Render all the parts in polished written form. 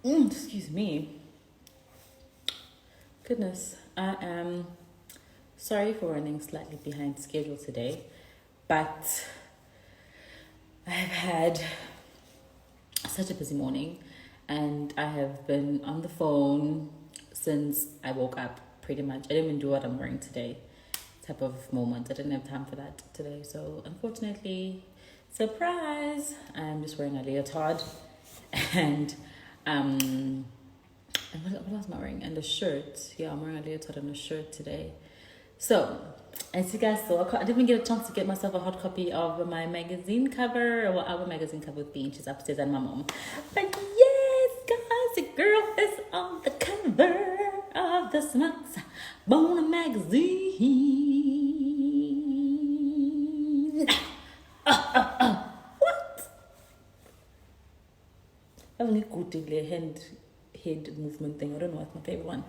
Excuse me. Goodness, I am sorry for running slightly behind schedule today, but I have had such a busy morning and I have been on the phone since I woke up pretty much. I didn't even do what I'm wearing today type of moment. I didn't have time for that today. So unfortunately, surprise, I'm just wearing a leotard and what else am I wearing? And a shirt. Yeah, I'm wearing a leotard and a shirt today. So, as you guys saw, I didn't even get a chance to get myself a hard copy of my magazine cover, or our magazine cover with Bean. She's upstairs and my mom. But yes, guys, the girl is on the cover of this month's Bona magazine. What? I'm only good to head movement thing. I don't know what's my favorite one.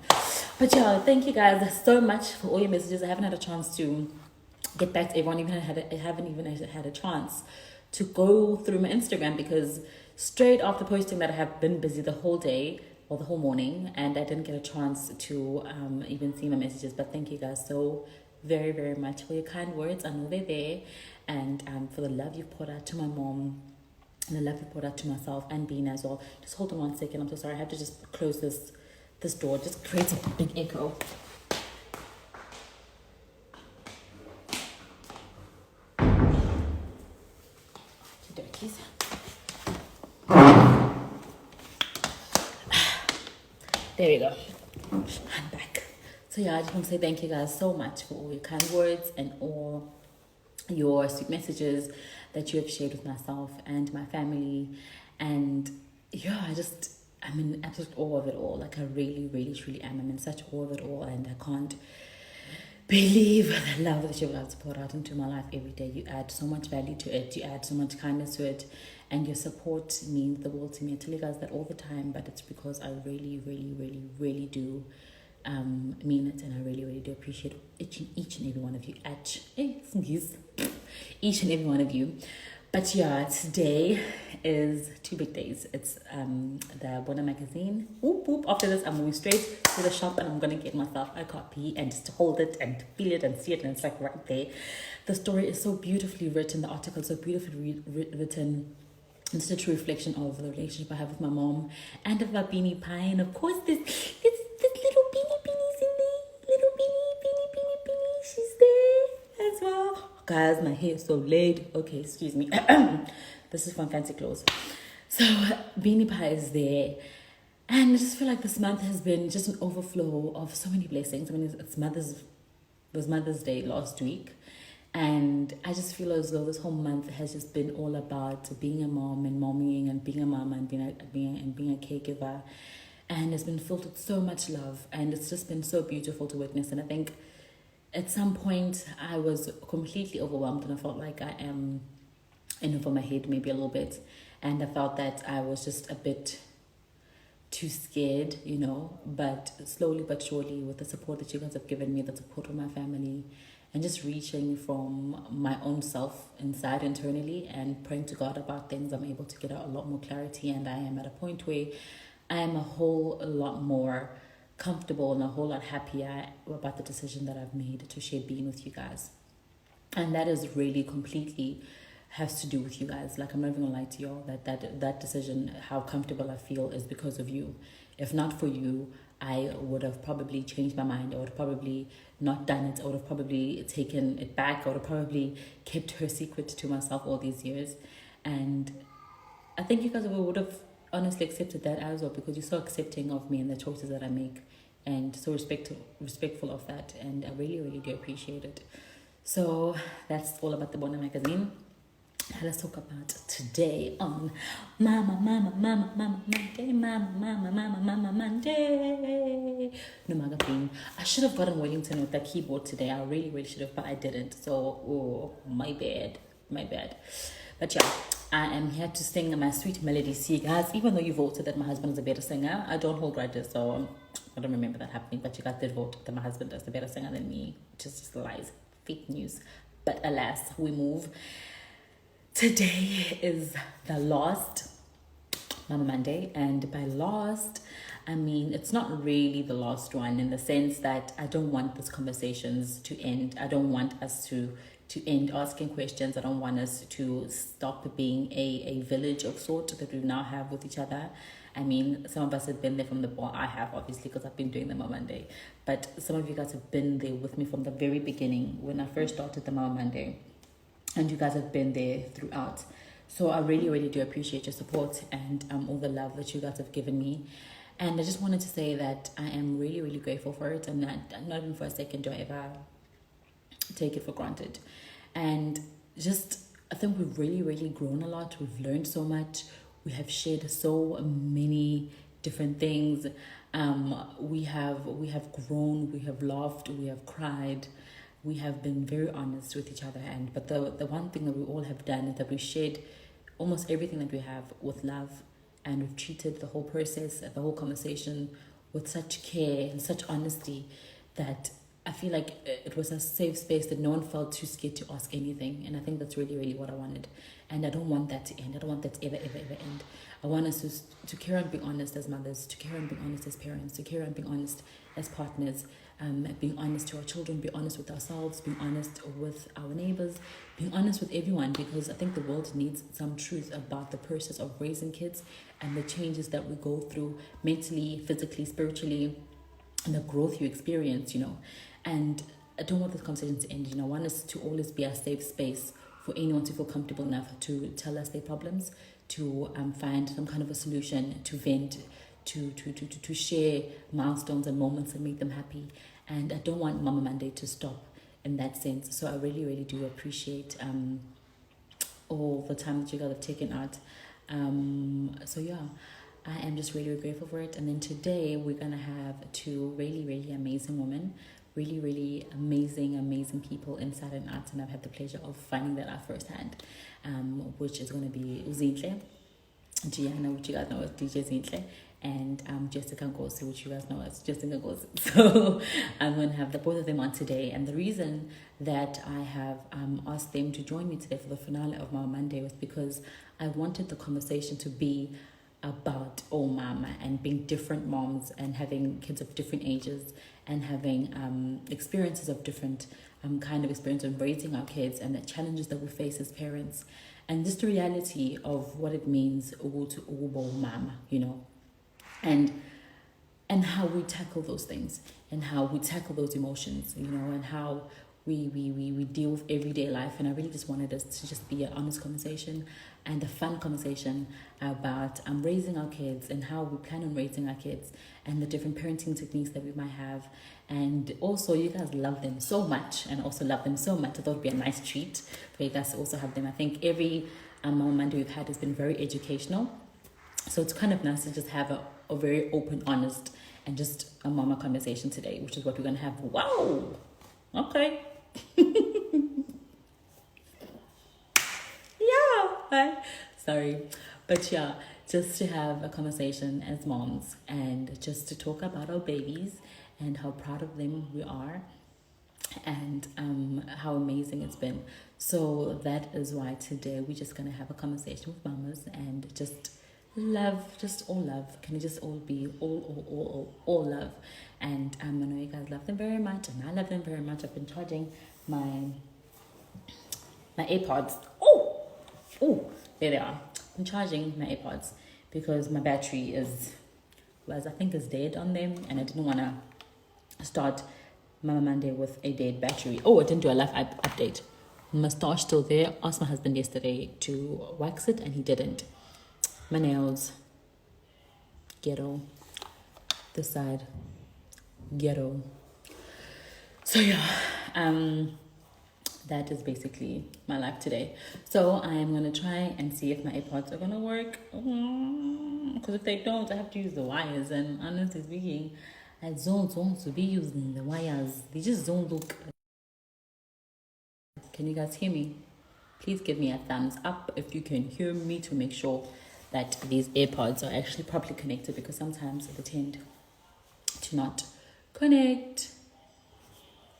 But yeah, thank you guys so much for all your messages. I haven't had a chance to get back to everyone. I haven't even had a chance to go through my Instagram because straight after posting that I have been busy the whole day or the whole morning and I didn't get a chance to even see my messages. But thank you guys so very, very much for your kind words. I know they're there, and for the love you've poured out to my mom and the love you poured out to myself and Bean as well. Just hold on 1 second. I'm so sorry. I have to just close this door. Just creates a big echo. There we go. I'm back. So yeah, I just want to say thank you guys so much for all your kind words and all your sweet messages that you have shared with myself and my family. And yeah, I'm in absolute awe of it all. Like I really, really, truly am. I'm in such awe of it all, and I can't believe the love that you guys pour out into my life every day. You add so much value to it. You add so much kindness to it, and your support means the world to me. I tell you guys that all the time, but it's because I really, really, really, really do mean it, and I really, really do appreciate each and every one of you. Each and every one of you. But yeah, today is 2 big days. It's the Bona magazine. Whoop, whoop. After this, I'm going straight to the shop and I'm going to get myself a copy and just hold it and feel it and see it. And it's like right there. The story is so beautifully written. The article is so beautifully written. It's a true reflection of the relationship I have with my mom and of my beanie pie. And of course, this little beanie's in there. Little beanie. She's there as well. Guys, my hair is so laid. Okay, excuse me. This is from Fancy Clothes. So, Beanie Pie is there. And I just feel like this month has been just an overflow of so many blessings. I mean, it was Mother's Day last week. And I just feel as though this whole month has just been all about being a mom and mommying and being a mama and being a caregiver. And it's been filled with so much love. And it's just been so beautiful to witness. And I think at some point, I was completely overwhelmed and I felt like I am in over my head maybe a little bit. And I felt that I was just a bit too scared, but slowly but surely with the support that you guys have given me, the support of my family, and just reaching from my own self inside internally and praying to God about things, I'm able to get a lot more clarity. And I am at a point where I am a whole lot more comfortable and a whole lot happier about the decision that I've made to share Being with you guys. And that is really completely has to do with you guys. Like, I'm not even gonna lie to y'all that decision, how comfortable I feel, is because of you. If not for you, I would have probably changed my mind. I would have probably not done it. I would have probably taken it back. I would have probably kept her secret to myself all these years. And I think you guys would have honestly accepted that as well, because you're so accepting of me and the choices that I make, and so respectful of that, and I really, really do appreciate it. So that's all about the Bona magazine. Now let's talk about today on Mama Monday, Mama Monday. No magazine. I should have gotten Wellington with the keyboard today. I really, really should have, but I didn't. So, my bad. But yeah, I am here to sing my sweet melodies to you guys. Even though you voted that my husband is a better singer, I don't hold grudges, so I don't remember that happening. But you guys did vote that my husband is a better singer than me, which is just lies, fake news. But alas, we move. Today is the last Mama Monday. And by last, I mean, it's not really the last one, in the sense that I don't want these conversations to end. I don't want us to end asking questions. I don't want us to stop being a village of sort that we now have with each other. I mean, some of us have been there from the, well, I have, obviously, because I've been doing them on Monday. But some of you guys have been there with me from the very beginning when I first started the Mama Monday. And you guys have been there throughout. So I really, really do appreciate your support and all the love that you guys have given me. And I just wanted to say that I am really, really grateful for it. And not even for a second do I ever take it for granted. And just, I think we've really, really grown a lot. We've learned so much. We have shared so many different things. We have grown, we have laughed, we have cried. We have been very honest with each other. But the one thing that we all have done is that we shared almost everything that we have with love. And we've treated the whole process, the whole conversation with such care and such honesty that I feel like it was a safe space that no one felt too scared to ask anything. And I think that's really, really what I wanted. And I don't want that to end. I don't want that to ever, ever, ever end. I want us to carry on being honest as mothers, to carry on being honest as parents, to carry on being honest as partners, being honest to our children, be honest with ourselves, being honest with our neighbors, being honest with everyone, because I think the world needs some truth about the process of raising kids and the changes that we go through mentally, physically, spiritually, and the growth you experience, And I don't want this conversation to end. I want us to always be a safe space for anyone to feel comfortable enough to tell us their problems, to find some kind of a solution, to vent, to share milestones and moments that make them happy. And I don't want Mama Monday to stop in that sense. So I really, really do appreciate all the time that you guys have taken out. So yeah, I am just really, really grateful for it. And then today we're going to have two really, really amazing women, really, really amazing people inside and out. And I've had the pleasure of finding that out firsthand, which is going to be Zinhle, Gianna, which you guys know as DJ Zinhle, and Jessica Nkosi, which you guys know as Jessica Nkosi. So I'm going to have the both of them on today. And the reason that I have asked them to join me today for the finale of Mama Monday was because I wanted the conversation to be about mama and being different moms and having kids of different ages and having experiences of different kind of experience of raising our kids and the challenges that we face as parents and just the reality of what it means to ubo mama, and how we tackle those things and how we tackle those emotions, and how we deal with everyday life. And I really just wanted us to just be an honest conversation and a fun conversation about raising our kids and how we plan on raising our kids and the different parenting techniques that we might have. And also, you guys love them so much and also love them so much. I thought it would be a nice treat for you guys to also have them. I think every Mama Monday we've had has been very educational. So it's kind of nice to just have a very open, honest, and just a mama conversation today, which is what we're going to have. Wow! Okay. Yeah. Sorry. But yeah, just to have a conversation as moms and just to talk about our babies and how proud of them we are and how amazing it's been. So that is why today we're just going to have a conversation with mamas and just love, just all love. Can it just all be all love? And I know you guys love them very much and I love them very much. I've been charging my AirPods. Oh, there they are. I'm charging my AirPods because my battery is dead on them, and I didn't want to start Mama Monday with a dead battery. I didn't do a live update. Mustache still there. Asked my husband yesterday to wax it and he didn't. My nails, ghetto. This side, ghetto. So yeah, that is basically my life today. So I am going to try and see if my AirPods are going to work. Because if they don't, I have to use the wires. And honestly speaking, I don't want to be using the wires. They just don't look. Can you guys hear me? Please give me a thumbs up if you can hear me to make sure that these AirPods are actually properly connected, because sometimes they tend to not connect.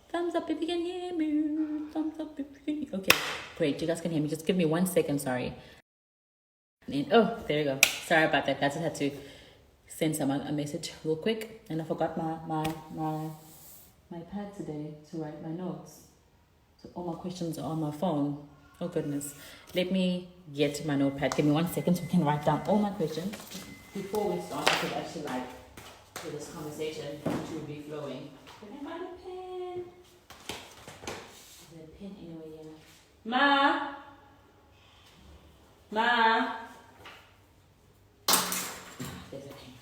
Thumbs up if you can hear me. Thumbs up if you can hear me. Okay, great. You guys can hear me. Just give me 1 second. Sorry. Oh, there you go. Sorry about that. I just had to send someone a message real quick, and I forgot my pad today to write my notes. So all my questions are on my phone. Oh goodness. Let me get my notepad. Give me 1 second so I can write down all my questions before we start. I could actually like for this conversation to be flowing. Can I find a pen? Is there a pen anywhere here? Ma. There's a pen.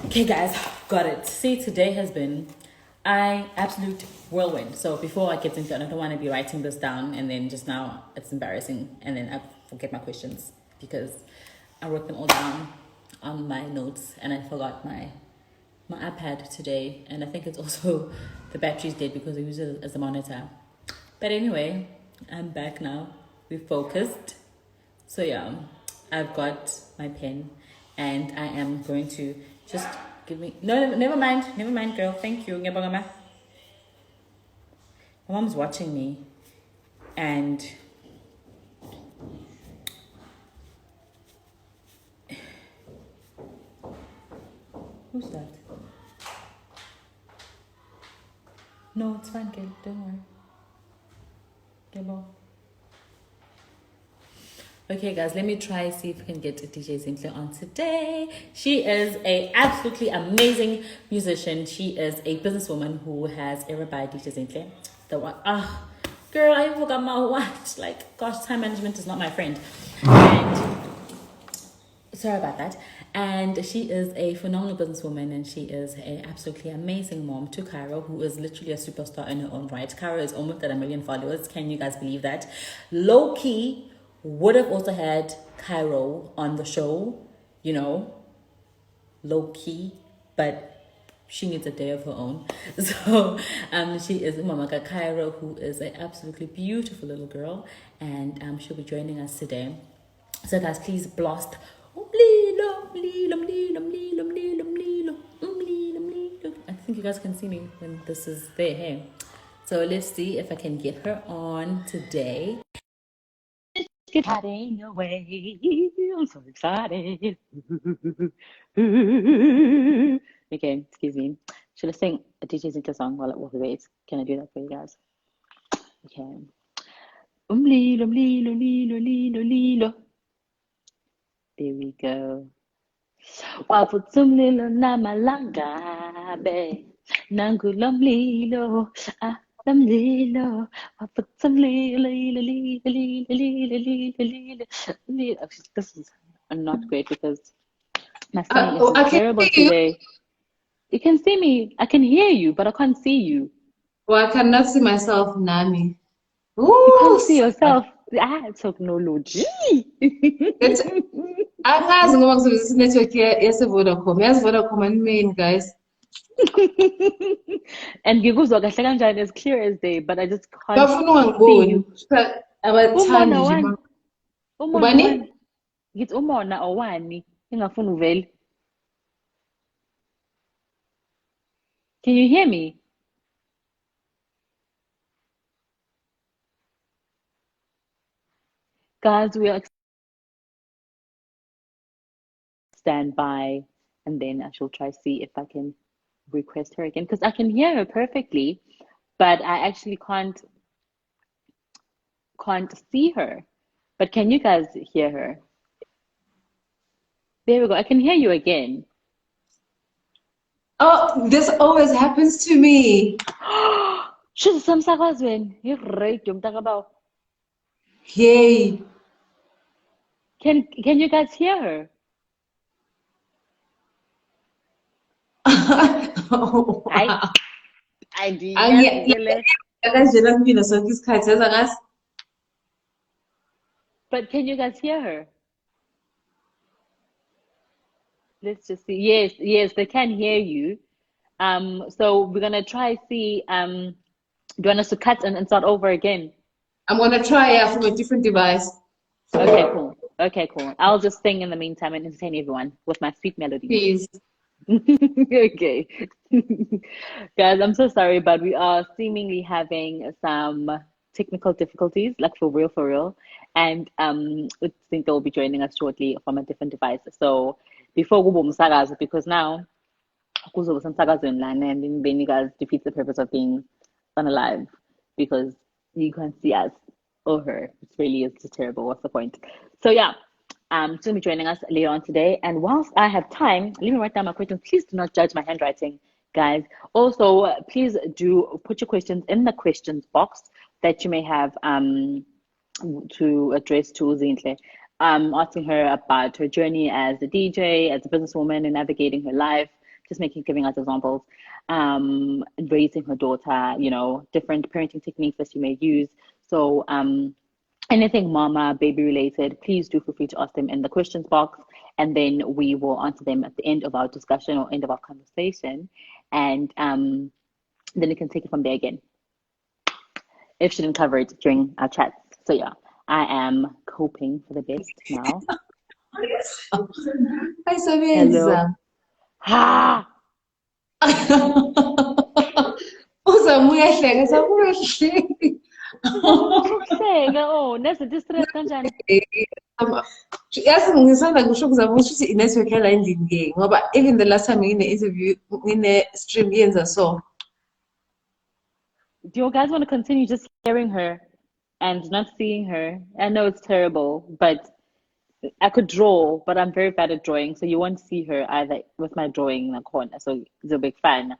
Okay, guys, got it. See, today has been absolute whirlwind. So before I get into it, I don't want to be writing this down and then just now it's embarrassing and then I forget my questions because I wrote them all down on my notes and I forgot my iPad today, and I think it's also the battery's dead because I use it as a monitor. But anyway, I'm back now. We're focused. So yeah, I've got my pen and I am going to just give me never mind girl, thank you. My mom's watching me and who's that? No, it's fine, girl, don't worry. Okay, guys, let me try see if we can get DJ Zinhle on today. She is a absolutely amazing musician. She is a businesswoman who has era by DJ Zinhle. The one, girl, I forgot my watch. Like, gosh, time management is not my friend. And sorry about that. And she is a phenomenal businesswoman and she is an absolutely amazing mom to Cairo, who is literally a superstar in her own right. Cairo is almost at 1 million followers. Can you guys believe that? Low key would have also had Cairo on the show, you know, low key, but she needs a day of her own. So she is Mamaka Cairo, who is an absolutely beautiful little girl, and she'll be joining us today. So guys, please blast. I think you guys can see me when this is there. Hey, so let's see if I can get her on today. Getting away, I'm so excited. Okay, excuse me. Should I sing a DJ Zinhle song while it walks away? Can I do that for you guys? Okay. Lilo, lilo, lilo, lilo, lilo. There we go. Wafutsumlilo na malangabe. Nangulam lilo. Lilo. Wafutsumlilo, lilo, lilo, lilo, lilo, lilo, lilo. This is not great because my singing is just terrible today. You can see me. I can hear you, but I can't see you. Well, I cannot see myself, Nami. You can't see yourself. Technology. It's angazi ngoba ngisebenzisa i-network yase-Vodacom. Yazi Vodacom main, guys. And ngikuzwa kahle kanjani as clear as day, but I just can't Bafuna ungangiboni. Abathandi nje. Umona ngithi umona owani engafuni uvele. Can you hear me? Guys, we are stand by, and then I shall try see if I can request her again because I can hear her perfectly, but I actually can't see her. But can you guys hear her? There we go. I can hear you again. Oh, this always happens to me. She's samsakazweni. Irate yomntakabawo. Yay. Can you guys hear her? Oh, wow. But can you guys hear her? Let's just see. Yes, they can hear you. So we're gonna try see. Do you want us to cut and start over again? I'm gonna try from a different device. Okay, cool. I'll just sing in the meantime and entertain everyone with my sweet melody. Please. Okay. Guys, I'm so sorry, but we are seemingly having some technical difficulties, like for real. And Zinhle will be joining us shortly from a different device. So before Gubo Musagazo, because now kuzoba semsakazweni lana, and then you guys defeat the purpose of being on alive because you can't see us or her. It really is just terrible. What's the point? So yeah, she's gonna be joining us later on today. And whilst I have time, let me write down my questions. Please do not judge my handwriting, guys. Also, please do put your questions in the questions box that you may have to address to Zinhle. Asking her about her journey as a DJ, as a businesswoman, and navigating her life, just giving us examples, raising her daughter, different parenting techniques that she may use. So anything mama, baby related, please do feel free to ask them in the questions box, and then we will answer them at the end of our discussion or end of our conversation, and then we can take it from there again if she didn't cover it during our chats. So yeah, I am hoping for the best now. Hello. Ha! Oh, that's a distress kanjani. Yazi ngisanda kusho kuzama ukuthi inetwork yala endlini ke ngoba even the last time ngine interview ngine stream yenza so. Do you guys want to continue just hearing her and not seeing her? I know it's terrible, but I could draw, but I'm very bad at drawing, so you won't see her either with my drawing in the corner. So it's a big fan.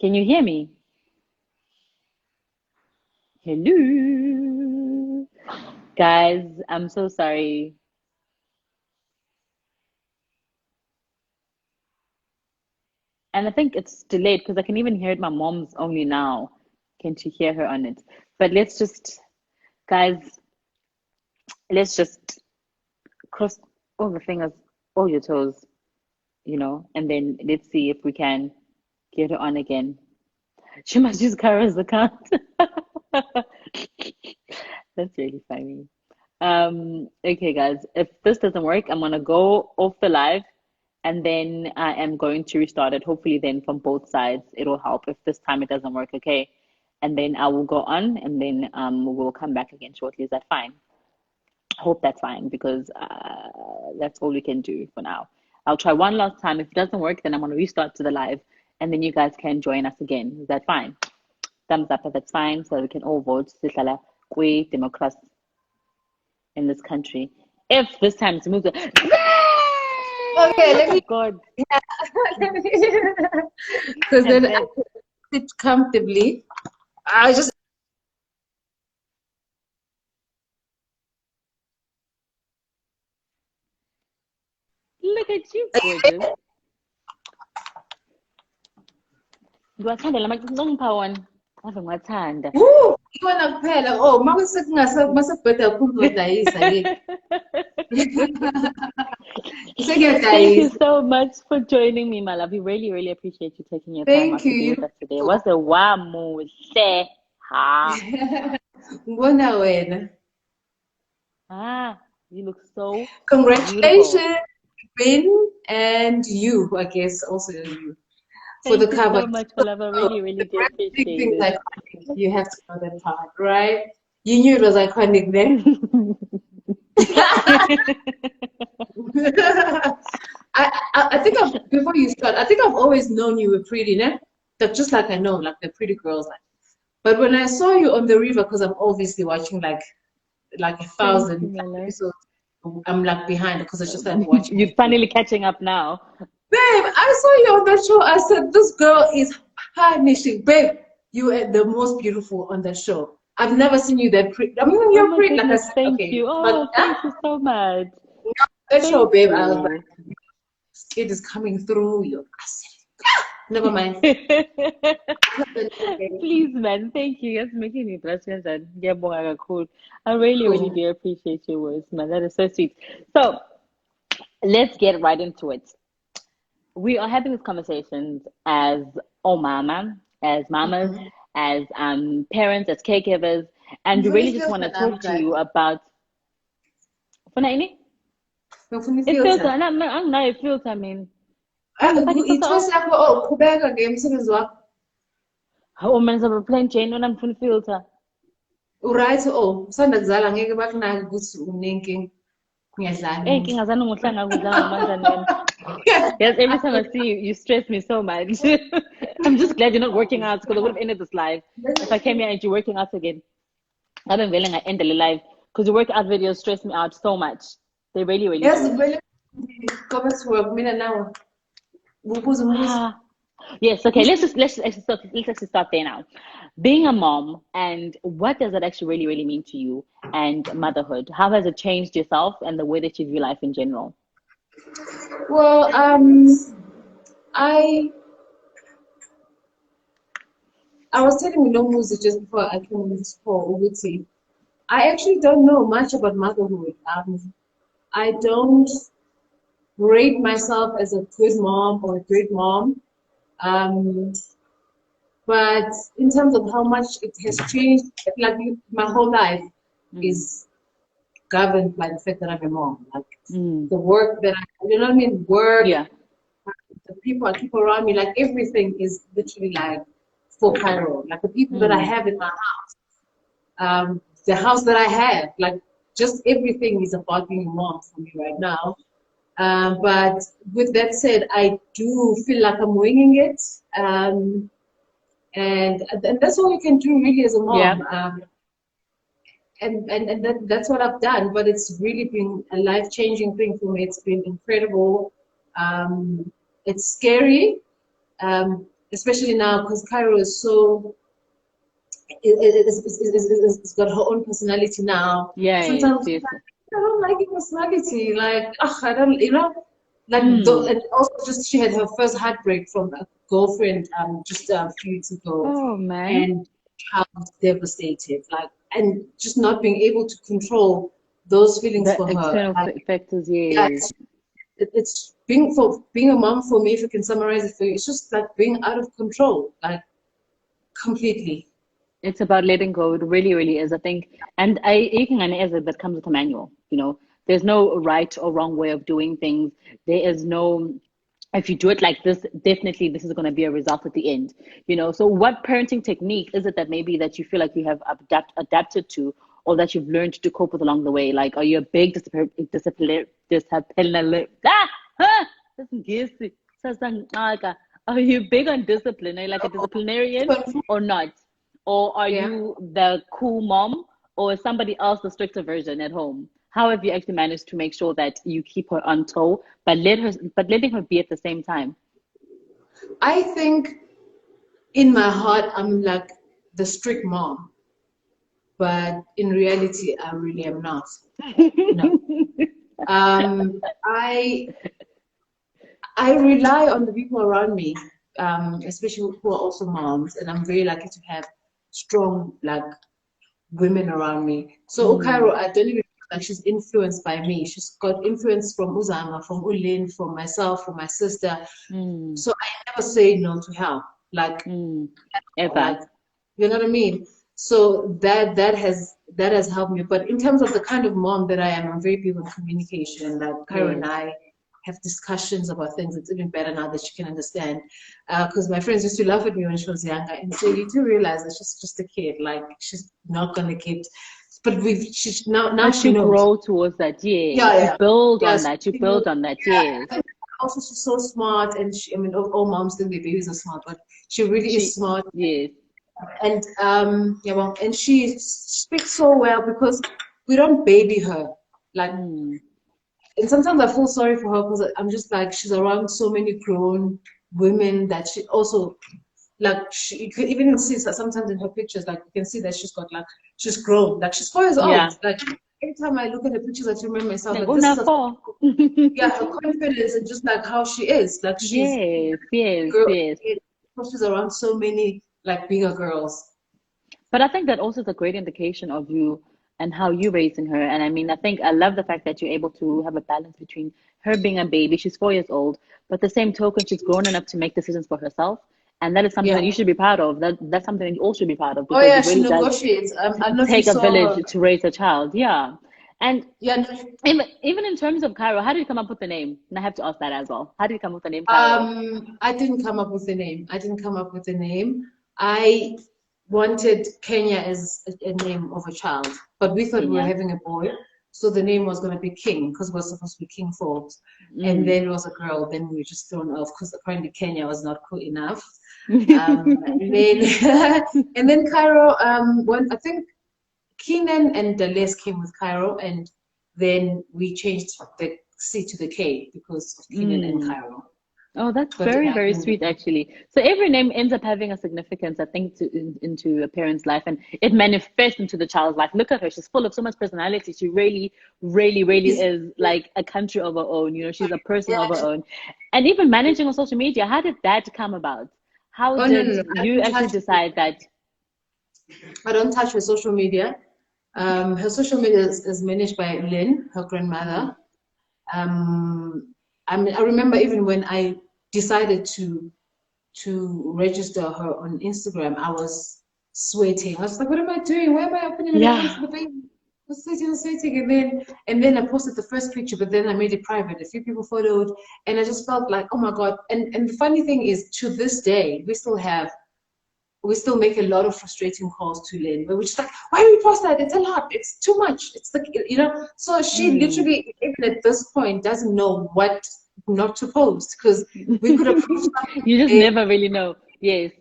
Can you hear me? Hello, guys. I'm so sorry. And I think it's delayed because I can even hear it. My mom's only now. Can she hear her on it? But guys, let's just cross all the fingers, all your toes, and then let's see if we can get her on again. She must use Kara's account. That's really funny. Okay, guys, if this doesn't work, I'm gonna go off the live, and then I am going to restart it. Hopefully, then from both sides, it'll help. If this time it doesn't work, okay, and then I will go on, and then we'll come back again shortly. Is that fine? I hope that's fine because that's all we can do for now. I'll try one last time. If it doesn't work, then I'm gonna restart to the live, and then you guys can join us again. Is that fine? Thumbs up if that's fine, so we can all vote. We democracy in this country. If this time it's moved, okay, let me. God, because then I sit comfortably. I just. Look at you, gorgeous. Ngiwathandela amaqinqongiphawana ave ngiwathanda. Iwona kuphela. Oh, masebheda kuzodayisa yini. Thank you so much for joining me, my love. We really, really appreciate you taking your time out to be with us today. What's the wamuhle? Ha. Ngibona wena. You look so congratulations, Ben, and you, I guess, also you. For the cover. Thank you so much, my love. I really, really do appreciate it. You have to know that part, right? You knew it was iconic then. I think before you start, I think I've always known you were pretty, né? Just like I know, like the pretty girls. But when I saw you on the river, because I'm obviously watching like 1,000 episodes, I'm like behind because I just started watching. You're finally catching up now. Babe, I saw you on that show. I said, this girl is punishing. Babe, you are the most beautiful on that show. I've never seen you that pretty. I mean, you're pretty. Like I said, thank you. Oh, thank you so much. That show, babe, I was like, it is coming through you. I said, never mind. Please, man. Thank you. That's making me blush. Cool. I really, really do appreciate your words, man. That is so sweet. So let's get right into it. We are having these conversations as mamas, as parents, as caregivers, and we really just want to talk to you about. It feels. I'm not a filter. I mean. How many of a plain chain when I'm full filter? Right, oh, sanda kuzala ngeke bakunake ukuthi unenkinga. Ngiyadlala Hey, mina. King Azan Mutlanga Guzanga Mandanen. Yes, every time I see you, you stress me so much. I'm just glad you're not working out because I would have ended this live. If I came here and you're working out again, I've been feeling I end the live because your workout videos stress me out so much. They really, really Yes, do. vele comments work mina nawe. Bubuza umbuzo. Ah. Yes, okay, let's actually start there now. Being a mom and what does that actually really, really mean to you and motherhood? How has it changed yourself and the way that you view life in general? Well, I I was telling Nomuzi just before I came on this call, Uguti, I actually don't know much about motherhood. I don't rate myself as a good mom or a great mom. Um, but in terms of how much it has changed, like my whole life Mm. is governed by the fact that I'm a mom. Like Mm. the work that you know what I mean? Work, Yeah. the people I keep around me, like everything is literally like for Cairo. Like the people that I Mm. have in my the house that I have, like just everything is about being a mom for me right now. But with that said, I do feel like I'm winging it. And that's all you can do really as a Yeah. mom. That's what I've done, but it's really been a life-changing thing for me. It's been incredible. It's scary, especially now because Cairo is so it's got her own personality now. Yes, Sometimes yes. I don't like your personality. Like, I don't, like, Mm. and also just she had her first heartbreak from a girlfriend just a few weeks ago, Oh man. and I was devastated. Like, and just not being able to control those feelings The for her. external Like, factors, yeah, yes. it's being a mom for me. If you can summarize it for you, it's just like being out of control, like completely. It's about letting go. It really, really is. I think, and anything and as that comes with a manual. There's no right or wrong way of doing things. There is no, if you do it like this, definitely this is going to be a result at the end. So what parenting technique is it that maybe that you feel like you have adapted to, or that you've learned to cope with along the way? Like, are you a big disciplinary? Doesn't guess it. Are you big on discipline? Are you like a disciplinarian or not? Or are Yeah. you the cool mom, or is somebody else the stricter version at home? How have you actually managed to make sure that you keep her on toe, but letting her be at the same time? I think in my heart, I'm like the strict mom, but in reality, I really am not. No. Um, I I rely on the people around me, especially who are also moms, and I'm very lucky to have strong like women around me. So Cairo, Mm, I don't even feel like she's influenced by me. She's got influence from Uzama, from Ulin, from myself, from my sister. mm, So I never say no to help. mm. Ever. Like you know what I mean? So that has helped me. But in terms of the kind of mom that I am, I'm very big on communication. Like Kyra and Yes. I have discussions about things. It's even better now that she can understand. Because my friends used to laugh at me when she was younger and say, "You do realize that she's just a kid. Like she's not gonna get." But she's now But she you knows. grow towards that, yes. Yeah, You yeah, build yeah. on So that. You she knows. build on that, yes. Yeah, and also she's so smart, and I mean, all moms think their babies are smart, but she really is She, smart yes. and yeah, well, and she speaks so well because we don't baby her. Like, Mm, and sometimes I feel sorry for her because I'm just like she's around so many grown women that she also like she you could even see that sometimes in her pictures like you can see that she's got like she's grown like she's 4 years yeah. old like every time I look at her pictures I remember myself Like, like oh, this is now a four. yeah her confidence and just like how she is like she's Yes, yes, girl yes. she's around so many like bigger girls. But I think that also is a great indication of you and how you're raising her. And I mean, I think I love the fact that you're able to have a balance between her being a baby, she's 4 years old, but the same token, she's grown enough to make decisions for herself. And that is something that Yeah. you should be proud of. That's something that you all should be proud of Oh because yeah, it she really does negotiates. I don't know if you take a saw village her. to raise a child. Yeah. And Yeah, no, even in terms of Cairo, how did you come up with the name? And I have to ask that as well. How did you come up with the name Cairo? I didn't come up with a name. I didn't come up with a name. I wanted Kenya as a name of a child, but we thought we were Kenya. having a boy, so the name was going to be King because we're supposed to be King Forbes. And Mm. then it was a girl, then we were just thrown off because apparently Kenya was not cool enough. And then and then Cairo, when I think Keenan and Dales came with Cairo, and then we changed the C to the K because of Keenan and Mm. Cairo. Oh, that's But very, yeah, very sweet, actually. So every name ends up having a significance, I think, into a parent's life, and it manifests into the child's life. Look at her; she's full of so much personality. She really, really, really he's, is like a country of her own. You know, she's a person of her yeah. own. And even managing on social media, how did that come about? How Oh no, no, did no! I you don't actually touch. decide that? I don't touch her social media. Her social media is managed by Lynn, her grandmother. Mm, I mean, I remember even when I decided to register her on Instagram, I was sweating. I was like, what am I doing? Why am I opening an account yeah, for the baby? I was sweating, and then I posted the first picture, but then I made it private. A few people followed, and I just felt like, oh my God. And the funny thing is, to this day, we still make a lot of frustrating calls to Lynn, but we're just like, why do we post that? It's a lot. It's too much. It's like, so she mm. literally, even at this point, doesn't know what not to post because we could approve something You just today. never really know. Yes.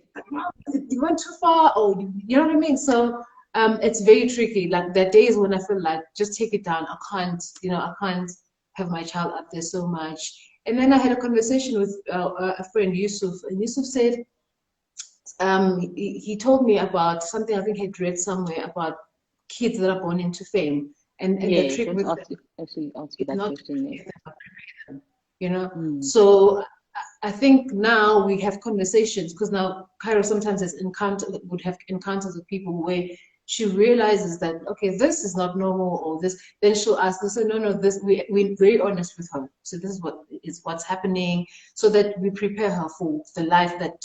You went too far, or you know what I mean? So it's very tricky. Like there are days when I feel like just take it down. I can't have my child up there so much. And then I had a conversation with a friend, Yusuf, and Yusuf said, he told me about something I think he'd read somewhere about kids that are born into fame, and the Yes. trick Let's with them actually ask you is that not to question. Yes. praise them but praise them, you know. Mm. So I think now we have conversations because now Cairo sometimes would have encounters with people where she realizes that okay, this is not normal, or this. Then she'll ask us, so no, no, this we're very honest with her. So this is what's happening, so that we prepare her for the life that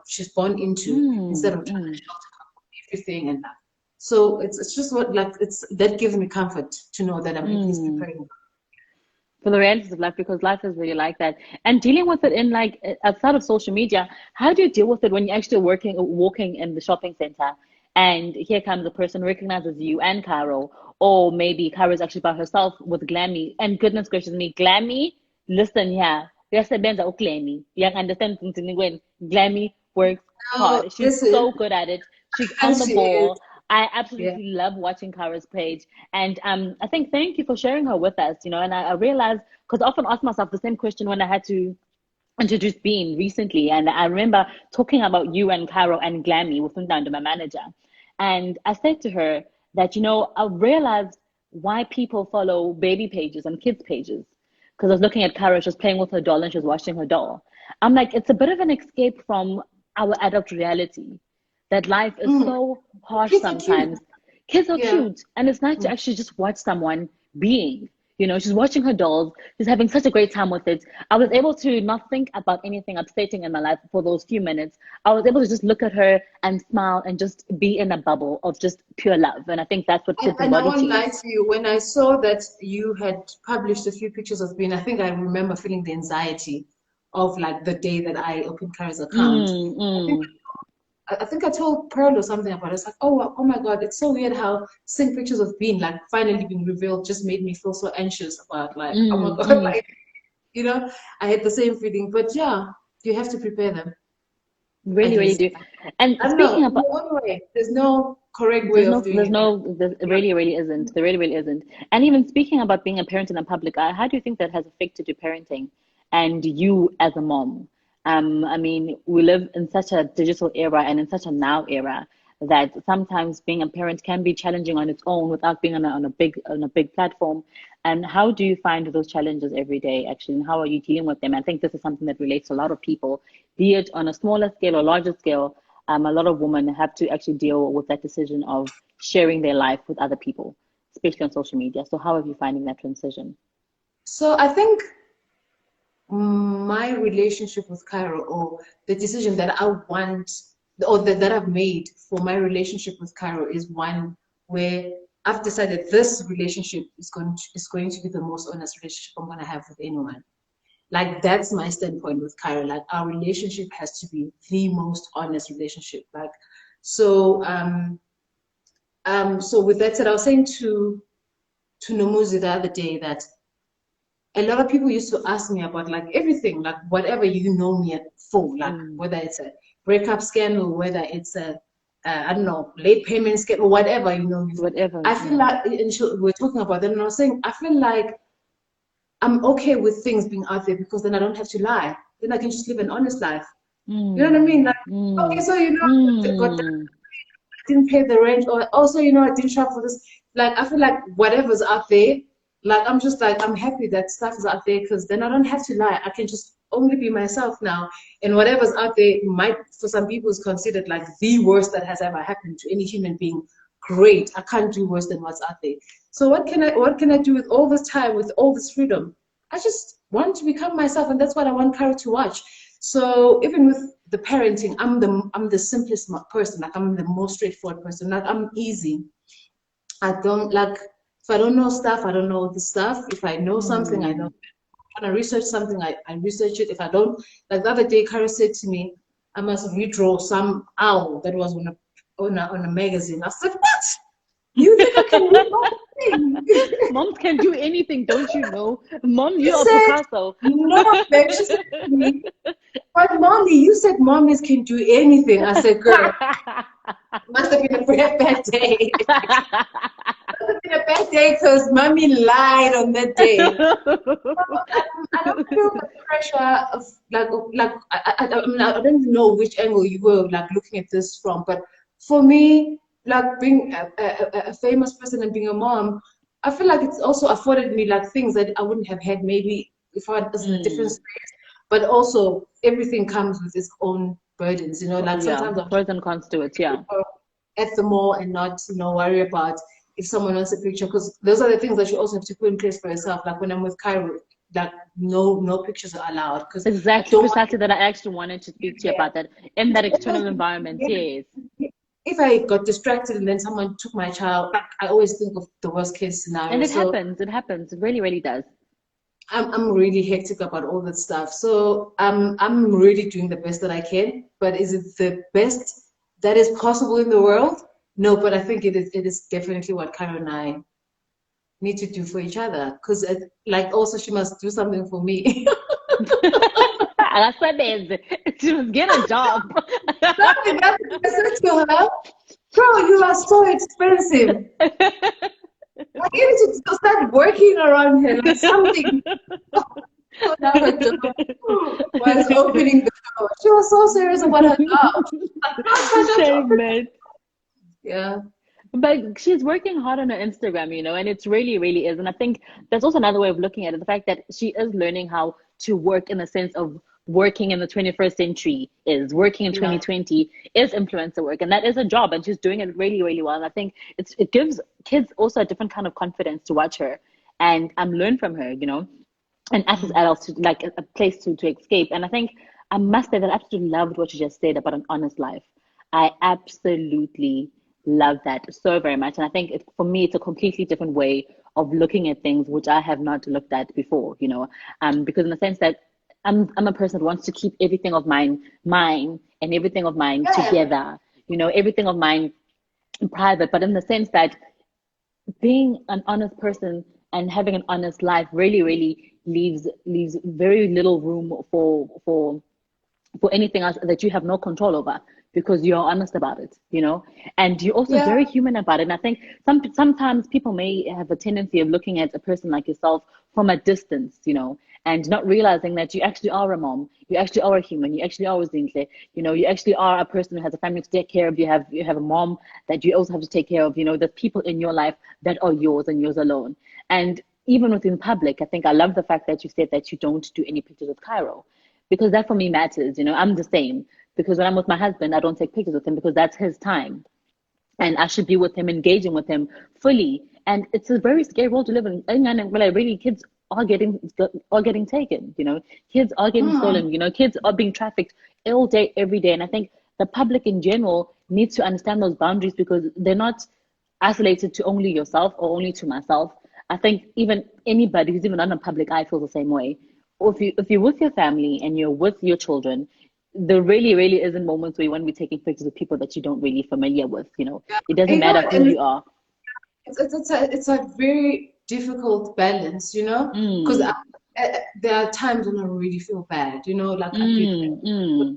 she's born into, instead Mm, of trying to mm, shelter her from everything and that. So it's just what, like, it's that gives me comfort to know that I'm at least mm. preparing her. For the realities of life, because life is really like that. And dealing with it in like outside of social media, how do you deal with it when you're actually walking in the shopping center, and here comes a person recognizes you and Caro, or maybe Caro is actually by herself with Glammy, and goodness gracious me, Glammy, listen here, yasebenza uGlammy, you understand when Glammy works Now, hard. She's listen, so good at it. She's and on the she is, ball. I yeah. absolutely love watching Cara's page. And I think thank you for sharing her with us, you know. And I realized, because I often ask myself the same question when I had to introduce Bean recently. And I remember talking about you and Caro and Glammy with Ntando, my manager. And I said to her that, you know, I realized why people follow baby pages and kids pages. Because I was looking at Caro, she was playing with her doll and she was watching her doll. I'm like, it's a bit of an escape from our adult reality, that life is Mm. so harsh Kids are cute. sometimes. Kids are Yeah. cute, and it's nice to Mm. actually just watch someone being. You know, she's watching her dolls, she's having such a great time with it. I was able to not think about anything upsetting in my life for those few minutes. I was able to just look at her and smile and just be in a bubble of just pure love. And I think that's what And, kids and I embody to won't me. lie to you, when I saw that you had published a few pictures of Bean, I think I remember feeling the anxiety of like the day that I opened Kara's account. Mm, I think mm, I think I told Pearl or something about it. It's like, oh my God, it's so weird how seeing pictures of Bean like finally being revealed just made me feel so anxious about, like, oh my mm, God, mm. like, I had the same feeling. But yeah, you have to prepare them, Really, at really least. do. And I don't speaking know, in about, your own way. There's no correct way of doing it. there Yeah. really, really isn't. There really, really isn't. And even speaking about being a parent in the public eye, how do you think that has affected your parenting and you as a mom? I mean, we live in such a digital era and in such a now era that sometimes being a parent can be challenging on its own without being on a big platform. And how do you find those challenges every day, actually, and how are you dealing with them? I think this is something that relates to a lot of people, be it on a smaller scale or larger scale. A lot of women have to actually deal with that decision of sharing their life with other people, especially on social media. So how are you finding that transition? So I think my relationship with Cairo, or the decision that I want, or that I've made for my relationship with Cairo, is one where I've decided this relationship is going to be the most honest relationship I'm going to have with anyone. Like that's my standpoint with Cairo. Like our relationship has to be the most honest relationship. Like so so with that said, I was saying to Nomuzi the other day that a lot of people used to ask me about like everything, like whatever you know me for, like whether it's a breakup scandal, whether it's a I don't know, late payment scandal, whatever you know me for. Whatever. I feel like we're talking about that, and I was saying I feel like I'm okay with things being out there because then I don't have to lie. Then I can just live an honest life. You know what I mean? Like, okay, so you know, but I didn't pay the rent, or also, you know, I didn't shop for this. Like, I feel like whatever's out there, like, I'm just like, I'm happy that stuff is out there because then I don't have to lie. I can just only be myself now. And whatever's out there might, for some people, is considered like the worst that has ever happened to any human being. Great. I can't do worse than what's out there. So what can I do with all this time, with all this freedom? I just want to become myself, and that's what I want Carol to watch. So even with the parenting, I'm the simplest person. Like I'm the most straightforward person. Like I'm easy. I don't like if I don't know stuff, I don't know the stuff. If I know something, I know. If I want to research something, I research it. If I don't, like the other day, Carol said to me, I must redraw some owl that was on a magazine. I said, what? You think I can read anything? Moms can do anything, don't you know? Mom, you are said, Picasso. no, babe. She said to me, but mommy, you said mommies can do anything. I said, girl, must have been a very bad day. Must have been a bad day because mommy lied on that day. I don't feel the pressure of I don't even know which angle you were like looking at this from, but for me, like being a famous person and being a mom, I feel like it's also afforded me like things that I wouldn't have had maybe if I was in a different space. But also everything comes with its own burdens, you know. Like sometimes I'm pros and cons to it, at the mall and not, you know, worry about if someone wants a picture, because those are the things that you also have to put in place for yourself. Like when I'm with Cairo, like no pictures are allowed because exactly, precisely that I actually wanted to speak to you about that in that external environment. Yes. If I got distracted and then someone took my child, like, I always think of the worst case scenario. And it happens. It really, really does. I'm really hectic about all that stuff. So I'm really doing the best that I can. But is it the best that is possible in the world? No, but I think it is definitely what Karen and I need to do for each other. Because like also she must do something for me. That's what it is. She must get a job. That's what I said to her. Girl, you are so expensive. I need to start working around here, like something. Now her job was opening the door. She was so serious about her job. Shame, man. Yeah. But she's working hard on her Instagram, you know, and it's really, really is. And I think that's also another way of looking at it. The fact that she is learning how to work in the sense of working in the 21st century is working in 2020 is influencer work. And that is a job. And she's doing it really, really well. And I think it gives kids also a different kind of confidence to watch her and learn from her, you know, and us as adults to like a place to escape. And I think I must say that I absolutely loved what you just said about an honest life. I absolutely love that so very much. And I think for me, it's a completely different way of looking at things, which I have not looked at before, you know, because in the sense that I'm a person that wants to keep everything of mine, and everything of mine together, you know, everything of mine private, but in the sense that being an honest person and having an honest life really, really leaves very little room for anything else that you have no control over because you're honest about it, you know, and you're also very human about it. And I think sometimes people may have a tendency of looking at a person like yourself from a distance, you know, and not realizing that you actually are a mom, you actually are a human, you actually are a Zinhle, you know, you actually are a person who has a family to take care of. You have a mom that you also have to take care of. You know, there's people in your life that are yours and yours alone. And even within public, I think I love the fact that you said that you don't do any pictures with Cairo, because that for me matters. You know, I'm the same, because when I'm with my husband, I don't take pictures with him because that's his time. And I should be with him, engaging with him fully. And it's a very scary world to live in. And really, kids are getting taken, you know, kids are getting stolen, you know, kids are being trafficked all day, every day. And I think the public in general needs to understand those boundaries because they're not isolated to only yourself or only to myself. I think even anybody who's even on a public eye feels the same way. if you're with your family and you're with your children, there really isn't moments where you want to be taking pictures with people that you don't really familiar with. It doesn't matter who and you are. it's a very difficult balance, because there are times when I really feel bad, like I feel,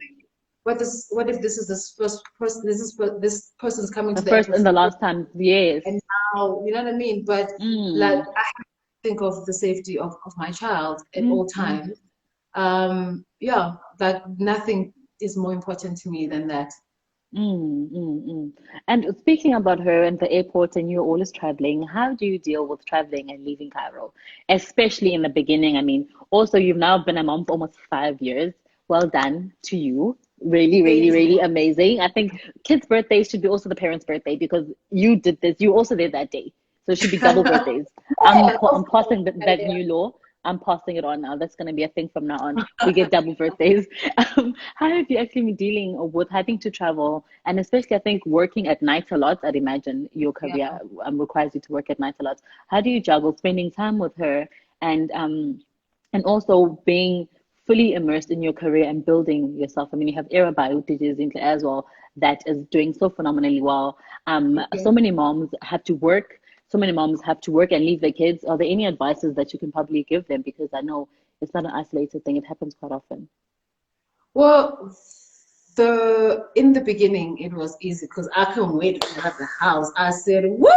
what if this is this first person, this person's coming The to the first and airport the last time, yes. and now, you know what I mean? But like I have to think of the safety of my child at all times. Yeah, like nothing is more important to me than that. And speaking about her and the airport, and you're always traveling, how do you deal with traveling and leaving Cairo, especially in the beginning? I mean, also you've now been a mom for almost 5 years. Well done to you. Thank Really you. amazing. I think kids' birthdays should be also the parents' birthday because you did this. You also did that day, so it should be double birthdays. Yeah, I'm of course. passing that new law. I'm passing it on now. That's going to be a thing from now on. We get double birthdays. How have you actually been dealing with having to travel, and especially I think working at night a lot? I'd imagine your career Yeah. requires you to work at night a lot. How do you juggle spending time with her and also being fully immersed in your career and building yourself? I mean, you have Era Bio, Zinhle as well, that is doing so phenomenally well. So Okay. many moms have to work. So many moms have to work and leave their kids. Are there any advices that you can probably give them? Because I know it's not an isolated thing. It happens quite often. Well, in the beginning it was easy because I couldn't wait to have the house. I said, "Woo!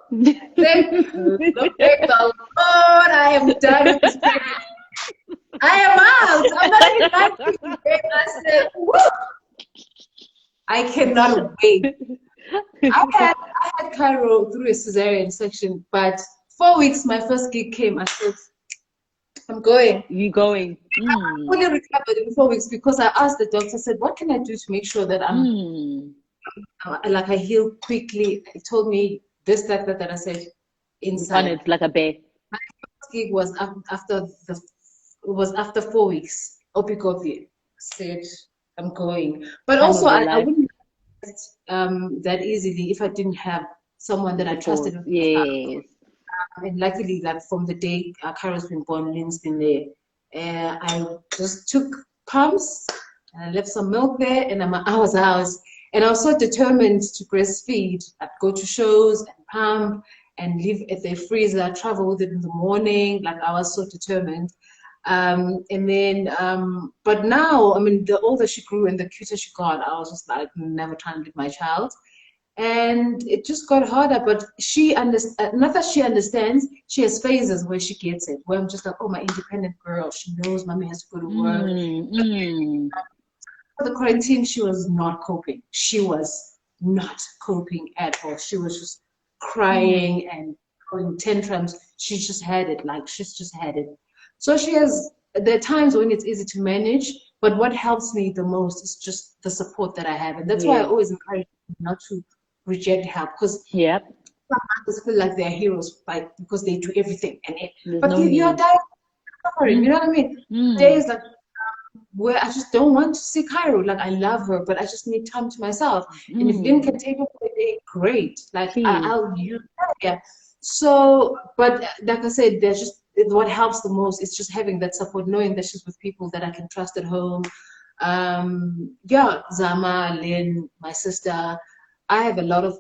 Thank you, thank the Lord! I am done with this pregnancy. I am out. I'm not even lying. I said, "Woo! I cannot wait." I had Cairo through a cesarean section, but 4 weeks my first gig came. I said, "I'm going." You going? Fully recovered in 4 weeks because I asked the doctor, I said, what can I do to make sure that like I heal quickly? He told me this, that. I said, On inside. it like a bear. My first gig was after 4 weeks. Opi said, I'm going. But Time also of your I life. wouldn't that easily if I didn't have someone that I Support. trusted with my child. Yes. And luckily, like from the day Carol's been born, Lynn's been there. I just took pumps and I left some milk there, and I was out. And I was so determined to breastfeed. I'd go to shows and pump and leave at the freezer, travel with it in the morning. Like I was so determined. And then, but now, I mean, the older she grew and the cuter she got, I was just like, never trying to leave my child. And it just got harder, but she understands, not that she understands, she has phases where she gets it, where I'm just like, oh, my independent girl, she knows mommy has to go to work. For the quarantine, she was not coping. She was not coping at all. She was just crying and throwing tantrums. She just had it, like she's just had it. So there are times when it's easy to manage, but what helps me the most is just the support that I have. And that's why I Yes. always encourage people not to reject help, because Yep. some others feel like they're heroes because they do everything There's but no you're need. dying suffering, you know what I mean? Mm. Days like where I just don't want to see Cairo. Like I love her, but I just need time to myself. And if Lynn can Mm. take me for a day, great. Like Please. I'll use that. Yeah. So, but like I said, there's just what helps the most is just having that support, knowing that she's with people that I can trust at home. Yeah, Zama, Lynn, my sister. I have a lot of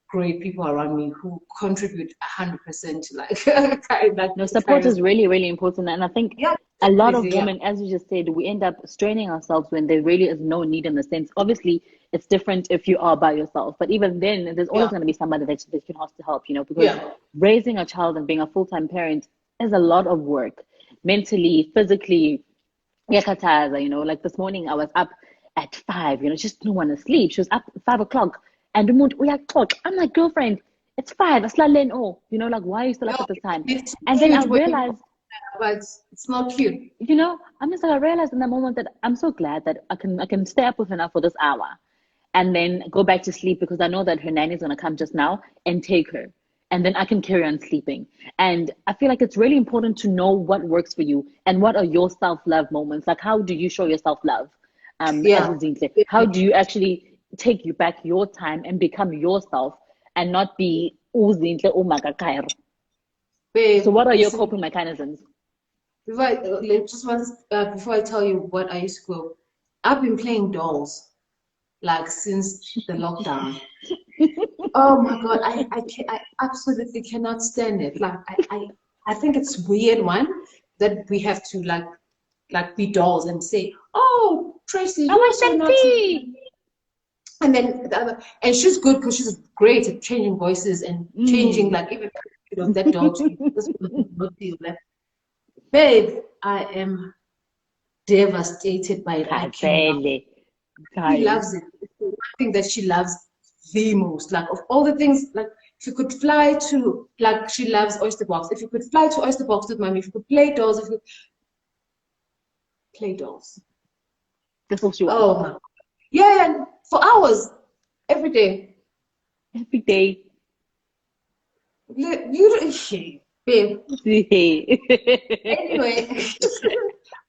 great people around me who contribute 100% to like No, to support Cairo's. is really important. And I think Yeah, a lot of definitely. Yeah. women, as you just said, we end up straining ourselves when there really is no need in the sense. Obviously, it's different if you are by yourself, but even then, there's always Yeah. going to be somebody that can ask to help, because Yeah. raising a child and being a full-time parent is a lot of work, mentally, physically. Yakataza, like this morning I was up at 5, just didn't want to sleep. She was up at 5 o'clock and removed Uyak. I'm like, girlfriend, it's 5. It's not laying oh, like, why are you still No, up at this time? it's And then I cute when you realized, but it's not cute. I'm just like, I realized in that moment that I'm so glad that I can stay up with her now for this hour and then go back to sleep because I know that her nanny is gonna come just now and take her. And then I can carry on sleeping. And I feel like it's really important to know what works for you and what are your self-love moments. Like how do you show your self-love as a Yeah. Zinhle? How do you actually take you back your time and become yourself and not be Zinhle Umaka Kairo? So Babe, what are your listen, coping mechanisms? Just once before I tell you what I used to go, I've been playing dolls like since the lockdown. Oh my God, I absolutely cannot stand it. Like I think it's weird one that we have to like be dolls and say, "Oh, Tracy, I you are want so some naughty." tea. And then the other, and she's good because she's great at changing voices and changing Mm. like even that doll to this person naughty. Like, babe, I am devastated by it. I cannot. Gazelle. She Guys. loves it. It's the one thing that she loves the most. Like of all the things, like if you could fly to, like she loves oyster box. If you could fly to oyster box with mommy, if you could play dolls, if you could play dolls. That's all she wants. Oh my, yeah, and for hours every day. Every day. You, babe.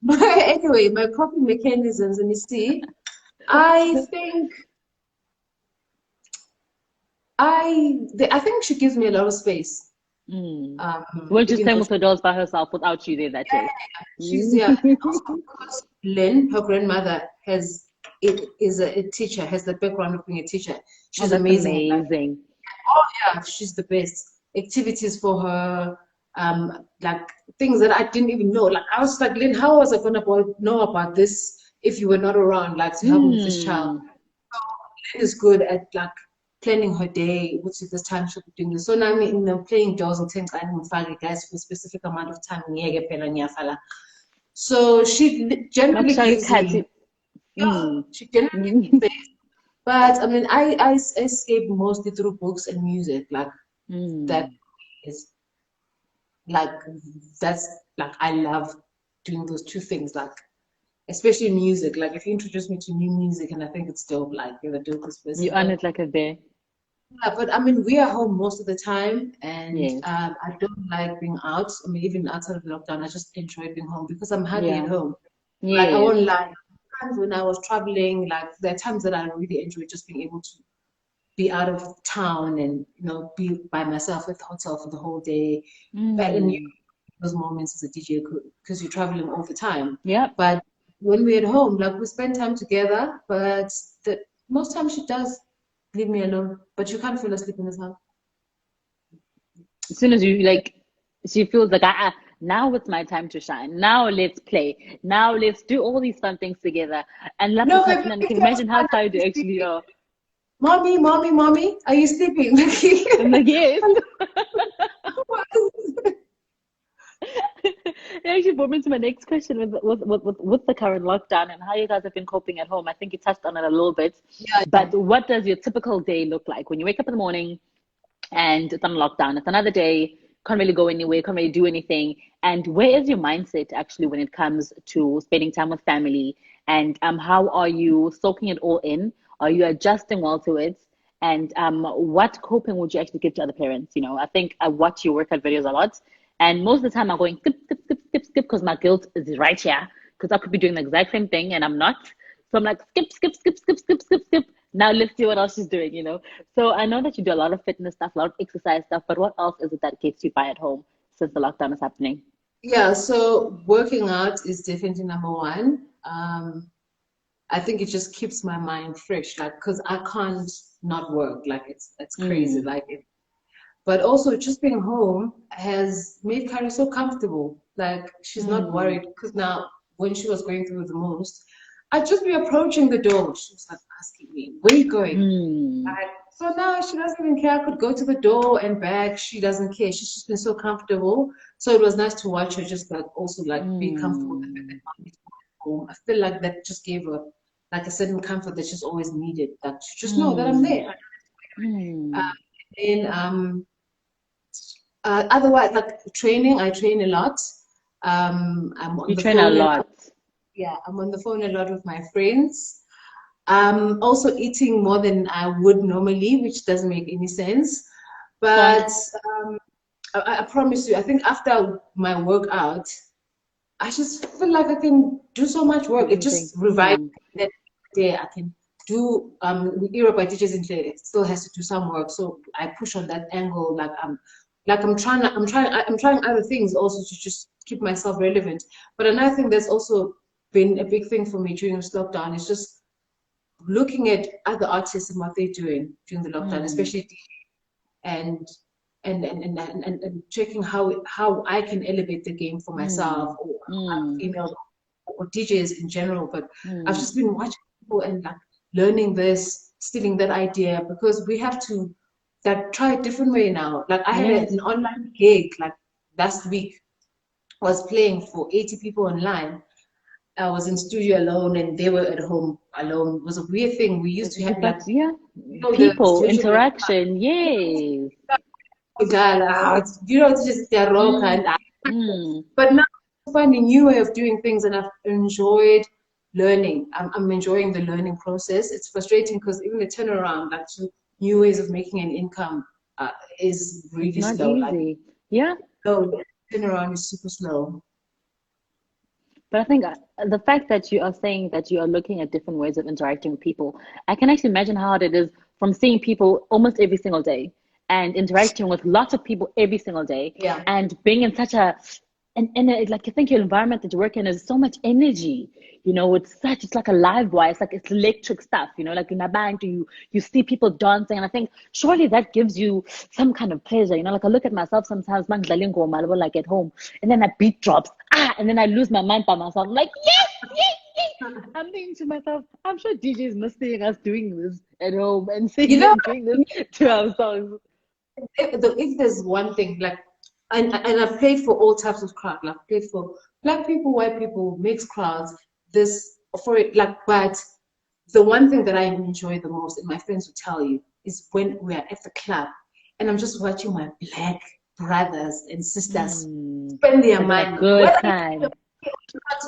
Anyway, my coping mechanisms, and you see, I think I think she gives me a lot of space. Mm. Well, she's Even playing though with her dolls by herself without you there that day. she's yeah, and also because Lynn, her grandmother, is a teacher, has the background of being a teacher. Oh, She's that's amazing at that. amazing. Oh yeah, she's the best. Activities for her, like things that I didn't even know. Like I was like, Lynn, how was I gonna know about this if you were not around, like to help me with this child? Mm. Lynn is good at like planning her day, which is this time she'll be doing this. So now I'm playing dolls and things I didn't guys for a specific amount of time. So she generally Makusha gives ikhathi. me, yeah, she generally gives me space. But I mean, I escape mostly through books and music. Like that Mm. is like that's like I love doing those two things. Like especially music. Like if you introduce me to new music and I think it's dope, like you're the dopest You person earn ever. it like a bear. Yeah, but I mean, we are home most of the time, and Yes. I don't like being out. I mean, even outside of lockdown, I just enjoy being home because I'm happy at Yeah. home. Like I Yes. won't lie. Times when I was traveling, like there are times that I really enjoy just being able to be out of town and be by myself at the hotel for the whole day. But in Mm. those moments as a DJ because you're traveling all the time. Yep. But when we're at home, like we spend time together, but the most time she does leave me alone. But you can't fall asleep in this house. As soon as you like, she feels like, now it's my time to shine. Now let's play. Now let's do all these fun things together. And love No, is if happening. if Can you you're imagine how tired you actually are? mommy, mommy, mommy, are you sleeping? I'm like, yes. Like, It actually brought me to my next question with the current lockdown and how you guys have been coping at home. I think you touched on it a little bit. yeah, yeah. But what does your typical day look like when you wake up in the morning and it's on lockdown? It's another day, can't really go anywhere, can't really do anything. And where is your mindset actually when it comes to spending time with family? And how are you soaking it all in? Are you adjusting well to it? And what coping would you actually give to other parents? I think I watch your workout videos a lot, and most of the time I'm going skip, skip, skip, skip, skip because my guilt is right here because I could be doing the exact same thing and I'm not. So I'm like skip, skip, skip, skip, skip, skip, skip. Now let's see what else she's doing. So I know that you do a lot of fitness stuff, a lot of exercise stuff, but what else is it that gets you by at home since the lockdown is happening? Yeah, so working out is definitely number one. I think it just keeps my mind fresh, like, because I can't not work. Like, it's crazy. Mm, Like, but also just being home has made Carrie so comfortable. Like, she's not mm, worried because now when she was going through the most, I'd just be approaching the door. She was like asking me, "Where you going?" mm, Right. So now she doesn't even care. I could go to the door and back. She doesn't care. She's just been so comfortable. So it was nice to watch her just like also like be comfortable with the fact that mm. mommy's home. I feel like that just gave her like a certain comfort that she's always needed. That to just know that I'm Mm, there. mm. And otherwise, like training, I train a lot. I'm on You the train a phone a lot. lot. Yeah, I'm on the phone a lot with my friends. Also eating more than I would normally, which doesn't make any sense. Son, But I promise you, I think after my workout, I just feel like I can do so much work. It everything. just revives Mm, that day. I can do with Era by DJ Zinhle, it still has to do some work. So I push on that angle, like I'm Like I'm trying other things also to just keep myself relevant. But another thing that's also been a big thing for me during this lockdown is just looking at other artists and what they're doing during the lockdown, especially and and checking how I can elevate the game for myself or female or DJs in general. But I've just been watching people and like learning this, stealing that idea, because we have to like try a different way now. Like I had an online gig like last week. I was playing for 80 people online. I was in studio alone and they were at home alone. It was a weird thing. We used to have like people interaction, yes. It's just their rock but now I'm finding a new way of doing things and I've enjoyed learning. I'm enjoying the learning process. It's frustrating because even the turnaround like to new ways of making an income is really not slow. Easy. Yeah. So turnaround is super slow. But I think the fact that you are saying that you are looking at different ways of interacting with people, I can actually imagine how hard it is from seeing people almost every single day and interacting with lots of people every single day, and being in such like I think your environment that you work in is so much energy, it's like a live wire, it's electric stuff, like in a band you see people dancing, and I think surely that gives you some kind of pleasure, like I look at myself sometimes like at home, and then a beat drops, and then I lose my mind by myself. I'm like, yes. I'm thinking to myself, I'm sure DJs must seeing us doing this at home and singing doing this to our songs. If there's one thing, like, and I've played for all types of crowds, like played for black people, white people, mixed crowds, but the one thing that I enjoy the most, and my friends will tell you, is when we're at the club and I'm just watching my black brothers and sisters spend their money. Good time.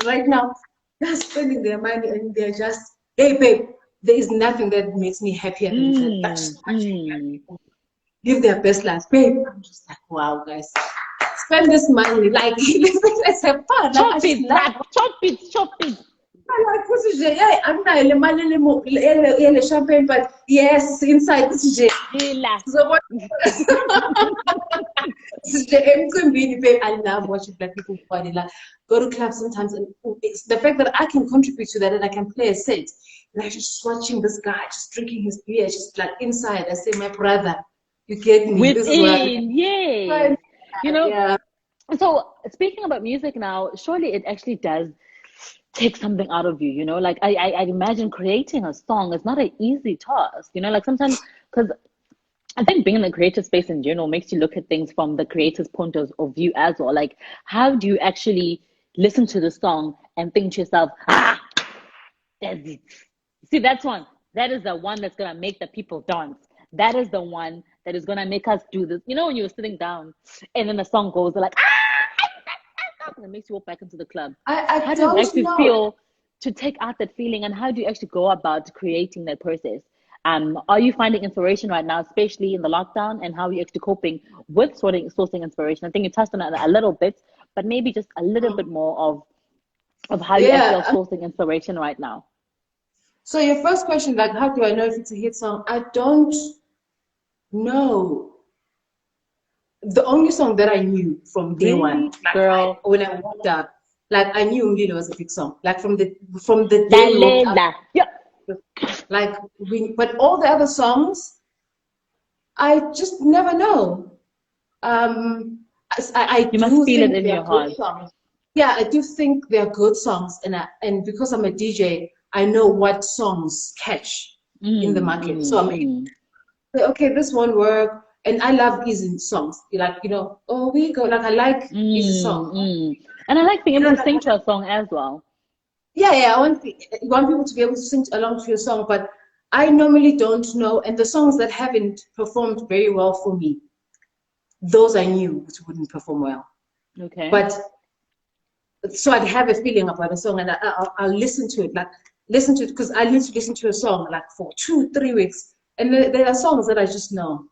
Right now, they're spending their money and they're just, hey babe, there is nothing that makes me happier than that. Just watching people live their best lives, babe. I'm just like, wow, guys, spend this money, like let's have fun. Chop it. I'm not champagne, but yes, inside this is so what? I love watching black people party. Like go to clubs sometimes, and it's the fact that I can contribute to that and I can play a set. Like just watching this guy just drinking his beer, just like inside. I say, my brother, you get me. Within, this is what yeah. So speaking about music now, surely it actually does take something out of you, like I imagine creating a song is not an easy task, like sometimes, because I think being in the creative space in general makes you look at things from the creator's point of view as well. Like, how do you actually listen to the song and think to yourself, that's it. See, that is the one that's gonna make the people dance. That is the one that is gonna make us do this. When you're sitting down and then the song goes, they're like, and it makes you walk back into the club. How do you actually feel to take out that feeling, and how do you actually go about creating that process? Are you finding inspiration right now, especially in the lockdown, and how are you actually coping with sourcing inspiration? I think you touched on it a little bit, but maybe just a little bit more of how you actually are sourcing inspiration right now. So your first question, like, how do I know if it's a hit song? I don't know. The only song that I knew from day one, like when I walked up, like I knew Mlilo was a big song, like from the day we woke up. Like but all the other songs, I just never know. I you must feel it in your heart. Songs. Yeah, I do think they're good songs, and because I'm a DJ, I know what songs catch in the market. So I'm like, okay, this won't work. And I love easy songs. Like, oh, we go. Like, I like easy songs. And I like being able to sing to a song as well. Yeah. I want people to be able to sing along to your song, but I normally don't know. And the songs that haven't performed very well for me, those I knew wouldn't perform well. Okay. But so I'd have a feeling about a song, and I'll listen to it, because I need to listen to a song like for 2-3 weeks. And there are songs that I just know.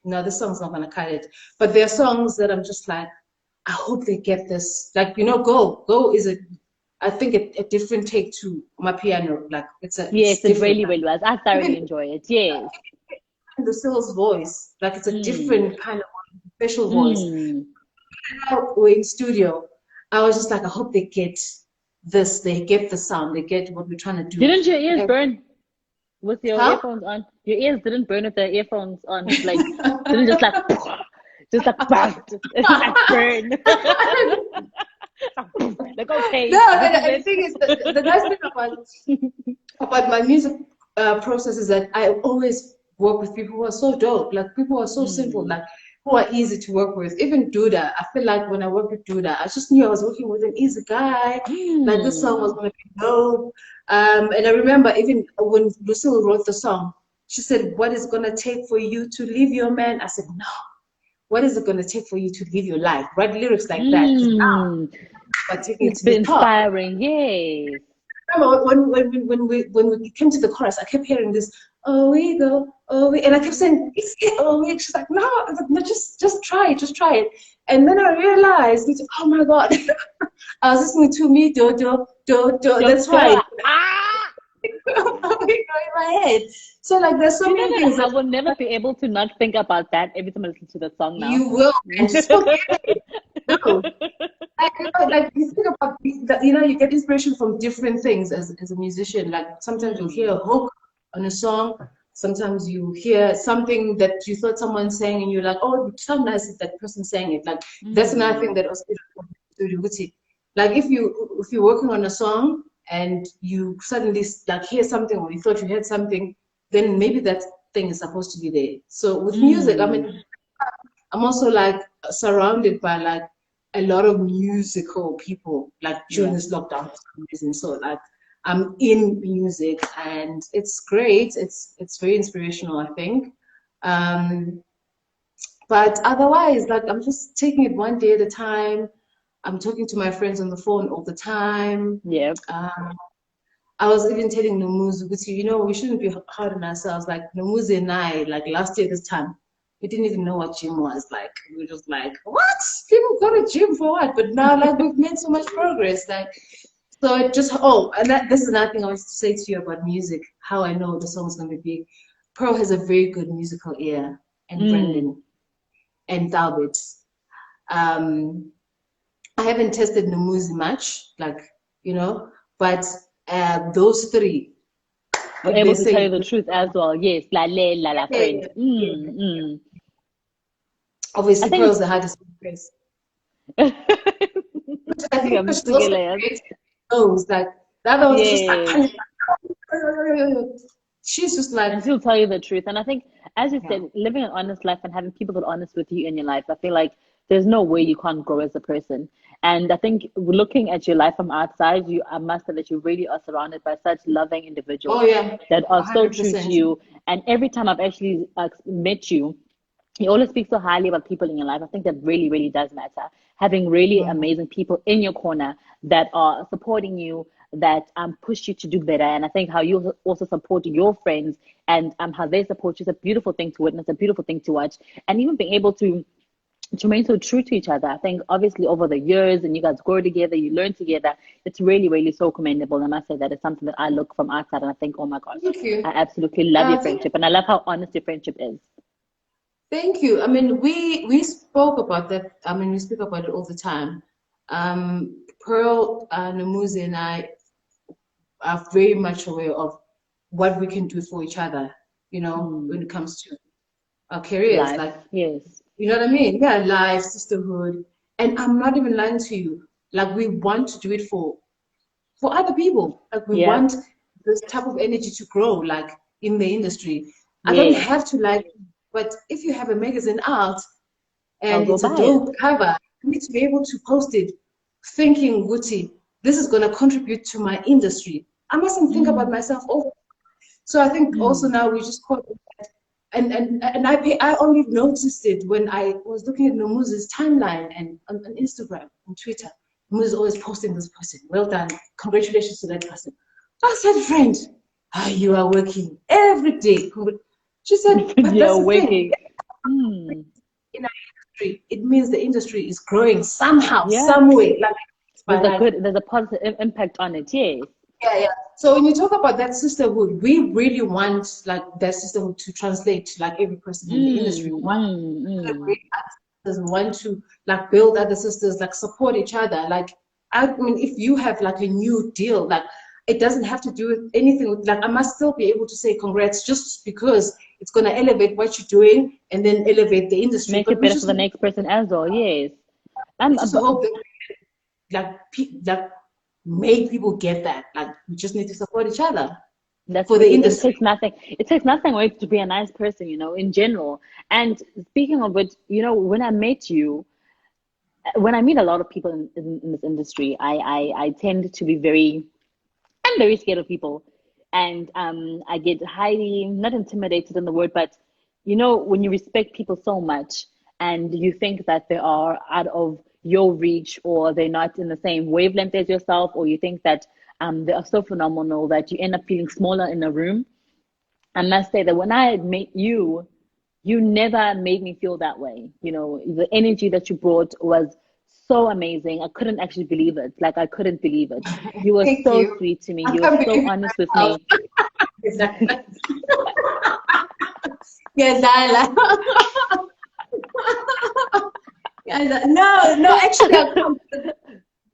No, this song's not gonna cut it. But there are songs that I'm just like, I hope they get this. Like, Go is I think a different take to my piano. Like it's it really was. I thoroughly enjoy it. Yes. The Sill's voice, like it's a different kind of special voice. Now we're in studio. I was just like, I hope they get this, they get the sound, they get what we're trying to do. Didn't your ears burn with your Huh? earphones on? Your ears didn't burn with the earphones on. Like, didn't just like, just like burst, like burn. Like, okay. No, the thing is, the nice thing about my music process is that I always work with people who are so dope. Like, people who are so simple, like, who are easy to work with. Even Duda, I feel like when I worked with Duda, I just knew I was working with an easy guy. Like, this song was going to be dope. And I remember even when Lucille wrote the song, she said, what is it going to take for you to leave your man? I said, no. What is it going to take for you to live your life? Write lyrics like that. Now, but taking it to the top. Inspiring, yes. Remember when we came to the chorus, I kept hearing this, oh we go, oh we, and I kept saying, oh we. She's like, no, I was like, no, just try it. And then I realized, oh my God, I was listening to me do. That's why. In my head. So like, there's so many things. I will never be able to not think about that every time I listen to the song now. You will. And just forget it. No. Like you think about, you get inspiration from different things as a musician. Like sometimes you'll hear a hook on a song. Sometimes you hear something that you thought someone sang and you're like, oh, it sounds nice if that person sang it. Like that's another thing that was like if you're working on a song and you suddenly like hear something or you thought you heard something, then maybe that thing is supposed to be there. So with music, I mean, I'm also like surrounded by like a lot of musical people, like during this lockdown for some reason. So like I'm in music and it's great. It's very inspirational, I think. But otherwise, like I'm just taking it one day at a time. I'm talking to my friends on the phone all the time. Yeah. I was even telling Nomuzi, we shouldn't be hard on ourselves. Like Nomuzi and I, like last year this time, we didn't even know what gym was. Like we were just like, what? People go to gym for what? But now, like we've made so much progress. Like, so it just this is another thing I wanted to say to you about music. How I know the song's gonna be big. Pearl has a very good musical ear, and Brendan, and Talbot. I haven't tested Nomuzi much, like but those three. We're able to tell you the truth as well. Yes, la friend. Obviously, Pearl's the hardest place. I think knows like that was just like, she's just like, and she'll tell you the truth. And I think, as you said, living an honest life and having people that are honest with you in your life, I feel like there's no way you can't grow as a person. And I think looking at your life from outside, I must say that you really are surrounded by such loving individuals that are 100%. So true to you. And every time I've actually met you, you always speak so highly about people in your life. I think that really, really does matter. Having really amazing people in your corner that are supporting you, that push you to do better. And I think how you also support your friends and how they support you is a beautiful thing to witness, a beautiful thing to watch. And even being able to remain so true to each other. I think obviously over the years and you guys grow together, you learn together. It's really, really so commendable. And I must say that it's something that I look from outside and I think, oh my gosh, I absolutely love your friendship. And I love how honest your friendship is. Thank you. I mean, we spoke about that. I mean, we speak about it all the time. Pearl, Nomuzi and I are very much aware of what we can do for each other, when it comes to our careers. Life. Like, yes. You know what I mean? Yeah, life, sisterhood. And I'm not even lying to you. Like, we want to do it for other people. Like, we want this type of energy to grow, like, in the industry. I don't have to but if you have a magazine out and it's a dope cover, you need to be able to post it thinking, Guti, this is going to contribute to my industry. I mustn't think about myself. So I think also now we just call it that. And I only noticed it when I was looking at Nomuzi's timeline and on Instagram and Twitter. Nomuzi's always posting this person. Well done. Congratulations to that person. I said, friend, you are working every day. She said, but you're working. In our industry, it means the industry is growing somehow, some way. Like, there's a positive impact on it, yes. Yeah. So when you talk about that sisterhood, we really want like that sisterhood to translate to like every person in the industry. We want to celebrate us sisters, we want to like build other sisters, like support each other. Like, I mean, if you have like a new deal, like it doesn't have to do with anything. Like I must still be able to say congrats just because it's gonna elevate what you're doing and then elevate the industry. Make But it better for the next person as well. Yes. we just hope that like make people get that. Like we just need to support each other That's for the it. It industry. takes nothing. It takes nothing away to be a nice person, in general. And speaking of which, when I met you, when I meet a lot of people in this industry, I tend to be I'm very scared of people. And I get highly, not intimidated in the word, but when you respect people so much and you think that they are out of your reach or they're not in the same wavelength as yourself, or you think that they are so phenomenal that you end up feeling smaller in a room. I must say that when I had met you, you never made me feel that way. The energy that you brought was so amazing. I couldn't actually believe it. Like, I couldn't believe it. You were Thank so you. sweet to me. I You were can't so believe honest with myself. me. Yeah, Zinhle. Yeah, no, actually, I can't.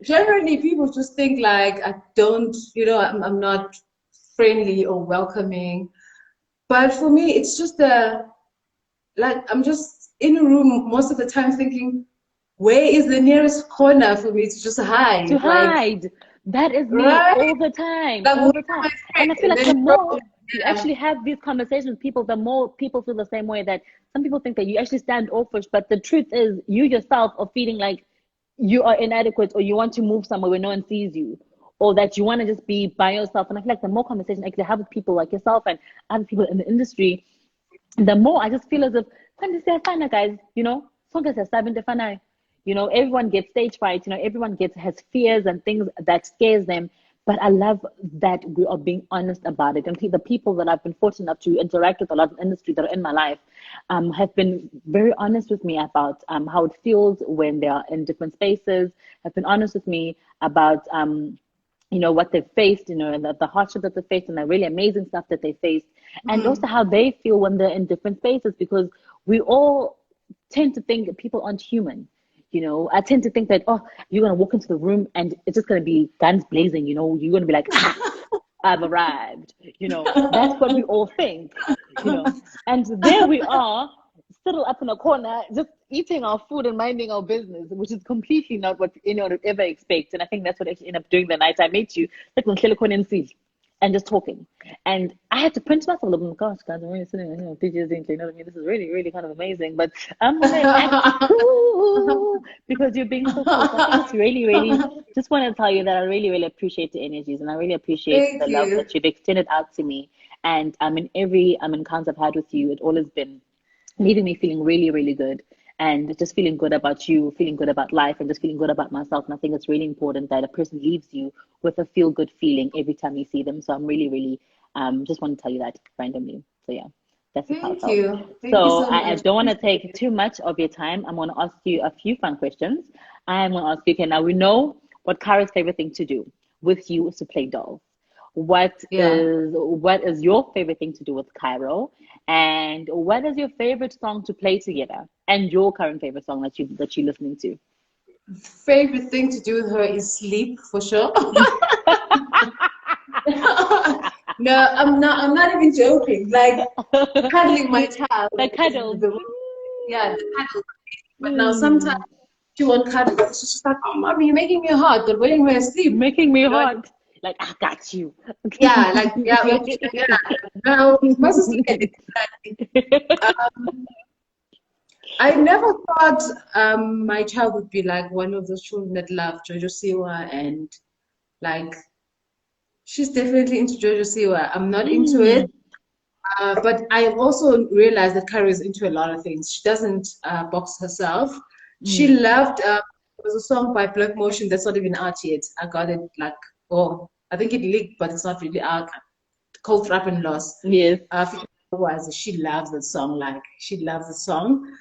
Generally, people just think like I don't, I'm not friendly or welcoming. But for me, it's just like I'm just in a room most of the time thinking, where is the nearest corner for me to just To hide? Like, hide. That is me right? all the time, Like, all where the am time. I And I friends? feel And like then the more you yeah. actually have these conversations with people, the more people feel the same way, that some people think that you actually stand offish, but the truth is you yourself are feeling like you are inadequate, or you want to move somewhere where no one sees you, or that you want to just be by yourself. And I feel like the more conversation I actually have with people like yourself and other people in the industry, the more I just feel as if, "Can't say fine, guys, sonke siyasabela everyone gets stage fright, everyone has fears and things that scares them. But I love that we are being honest about it. And the people that I've been fortunate enough to interact with a lot of industry that are in my life have been very honest with me about how it feels when they are in different spaces, have been honest with me about what they've faced, and the hardship that they faced, and the really amazing stuff that they faced, and also how they feel when they're in different spaces, because we all tend to think that people aren't human. I tend to think that, oh, you're going to walk into the room and it's just going to be guns blazing, you're going to be like, I've arrived. That's what we all think, and there we are, still up in a corner, just eating our food and minding our business, which is completely not what anyone would ever expect. And I think that's what I actually ended up doing the night I met you, like on and just talking. And I had to pinch myself a little bit. Gosh, guys, I'm really sitting here, teachers, Zinhle, this is really, really kind of amazing. But I'm gonna act cool because you're being so cool. So I think it's really, really, just want to tell you that I really, really appreciate the energies, and I really appreciate Thank the love you. that you've extended out to me. And in every encounter I've had with you, it always been leaving me feeling really, really good, and just feeling good about you, feeling good about life, and just feeling good about myself. And I think it's really important that a person leaves you with a feel good feeling every time you see them. So I'm really, really just want to tell you that randomly. So yeah, that's just how it Thank felt. you. Thank you So so I much. don't want to take too much of your time. I'm going to ask you a few fun questions. I'm going to ask you, okay, now we know what Kara's favorite thing to do with you is to play dolls. Yeah. What is your favorite thing to do with Cairo? And what is your favorite song to play together? And your current favorite song that you're listening to? Favorite thing to do with her is sleep for sure. No, I'm not even joking. Like cuddling my child The is cuddles. yeah, the cuddle. But now sometimes she won't cuddle. She's just like, oh, mommy, you're making me hot, but when we're asleep, Making me you know, hot. Like, I got you. yeah, yeah. No, my sister can do that. I never thought my child would be like one of those children that love Jojo Siwa, and like she's definitely into Jojo Siwa. I'm not into it, Mm, but I have also realized that Carrie is into a lot of things. She doesn't box herself. She mm. loved there was a song by Black Motion that's not even out yet. I got it like, oh, I think it leaked, but it's not really out. Called Rap and Loss. Yes. Was she loves the song, like she loves the song.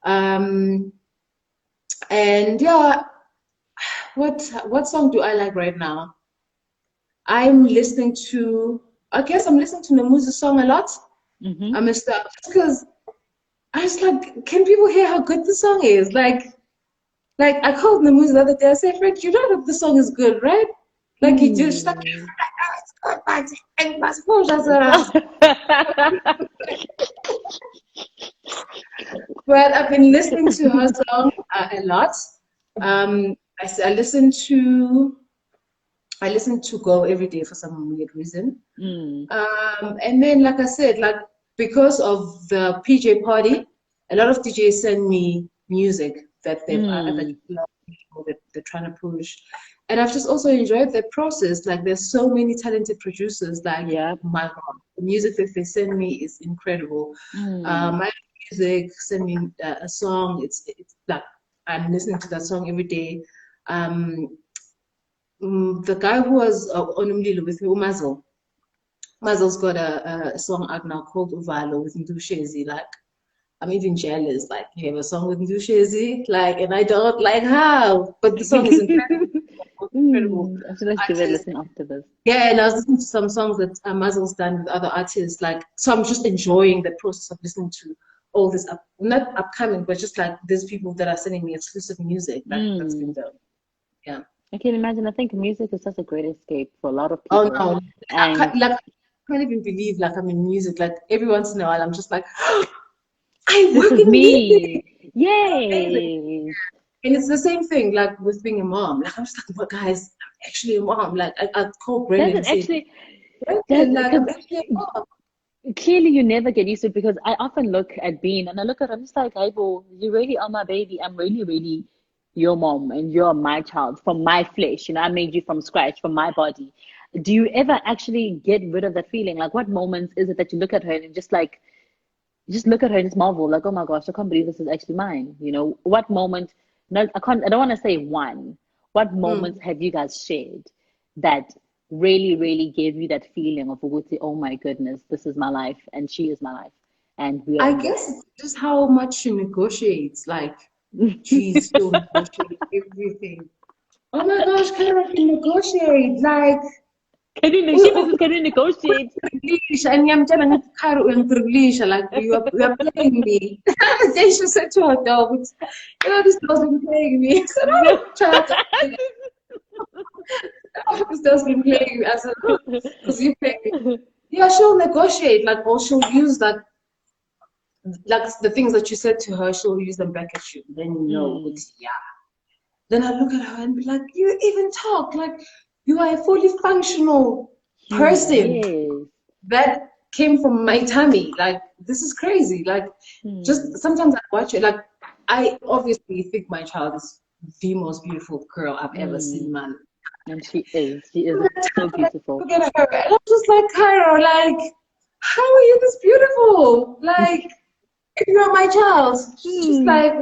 Um, and yeah, what song do I like right now? I'm listening to, I guess I'm listening to Namu's song a lot. Mm-hmm. I missed out because I was like, can people hear how good the song is? Like I called the music the other day. I said, Fred, you know that the song is good, right? Like he just like, oh, it's good, but I must push us. But I've been listening to her song a lot. I listen to Go every day for some weird reason. And then, like I said, like because of the PJ party, a lot of DJs send me music that they're trying to push, and I've just also enjoyed the process. Like, there's so many talented producers. Like, Yeah. my God, the music that they send me is incredible. My music send me a song. It's like I'm listening to that song every day. The guy who was on Umlilo with me, Mazel. Mazel's got a song out now called Uvalo with Ndushezi. Like, I'm even jealous. Like, you have a song with Ndushezi, like, and I don't like how, but the song is incredible. Incredible I should have given a artist. listen after this. Yeah, and I was listening to some songs that Mazel's done with other artists. Like, so I'm just enjoying the process of listening to all this not upcoming, but just like there's people that are sending me exclusive music. That's been done. Yeah. I can imagine. I think music is such a great escape for a lot of Oh people. no, And I can't even believe like I'm in music. Like every once in a while, I'm just like, I this work is in music. me. Amazing. Yay. And it's the same thing like with being a mom. Like I'm just like, but guys, I'm actually a mom. Like I call Does Brendan it and say, actually, Brendan, that like because I'm actually a mom. clearly you never get used to it because I often look at Bean and I look at her, I'm just like, Aibo, you really are my baby. I'm really, really your mom and you're my child from my flesh. You know, I made you from scratch, from my body. Do you ever actually get rid of that feeling? Like what moments is it that you look at her and just like you just look at her and just marvel, like, oh my gosh, I can't believe this is actually mine. You know, what moment, no, I don't want to say one. What moments Mm. have you guys shared that really, really gave you that feeling of Uguti, oh my goodness, this is my life and she is my life and we are I in this. guess it's just how much she negotiates. Like, geez, she'll negotiate everything. Oh my gosh, Karen can negotiate. Like, She business can you negotiate? privilege, and I'm telling you, Karo, I'm privileged. Like, you are playing me. Then she said to her dog, you know, this dog's been playing me. I said, oh, child, this dog's been playing me. I said, oh, because you playing me. Yeah, she'll negotiate, like, or she'll use like the things that you said to her, she'll use them back at you. Then you know, Mm. yeah. Then I look at her and be like, you even talk like you are a fully functional Human, person yes. that came from my tummy. Like, this is crazy. Like, just Mm. sometimes I watch it. Like, I obviously think my child is the most beautiful girl I've ever seen, Mm. man. And she is. She is so beautiful. Look at her. And I'm just like, Cairo, like, how are you this beautiful? Like, if you're my child. She's just Mm. like,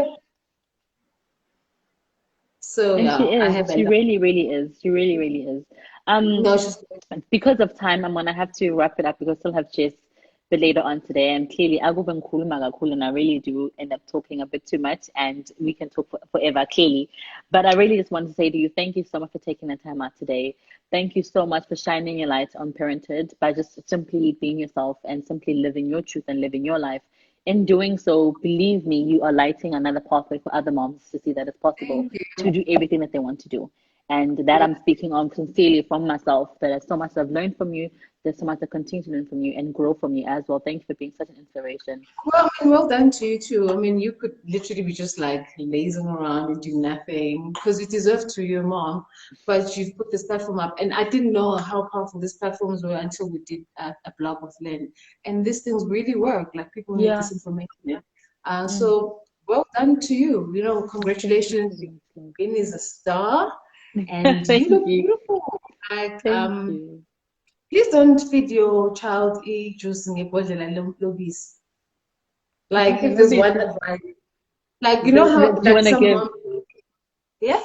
so And she yeah, I is. have a She lot. really, really is. She really, really is. Um, No, she's because of time, I'm gonna have to wrap it up because I still have chess but later on today. And clearly, I go cool, cool, and I really do end up talking a bit too much, and we can talk forever, clearly. But I really just want to say to you, thank you so much for taking the time out today. Thank you so much for shining your light on parenthood by just simply being yourself and simply living your truth and living your life. In doing so, believe me, you are lighting another pathway for other moms to see that it's possible thank to you. do everything that they want to do. And that Yeah. I'm speaking on sincerely from myself. That there's so much I've learned from you. There's so much I continue to learn from you and grow from you as well. Thank you for being such an inspiration. Well, I mean, well done to you too. I mean, you could literally be just like lazing around and do nothing because you deserve to, your mom. But you've put this platform up, and I didn't know how powerful these platforms were until we did a blog with Lynn. And these things really work. Like people need Yeah. this information. Mm. So well done to you. You know, Thank you congratulations. so much, love. Lynn is a star, and you Thank look you. beautiful. Like Thank you. please don't feed your child juice in a lobbies. Like Okay, if there's Lobby. one advice, like you know how Do you like want to some give? moms, yeah,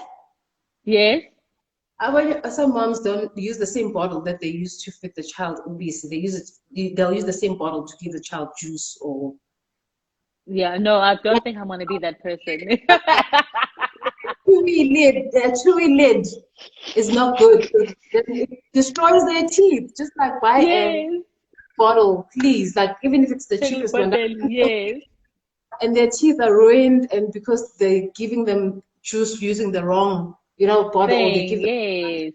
Yes. some moms don't use the same bottle that they use to feed the child obese. They'll use the same bottle to give the child juice or Yeah. No, I like don't think I'm gonna be that person. chewy lid is not good. It destroys their teeth. Just like buy a Yes. bottle, please. Like even if it's the Little cheapest one. bottle. Yes. and their teeth are ruined, and because they're giving them juice using the wrong, bottle, or they Thing, give them yes.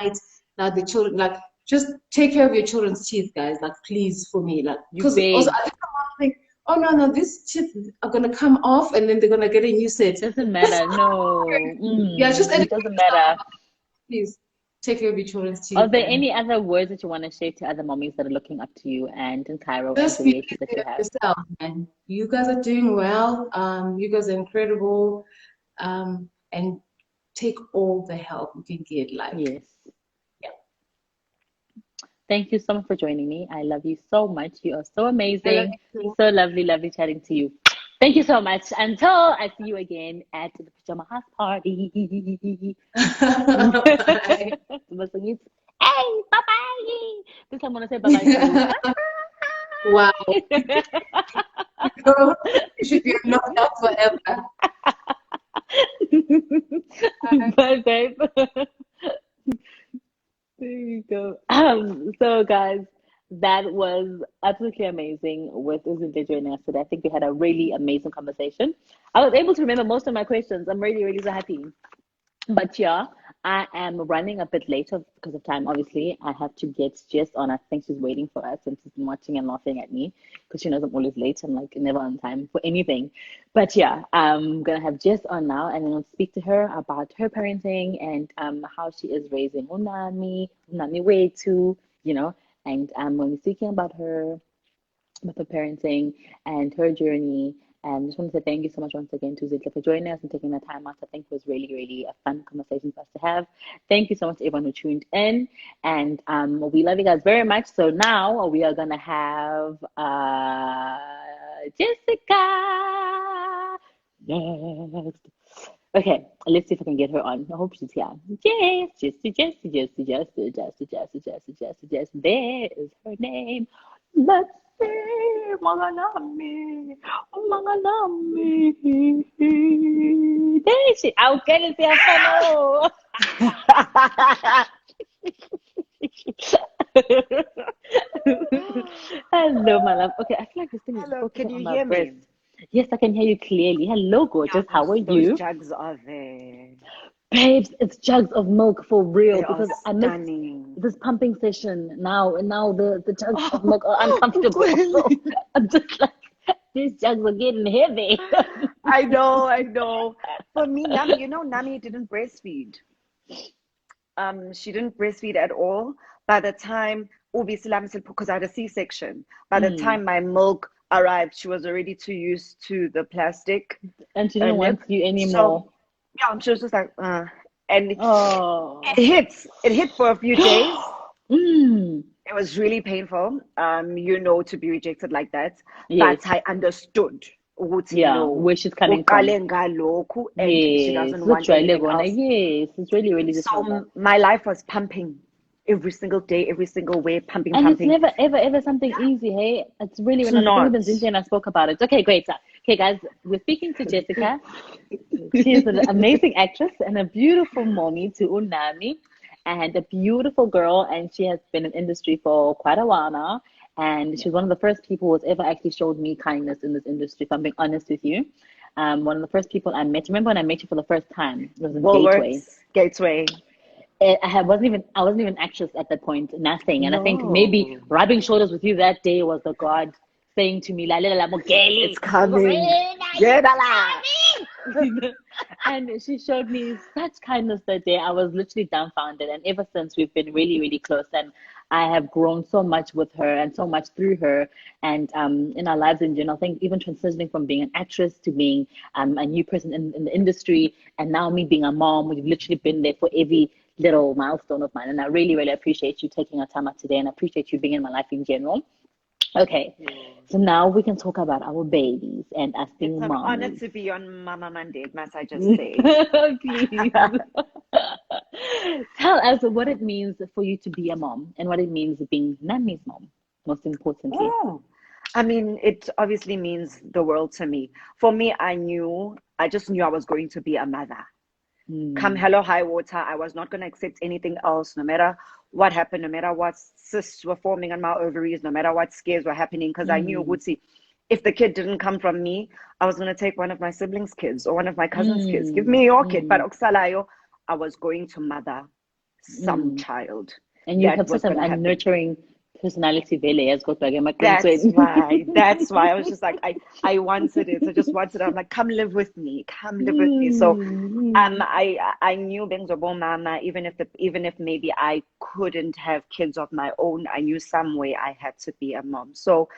right. Now the children, like, just take care of your children's teeth, guys. Like, please, for me, like, You because also beg. I think I'm think, oh no, these teeth are gonna come off, and then they're gonna get a new set. Doesn't That's matter. No. yeah, just It educate doesn't yourself. matter. Please take care of your children's Are teeth, there and any other words that you want to share to other mommies that are looking up to you and in Cairo and just be Juliet that care you of have? yourself, man. You guys are doing well. You guys are incredible. And take all the help you can get. Like, Yes. yeah. Thank you so much for joining me. I love you so much. You are so I love amazing. you So lovely, lovely chatting to you. Thank you so much. Until I see you again at the pajama house party. too. Bye. Hey, bye bye. This time I want to say bye bye to you. Wow. Bye. You should be locked up forever. Bye, babe. There you go. So guys, that was absolutely amazing with Zinhle joining us today. I think we had a really amazing conversation. I was able to remember most of my questions. I'm really, really so happy. But yeah, I am running a bit later because of time. Obviously, I have to get Jess on. I think she's waiting for us and she's been watching and laughing at me because she knows I'm always late. I'm like never on time for anything. But yeah, I'm gonna have Jess on now and then I'll speak to her about her parenting and how she is raising Unami way too, and when we're speaking about her with her parenting and her journey. And just want to say thank you so much once again to Zinhle for joining us and taking the time out. I think it was really, really a fun conversation for us to have. Thank you so much to everyone who tuned in. And we love you guys very much. So now we are going to have Jessica next. Okay, let's see if I can get her on. I hope she's here. Yes, Jess. There is her name. Let's see, Maganami. Oh, Maganami. There she. I'll get it there. Hello, my love. Okay, I feel like this thing is Hello, can focusing you on my hear breast. me? Yes, I can hear you clearly. Hello, Yeah, gorgeous. How are those you? jugs are there. Babes, it's jugs of milk for real They are because I missed stunning. this pumping session now, and now the jugs of Oh, milk are uncomfortable. So Nkosi. I'm just like, these jugs are getting heavy. I know. For me, Nami didn't breastfeed. She didn't breastfeed at all. By the time, obviously, because I had a C-section. By the Mm. time my milk arrived, she was already too used to the plastic And she didn't nip. want you So, anymore. yeah, she was just like, and Oh. it hit for a few days. Mm. It was really painful, to be rejected like that. Yes. But I understood ukuthi Yeah, no, where she's coming from. uqale ngalokhu and she Yes. doesn't want Literally, anything else. yes. It's really, really just So normal. my life was pumping every single day, every single way, pumping, And it's pumping. never, ever, ever something easy, hey? It's really, It's when I think not. even Zinhle and I spoke about it. Okay, great. So, okay, guys, we're speaking to Jessica. She is an amazing actress and a beautiful mommy to Unami and a beautiful girl. And she has been in industry for quite a while now. And she's one of the first people who's ever actually showed me kindness in this industry, if I'm being honest with you. One of the first people I met. Remember when I met you for the first time? It was in Gateway. Gateway. I wasn't even an actress at that point, nothing. And I think maybe No. rubbing shoulders with you that day was the God saying to me, La la la Mogeli. It's coming. Get And she showed me such kindness that day. I was literally dumbfounded. And ever since, we've been really, really close. And I have grown so much with her and so much through her and in our lives in general. I think even transitioning from being an actress to being a new person in the industry and now me being a mom, we've literally been there for every little milestone of mine. And I really, really appreciate you taking our time out today and I appreciate you being in my life in general. Okay, so now we can talk about our babies and us being It's an honor moms. to be on Mama Monday, must I just say. Please. Tell us what it means for you to be a mom and what it means being Nami's mom, most importantly. Oh, I mean, it obviously means the world to me. For me, I just knew I was going to be a mother. Come hello high water, I was not going to accept anything else, no matter what happened, no matter what cysts were forming on my ovaries, no matter what scares were happening, because I knew, Wutsi, If the kid didn't come from me, I was going to take one of my siblings' kids or one of my cousins' kids. Give me your kid. But oksalayo, I was going to mother some child. And you That have was such going to a happen. nurturing personality, Vele, as got back in my That's why. That's why I was just like, I wanted it. I just wanted it. I'm like, come live with me. Come live with me. So I knew Benzobo Mama, even if maybe I couldn't have kids of my own, I knew some way I had to be a mom. So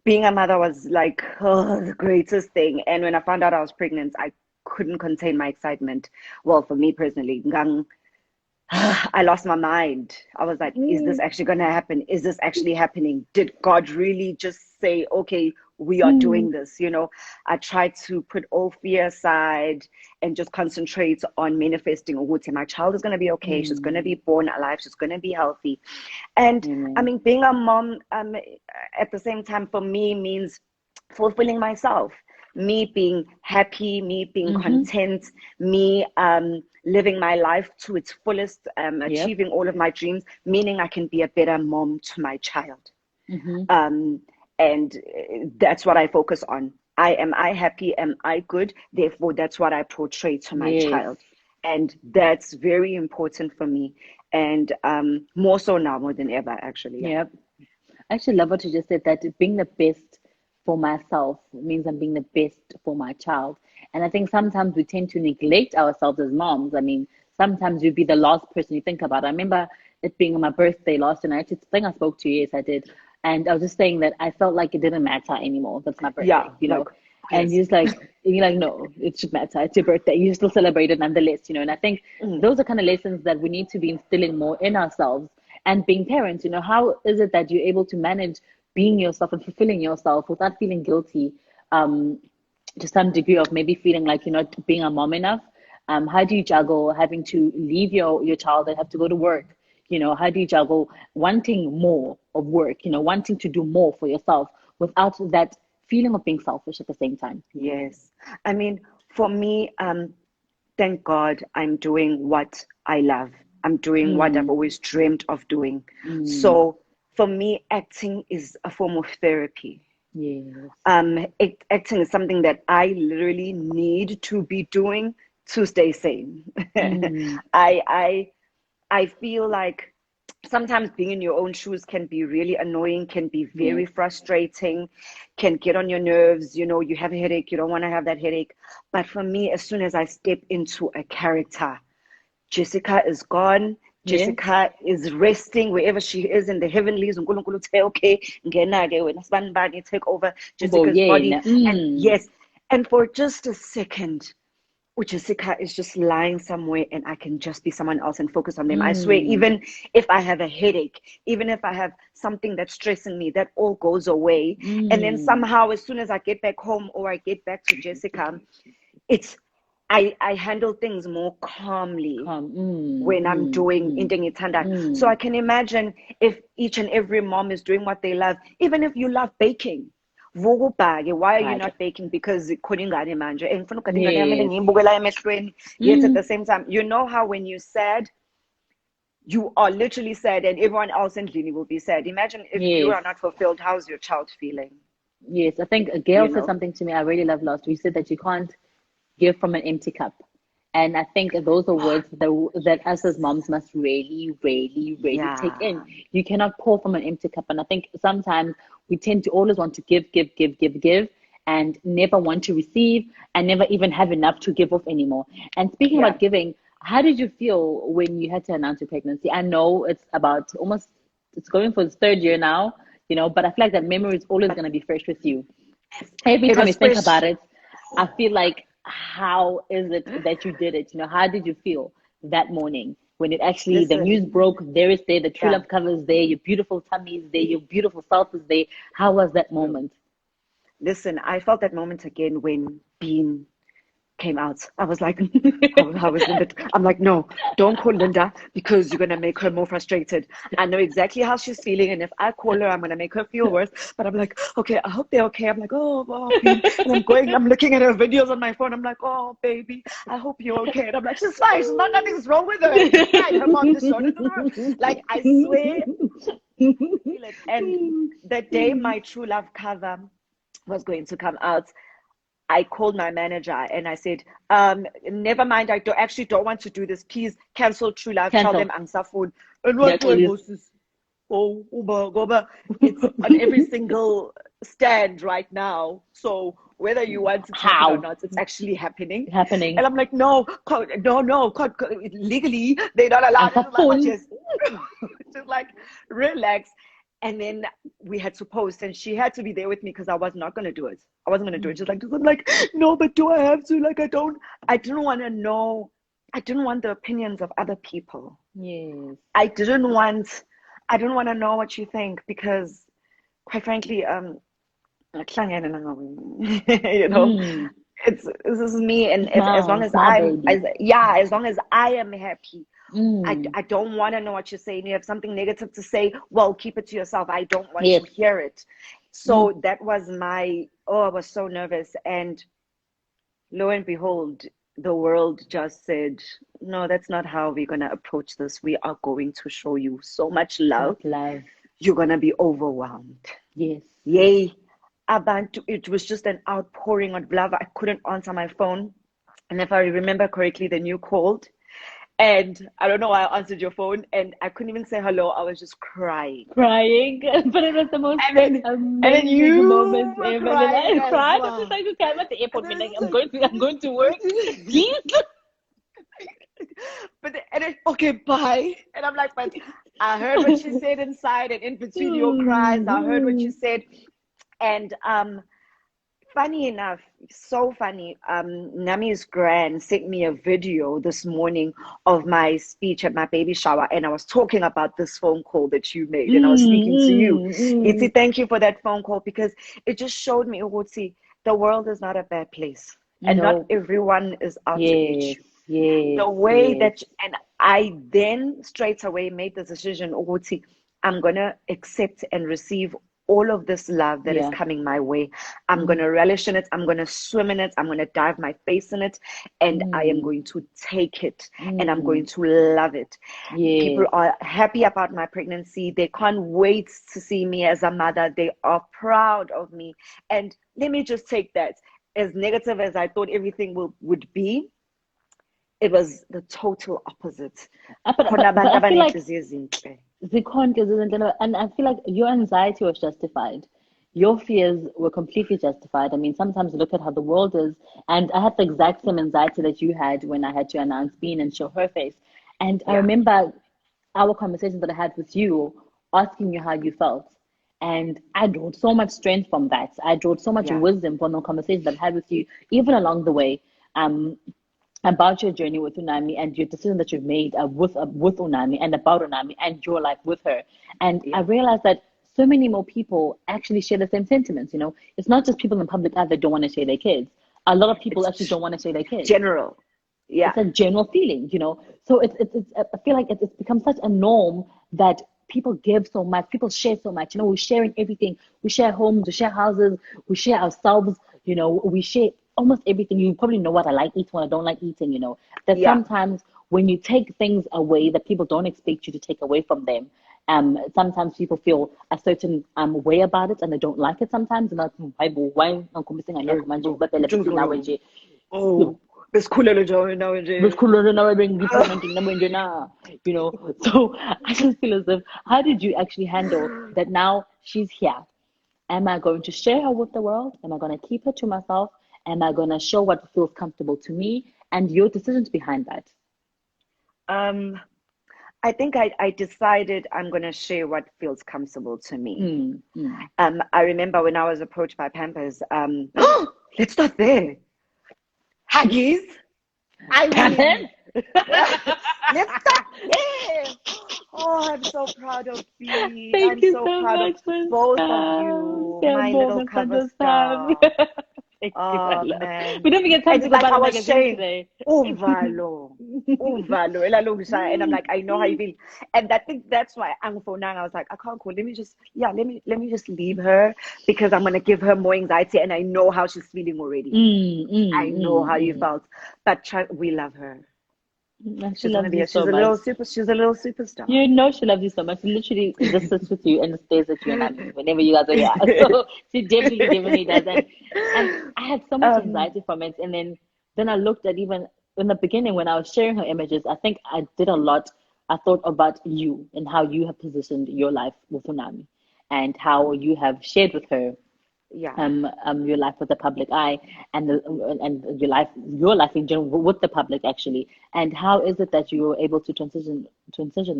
being a mother was like, oh, the greatest thing. And when I found out I was pregnant, I couldn't contain my excitement. Well, for me personally, I lost my mind. I was like, is this actually going to happen? Is this actually happening? Did God really just say, okay, we are doing this? You know, I tried to put all fear aside and just concentrate on manifesting Uguti. My child is going to be okay. She's going to be born alive. She's going to be healthy. And I mean, being a mom at the same time for me means fulfilling myself. Me being happy, me being content, me living my life to its fullest, achieving all of my dreams, meaning I can be a better mom to my child. And that's what I focus on. Am I happy? Am I good? Therefore, that's what I portray to my child. And that's very important for me. And more so now, more than ever, actually. Yep. I actually love what you just said, that being the best for myself means I'm being the best for my child. And I think sometimes we tend to neglect ourselves as moms. I mean, sometimes you'd be the last person you think about. I remember it being on my birthday last year, and I think I spoke to you, yes, I did. And I was just saying that I felt like it didn't matter anymore. That's my birthday, you know. And you're like, no, it should matter. It's your birthday. You still celebrate it nonetheless, you know. And I think those are kind of lessons that we need to be instilling more in ourselves. And being parents, you know, how is it that you're able to manage being yourself and fulfilling yourself without feeling guilty, to some degree of maybe feeling like you're not being a mom enough? How do you juggle having to leave your child and have to go to work? You know, how do you juggle wanting more of work, you know, wanting to do more for yourself without that feeling of being selfish at the same time? Yes. I mean, for me, thank God I'm doing what I love. I'm doing what I've always dreamed of doing. So for me, acting is a form of therapy. Yes. Acting is something that I literally need to be doing to stay sane. I feel like sometimes being in your own shoes can be really annoying, can be very frustrating, can get on your nerves. You know, you have a headache, you don't want to have that headache. But for me, as soon as I step into a character, Jessica is gone. Jessica is resting wherever she is in the heavenlies. uNkulunkulu say, okay, ngena-ke wena sibani take over Jessica's body. And yes, and for just a second, Jessica is just lying somewhere and I can just be someone else and focus on them. I swear, even if I have a headache, even if I have something that's stressing me, that all goes away. And then somehow, as soon as I get back home or I get back to Jessica, I handle things more calmly when I'm doing into Tanda. So I can imagine if each and every mom is doing what they love, even if you love baking. Why are you not baking? Because yet at the same time, you know how when you're sad, you are literally sad and everyone else in Lini will be sad. Imagine if you are not fulfilled, how's your child feeling? Yes, I think Gail said something to me I really love last week. She said that you can't give from an empty cup. And I think those are words that us as moms must really, really, really take in. You cannot pour from an empty cup. And I think sometimes we tend to always want to give, and never want to receive, and never even have enough to give off anymore. And speaking about giving, how did you feel when you had to announce your pregnancy? I know it's going for its third year now, you know, but I feel like that memory is always going to be fresh with you. Every time you think about it, I feel like, how is it that you did it? You know, how did you feel that morning when it actually, the news broke, there is there, the True Love cover is there, your beautiful tummy is there, your beautiful self is there. How was that moment? Listen, I felt that moment again when Bean came out. I was like, I'm like, no, don't call Linda because you're going to make her more frustrated. I know exactly how she's feeling. And if I call her, I'm going to make her feel worse. But I'm like, okay, I hope they're okay. I'm like, oh, Bean. And I'm looking at her videos on my phone. I'm like, oh, baby, I hope you're okay. And I'm like, she's fine. Nothing's wrong with her. She's fine. Her mom just showed it. Like, I swear. And the day my True Love cover was going to come out, I called my manager and I said, never mind, I actually don't want to do this. Please cancel True Life. Tell them I'm suffering. And what do I Moses? Oh, Uba, it's on every single stand right now. So whether you want to take it or not, it's actually happening. And I'm like, no, legally, they're not allowed. Just like, relax. And then we had to post, and she had to be there with me because I was not going to do it. I wasn't going to do it. She's like, I'm like, no, but do I have to? Like, I didn't want to know. I didn't want the opinions of other people. Yes. I didn't want to know what you think because, quite frankly, you know, this is me, and as long as as long as I am happy. I don't want to know what you're saying. You have something negative to say, well, keep it to yourself. I don't want to hear it. So that was I was so nervous. And lo and behold, the world just said, no, that's not how we're going to approach this. We are going to show you so much love. You're going to be overwhelmed. Yes. Yay. It was just an outpouring of love. I couldn't answer my phone. And if I remember correctly, then you called. And I don't know why I answered your phone, and I couldn't even say hello. I was just crying. But it was the most amazing moments ever. And I cried. I was like, okay, I'm at the airport. I'm going to work. Please. Okay, bye. And I'm like, but I heard what she said inside, and in between your cries, I heard what you said. And funny enough, so funny, Nami's gran sent me a video this morning of my speech at my baby shower, and I was talking about this phone call that you made, and I was speaking to you. Itzi, thank you for that phone call, because it just showed me, Utsi, the world is not a bad place, and not everyone is out to get you. The way that, and I then straight away made the decision, Utsi, I'm going to accept and receive all of this love that is coming my way. I'm going to relish in it. I'm going to swim in it. I'm going to dive my face in it. And I am going to take it. And I'm going to love it. People are happy about my pregnancy. They can't wait to see me as a mother. They are proud of me. And let me just take that. As negative as I thought everything would be, it was the total opposite. But I feel like and I feel like your anxiety was justified. Your fears were completely justified. I mean, sometimes look at how the world is. And I had the exact same anxiety that you had when I had to announce Bean and show her face. And I remember our conversation that I had with you, asking you how you felt. And I drew so much strength from that. I drew so much wisdom from the conversation that I had with you, even along the way. About your journey with Unami and your decision that you've made with Unami and about Unami and your life with her. And I realized that so many more people actually share the same sentiments. You know, it's not just people in public eye that don't want to share their kids. A lot of people actually don't want to share their kids. General. Yeah. It's a general feeling, you know. So it's I feel like it's become such a norm that people give so much, people share so much. You know, we're sharing everything. We share homes, we share houses, we share ourselves, you know, we share almost everything. You probably know what I like eating, what I don't like eating, you know. That sometimes when you take things away that people don't expect you to take away from them, sometimes people feel a certain way about it and they don't like it sometimes. And that's why you know. So I just feel as if, how did you actually handle that? Now she's here. Am I going to share her with the world? Am I going to keep her to myself? Am I going to show what feels comfortable to me? And your decisions behind that? I think I decided I'm going to share what feels comfortable to me. I remember when I was approached by Pampers, let's start there. Huggies. Pampers? Let's start there. Oh, I'm so proud of you. Thank you so proud much of both of you. My little cover star. Oh, man. We didn't get time to go about the magazine today. Uvalo. And I'm like, I know how you feel. And I think that's why I'm for now. I was like, I can't call. Let me just leave her, because I'm gonna give her more anxiety, and I know how she's feeling already. I know how you felt. But we love her. And she She's gonna loves be you she's so a much. little she's a little superstar. You know she loves you so much. She literally just sits with you and stares at you and I mean, whenever you guys are here. So she definitely does. And I had so much Um, anxiety from it. And then I looked at, even in the beginning when I was sharing her images, I think I did a lot. I thought about you and how you have positioned your life with Unami and how you have shared with her yeah, your life with the public eye, and your life in general with the public actually. And how is it that you were able to transition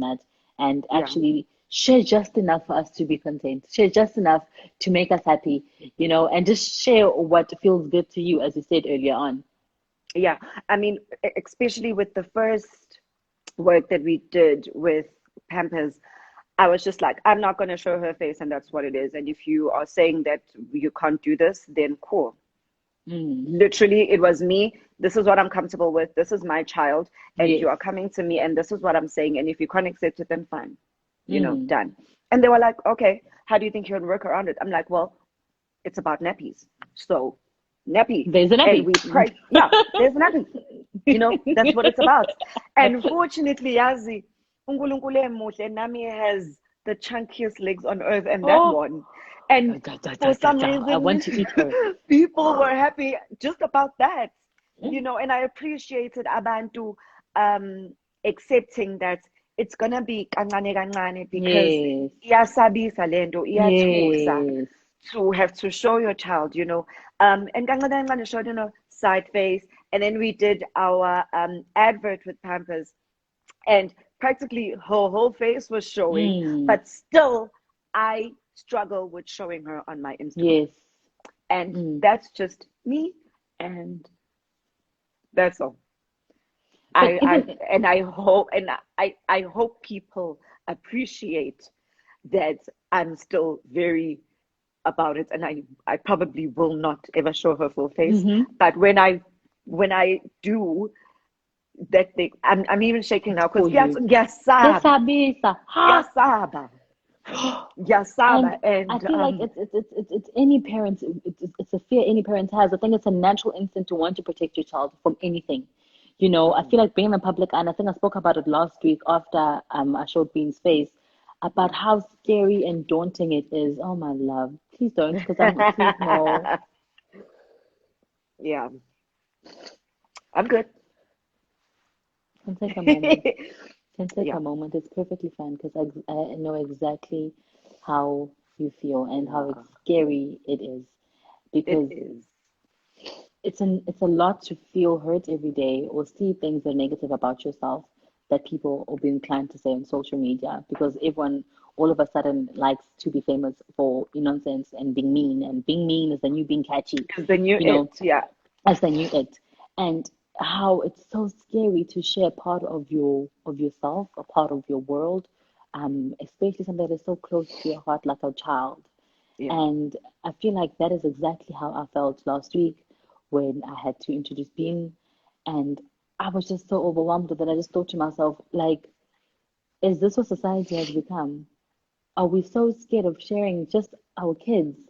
that and yeah, actually share just enough for us to be content, share just enough to make us happy, and just share what feels good to you, as you said earlier on. yeah. I mean, especially with the first work that we did with Pampers, I was just like, I'm not going to show her face, and that's what it is. And if you are saying that you can't do this, then cool. Mm, Literally, it was me. This is what I'm comfortable with. This is my child, and yes. you are coming to me, and this is what I'm saying. And if you can't accept it, then fine, Mm, done. And they were like, okay, how do you think you can work around it? I'm like, well, it's about nappies. So, nappy. there's an And happy. we pray. Yeah, there's nappy. That's what it's about. And fortunately, Yazi, uNkulunkulu emuhle, Nami has the chunkiest legs on earth, and that Oh, one. And for some I reason, want to eat her. people were happy just about that. And I appreciated Abantu accepting that it's gonna be kancane kancane because Yes, iyasabisa lento, iyathusa yes. to have to show your child, and kancane kancane showed, side face, and then we did our advert with Pampers, and practically her whole face was showing, Mm, but still I struggle with showing her on my Instagram. yes. And Mm. that's just me, and that's all. But I even and I hope, I hope people appreciate that I'm still very about it, and I probably will not ever show her full face. mm-hmm. But when I do that thing, I'm even shaking now because For you. yasaba, Yesabisa. Ha! yasaba, And yasaba, I and feel like it's any parent, it's a fear any parent has. I think it's a natural instinct to want to protect your child from anything. I feel like being in the public, and I think I spoke about it last week after I showed Bean's face, about how scary and daunting it is. Oh my love, please don't, because please no. yeah, I'm good. Can take a moment. Can take Yeah, a moment. It's perfectly fine because I know exactly how you feel and how yeah, scary it is, it because is. it's a lot to feel hurt every day or see things that are negative about yourself that people will be inclined to say on social media, because everyone all of a sudden likes to be famous for nonsense and being mean is the new being catchy, Is the new you it? know, Yeah, as they knew it. And how it's so scary to share part of yourself, a part of your world, especially something that is so close to your heart, like a child. yeah. And I feel like that is exactly how I felt last week when I had to introduce Bean. And I was just so overwhelmed that I just thought to myself, like, is this what society has become? Are we so scared of sharing just our kids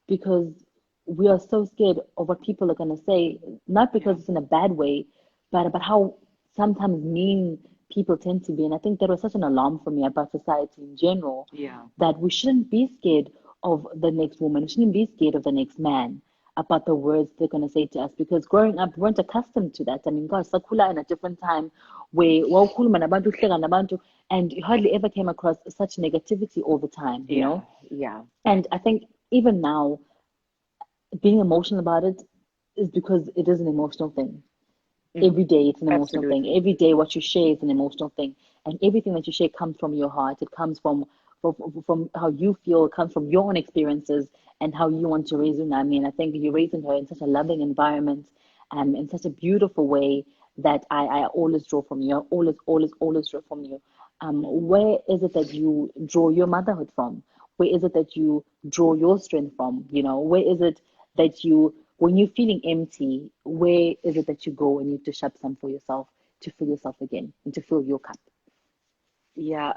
because we are so scared of what people are going to say, not Yeah, because it's in a bad way, but about how sometimes mean people tend to be. And I think that was such an alarm for me about society in general, yeah, that we shouldn't be scared of the next woman, we shouldn't be scared of the next man about the words they're going to say to us, because growing up we weren't accustomed to that. I mean, gosh, sakula in a different time where wawukhuluma nabantu, uhleka nabantu, and you hardly ever came across such negativity all the time, yeah, yeah. and I think even now being emotional about it is because it is an emotional thing. Mm, Every day it's an emotional thing. absolutely. Every day what you share is an emotional thing. And everything that you share comes from your heart. It comes from how you feel, it comes from your own experiences and how you want to raise Unami. And I think you're raising her in such a loving environment, in such a beautiful way that I always draw from you. I always draw from you. Where is it that you draw your motherhood from? Where is it that you draw your strength from? Where is it that when you're feeling empty, where is it that you go and you dish up some for yourself to fill yourself again and to fill your cup? Yeah.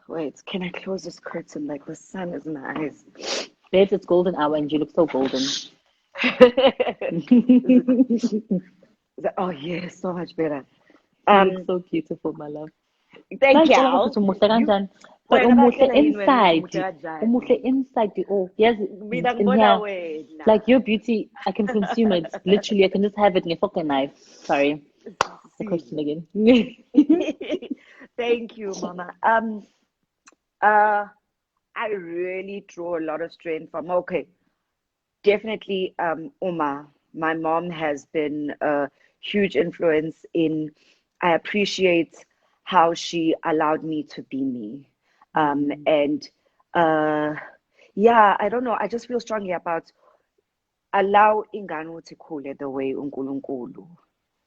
Wait, can I close this curtain? Like the sun is in my eyes. Babes, it's golden hour and you look so golden. Is it, oh, yeah, so much better. You look so beautiful, my love. Thank Ngicabanga ukuthi you. umuhle kanjani, but Wena umuhle bahlela yini wena ukuthi inside. umuhle kanjani? Umuhle inside. Oh, yes. Mina ngibona Yeah. wena. Like your beauty, I can consume it. Literally, I can just have it in a fucking knife. Sorry. The question again. Thank you, Mama. I really draw a lot of strength from, okay, definitely, Uma, my mom has been a huge influence in, I appreciate how she allowed me to be me. And yeah, I don't know, I just feel strongly about allow ingane ukuthi ikhule the way uNkulunkulu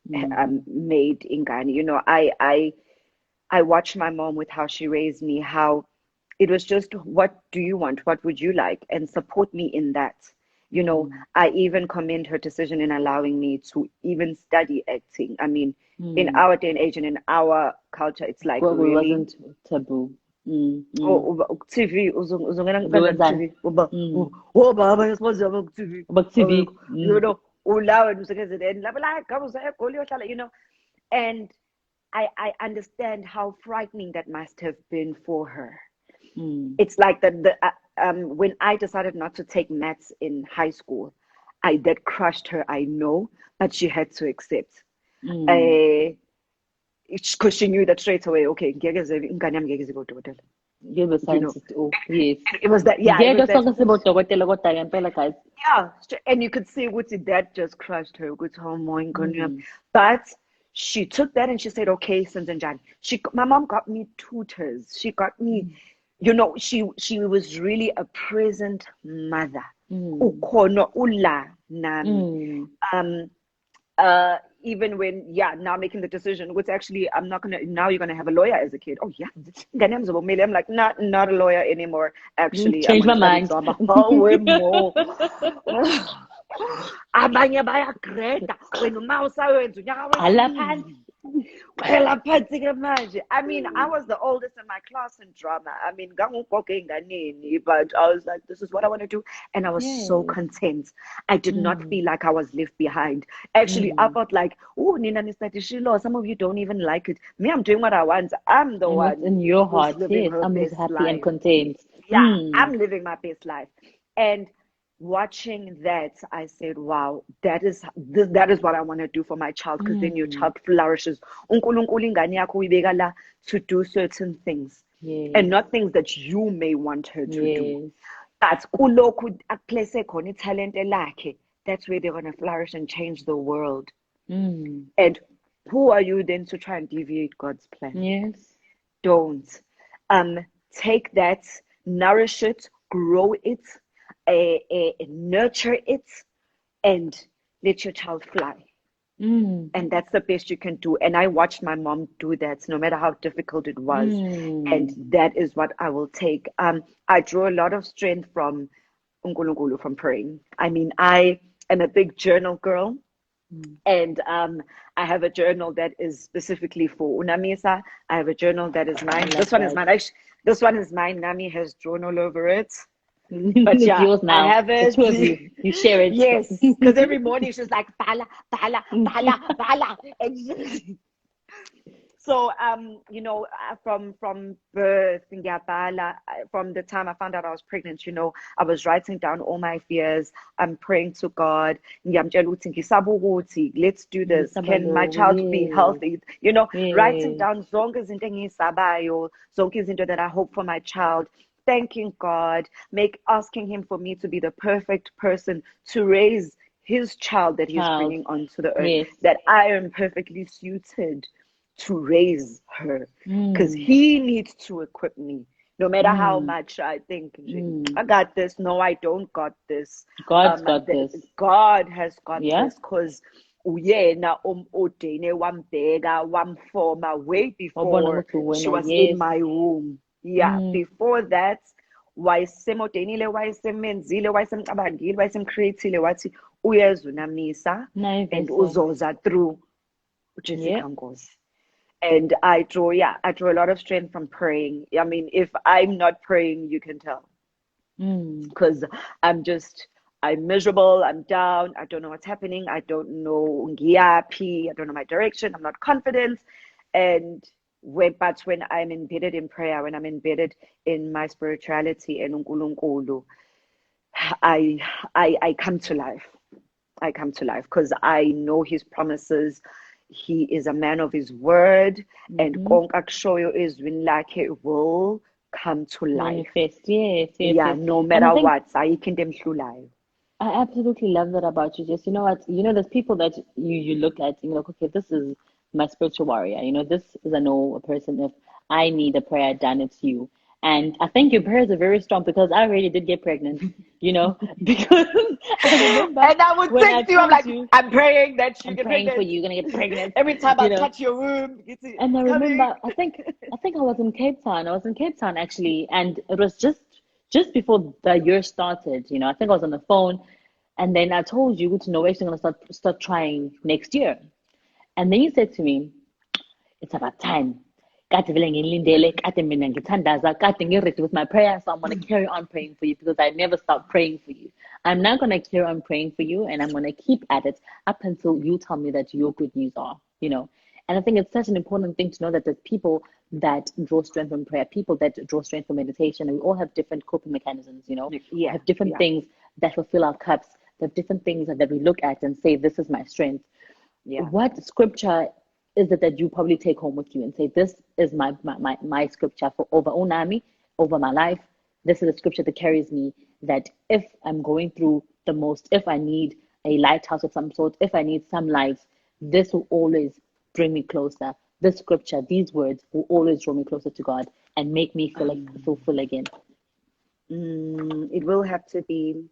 made ingane. You know, I watched my mom with how she raised me, how it was just, what do you want? What would you like? And support me in that. You know, I even commend her decision in allowing me to even study acting. I mean, in our day and age and in our culture, it's like Well, it really. wasn't taboo. TV, uzongena Ukwenzani? TV, baba yasibaza TV. But TV. You know, ulawa nusekeze and like you know, and I understand how frightening that must have been for her. It's like when I decided not to take maths in high school, that crushed her, I know, but she had to accept. Because she knew that straight away, okay, Give a sense. Oh, yes. it was that, yeah. It was Guys. yeah, and you could see that just crushed her. But she took that and she said, okay, Sinzanjan. My mom got me tutors. She got me, you know, she was really a present mother. Ukhona ula nami. Even when, now making the decision, which actually now you're gonna have a lawyer as a kid. Oh yeah, I'm like, not a lawyer anymore. Actually, Change my mind. Abanye bayagreda wena uma usawenza unyaka manje. I mean, I was the oldest in my class in drama. I mean, but I was like, this is what I want to do, and I was so content. I did not feel like I was left behind. Actually, I felt like, oh, Nina Nistatishilo, some of you don't even like it. Me, I'm doing what I want. I'm the one in your heart. Living Yes, I'm happy life. and content. Yeah, I'm living my best life. And watching that, I said, wow, that is what I want to do for my child, because then your child flourishes. uNkulunkulu ingane yakho uyibeka la to do certain things, and not things that you may want her to do. But kulokhu akuplace khona italente lakhe, that's where they're going to flourish and change the world. And who are you then to try and deviate God's plan? Yes. Don't. Take that, nourish it, grow it, nurture it, and let your child fly. And that's the best you can do. And I watched my mom do that, no matter how difficult it was. And that is what I will take. I draw a lot of strength from uNkulunkulu, from praying. I mean, I am a big journal girl. And I have a journal that is specifically for Unamisa. I have a journal that is mine. This one is mine. Actually, this one is mine. Nami has drawn all over it. But yeah, yours now. I have it. The two of you. You share it. Yes, because every morning she's like, bala, bala, bala, bala. So, you know, from birth, from the time I found out I was pregnant, you know, I was writing down all my fears. I'm praying to God. Let's do this. Can my child be healthy? You know, writing down zonke izinto engiyisabayo, zonke izinto that I hope for my child. Thanking God, asking Him for me to be the perfect person to raise His child that He's bringing onto the earth. That I am perfectly suited to raise her, because He needs to equip me. No matter how much I think I got this, no, I don't got this. God's got this. God has got this, because uyena odene wambheka wamforma way before she was in my womb. Yeah, before that, wayesemodenile, wayesemenzile, wayesemcabangile, wayesemcreatile, wathi uyezunamisa and uzoza through, which is Nkosi. And I draw a lot of strength from praying. I mean, if I'm not praying, you can tell, because I'm miserable, I'm down, I don't know what's happening, I don't know ngiyapi, I don't know my direction, I'm not confident. And but when I'm embedded in prayer, when I'm embedded in my spirituality and uNkulunkulu, I come to life. I come to life because I know his promises. He is a man of his word, and konke akushoyo ezwini lakhe will come to life. Manifest. Yes, Yeah, yes. no And matter I think what. Ayikho into emhlulayo. I absolutely love that about you. Just, you know what, there's people that you look at, and you're like, okay, this is my spiritual warrior. This is a person. If I need a prayer done, it's you. And I think your prayers are very strong because I already did get pregnant, because I remember And I would when I text you, I'm told like, you, I'm praying that you I'm get praying for pregnant. you, you're gonna get pregnant, Every time I you know. touch your womb, it's And I coming. remember, I think I was in Cape Town. I was in Cape Town actually, and it was just before the year started. I think I was on the phone, and then I told you, to know, we're actually gonna start trying next year. And then you said to me, it's about time. Kade vele ngilindele, kade mina ngithandaza, kade ngiready with my prayer, so I'm gonna carry on praying for you because I never stop praying for you. I'm not gonna carry on praying for you, and I'm gonna keep at it up until you tell me that your good news are. And I think it's such an important thing to know that there's people that draw strength from prayer, people that draw strength from meditation, and we all have different coping mechanisms. We Yeah, have different yeah, things that fulfill our cups. There are different things that we look at and say, this is my strength. yeah. What scripture is it that you probably take home with you and say, this is my scripture for over Onami, over my life? This is a scripture that carries me, that if I'm going through the most, if I need a lighthouse of some sort, if I need some light, this will always bring me closer. This scripture, these words will always draw me closer to God and make me feel like fulfill again. It will have to be,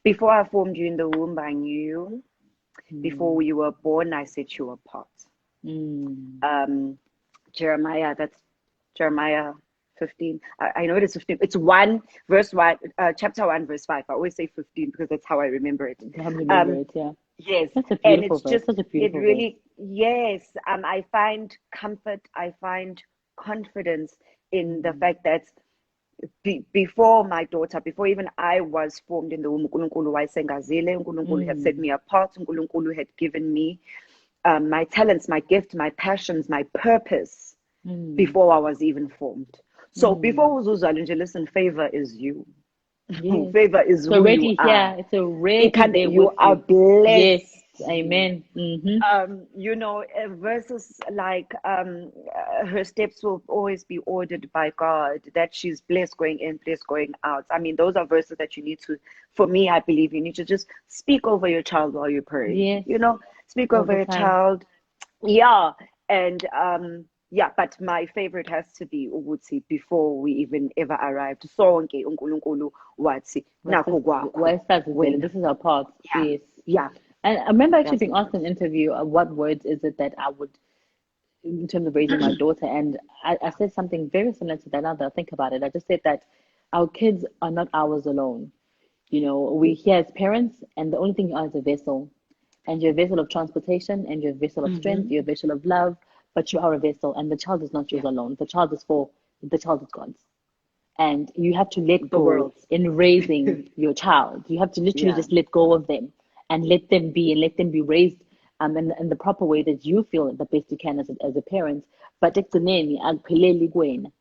before I formed you in the womb, I knew you. Before you were born, I set you apart. Jeremiah, that's Jeremiah 15. I know it is 15. It's 1 verse 1, chapter 1 verse 5. I always say 15 because that's how I remember it. I remember it, yeah. Yes, That's a and beautiful it's verse. just, Such a it beautiful really, yes. I find comfort, I find confidence in the fact that before my daughter, before even I was formed in the womb, uNkulunkulu wayesengazile, uNkulunkulu had set me apart, uNkulunkulu had given me my talents, my gift, my passions, my purpose before I was even formed. So before uzuzalwe nje, listen, favor is you. Yes. Favor is It's who you already are. here. It's already there You with are you. blessed. Yes. Amen. Verses like her steps will always be ordered by God, that she's blessed going in, blessed going out. I mean, those are verses that you need to, for me, I believe you need to just speak over your child while you pray. Yes. Speak All over the your time. child. Yeah. And but my favorite has to be ukuthi before we even ever arrived. Sonke uNkulunkulu wathi nakho kwakho wena. This is our part. Yeah. Yes. Yeah. And I remember actually That's being asked in an interview, what words is it that I would, in terms of raising my daughter, and I said something very similar to that now that I think about it. I just said that our kids are not ours alone. We're here as parents, and the only thing you are is a vessel. And you're a vessel of transportation, and you're a vessel of strength, you're a vessel of love, but you are a vessel, and the child is not yours alone. The child is God's. And you have to let go world. in raising your child. You have to literally just let go of them and let them be raised in the proper way that you feel the best you can as a parent. But ekugcineni akupheleli kuwena.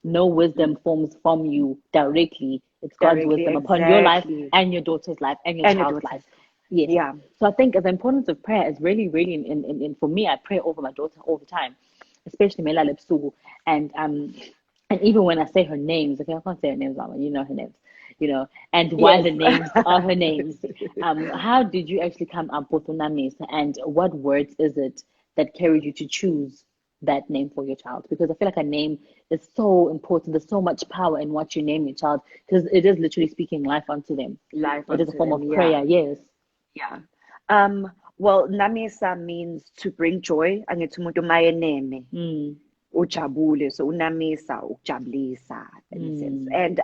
No wisdom forms from you directly. It's God's wisdom upon your life and your daughter's life and your child's life. Yes. Yeah. So I think the importance of prayer is really, really in for me. I pray over my daughter all the time, especially Melala Psugu. And even when I say her names, okay, I can't say her names, Mama, you know her names, and why the names are her names. How did you actually come up with Unamisa, and what words is it that carried you to choose that name for your child? Because I feel like a name is so important. There's so much power in what you name your child, because it is literally speaking life unto them. It is a form of prayer, yes. Yeah. Well, Namisa means to bring joy. Angithi umuntu mayeneme. Ujabule, so Unamisa, ujabulisa in a sense. And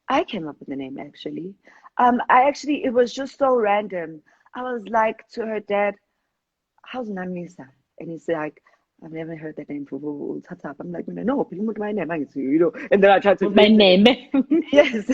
I came up with the name actually. It was just so random. I was like to her dad, how's Namisa? And he's like, I've never heard that name before. I'm like, no, put my name, and then I tried to my name. Yes.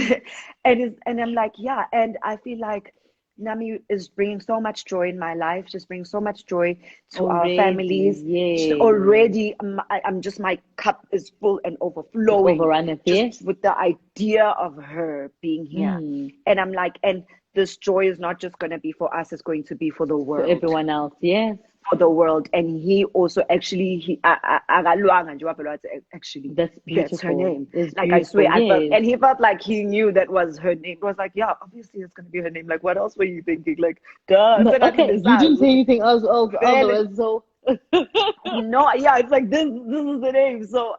And I'm like, yeah. And I feel like Nami is bringing so much joy in my life. She's bringing so much joy to our Already, families. yeah. Already, I'm just, my cup is full and overflowing. Overrun, yes. Just with the idea of her being here. And I'm like, and this joy is not just going to be for us, it's going to be for the world. For everyone else, yes. For the world. And he also actually, actually, That's beautiful. That's her name. It's like, beautiful, I swear, I felt, yes. and he felt like he knew that was her name. It was like, yeah, obviously it's going to be her name. Like, what else were you thinking? Like, duh. No, okay, you didn't say anything else. Otherwise, so no, yeah, it's like this is the name. So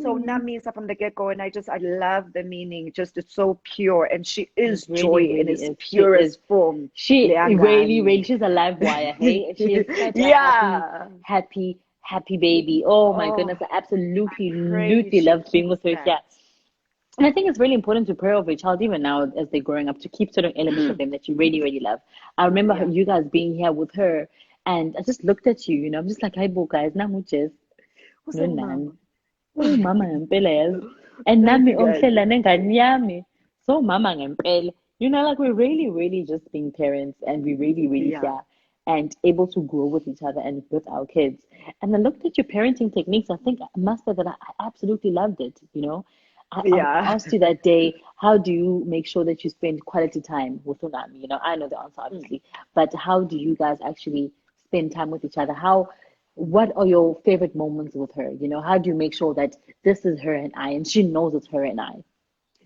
so Nami from the get-go, and I love the meaning. Just, it's so pure, and she is really, joy really in its is. purest form. She really, Leangani. she's a live wire, hey? She is such a Yeah. happy baby. Oh my Oh, goodness, I absolutely pray she loved being with her keeps here. that. And I think it's really important to pray over a child, even now as they're growing up, to keep certain elements of them that you really, really love. I remember Yeah. you guys being here with her, and I just looked at you, I'm just like, hi, bo guys, namuches. Who's No, that, nan. mama? Oh, mama ngempela yazi. And Thank nami you, guys. ohlela nengane yami. So mama ngempela. Like we're really, really just being parents, and we really, really Yeah. here and able to grow with each other and with our kids. And I looked at your parenting techniques. I think I must say that I absolutely loved it. I Yeah. asked you that day, how do you make sure that you spend quality time with Unami? I know the answer obviously, but how do you guys actually spend time with each other? What are your favorite moments with her? How do you make sure that this is her and I, and she knows it's her and I?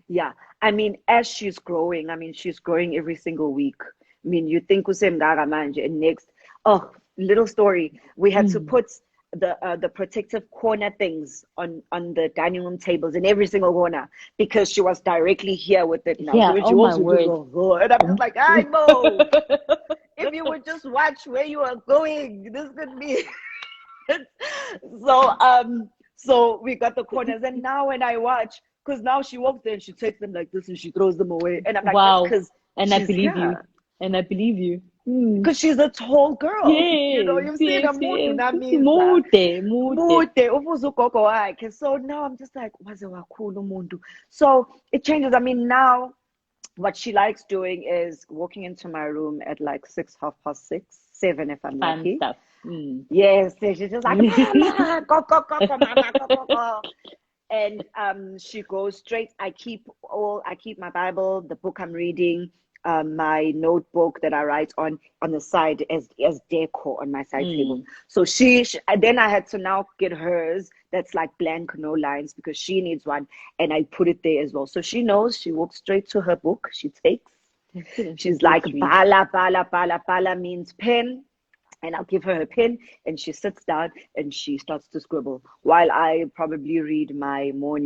Yeah. I mean, as she's growing, she's growing every single week. You think usemngaka manje, and next, little story. We had to put the protective corner things on the dining room tables in every single corner because she was directly here with it now. Yeah, So when she oh my walks, word. and I'm just like, I know. If you would just watch where you are going, this could be. So we got the corners, and now when I watch, because now she walks there and she takes them like this and she throws them away, and I'm like, Wow. that's because And I believe you. And I believe you. because she's a tall girl. Yes, You've seen a mood, that means mude. So now I'm just like, waze wakhula umuntu. So it changes. Now what she likes doing is walking into my room at like 6, 6:30, 7 if I'm Fun lucky. stuff. Yes, she's just like, mama, go, mama, go. And she goes straight. I keep my Bible, the book I'm reading, my notebook that I write on the side as decor on my side table. So she then I had to now get hers that's like blank, no lines, because she needs one, and I put it there as well. So she knows. She walks straight to her book. She takes. She's like, bala means pen. And I'll give her a pen, and she sits down and she starts to scribble while I probably read my my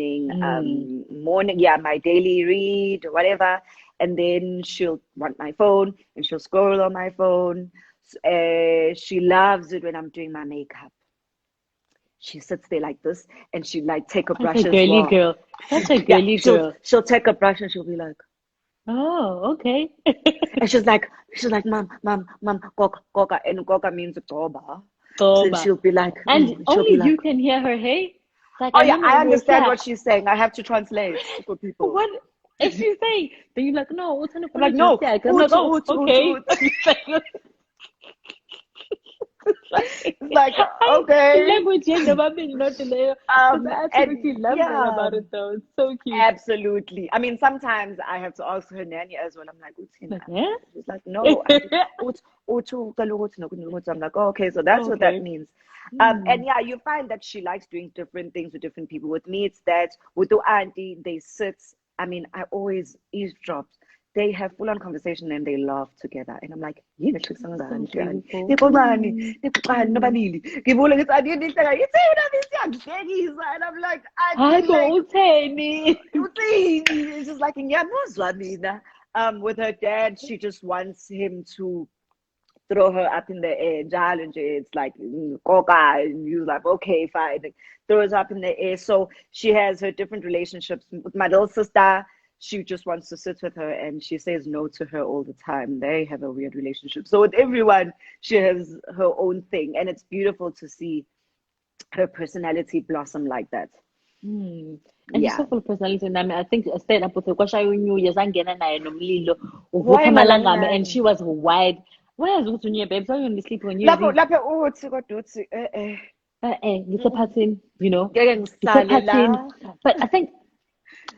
daily read or whatever. And then she'll want my phone and she'll scroll on my phone. She loves it when I'm doing my makeup. She sits there like this, and she like take a brush Such a girly girl. Such a girly girl. She'll take a brush and she'll be like, oh, okay. and she's like, mom, koka, and koka means Mtoba. So she'll be like, and only you can hear her, hey? Like, oh yeah, I understand what she's saying. I have to translate for people. What is she saying? Then you're like, no, I'm like, no. I'm like, oh, okay. It's like, okay. Language, I absolutely love her about it though. It's so cute. Absolutely. Sometimes I have to ask her nanny as well. I'm like, yeah? She's like, no. I'm like, oh, okay, so that's what that means. And yeah, you find that she likes doing different things with different people. With me, it's that with the auntie, they sit. I always eavesdrop. They have full-on conversation and they laugh together. And I'm like, and I'm like, it's just like, with her dad, she just wants him to throw her up in the air. It's like, Koka, and you're like, okay, fine. Throws her up in the air. So she has her different relationships. With my little sister, she just wants to sit with her, and she says no to her all the time. They have a weird relationship. So with everyone, she has her own thing, and it's beautiful to see her personality blossom like that. And she's Yeah. so full of personality. And I think I stayed up with her. Kwasha New Year's angena naye nomlilo. Why Uvutha amalangana, and malangana? she was wide. Where is New Year, babes? Why are you only sleeping on New Year's Lapho Eve? lapho uthi kodwa uthi Ngise you know. ngeke ngisale la. But I think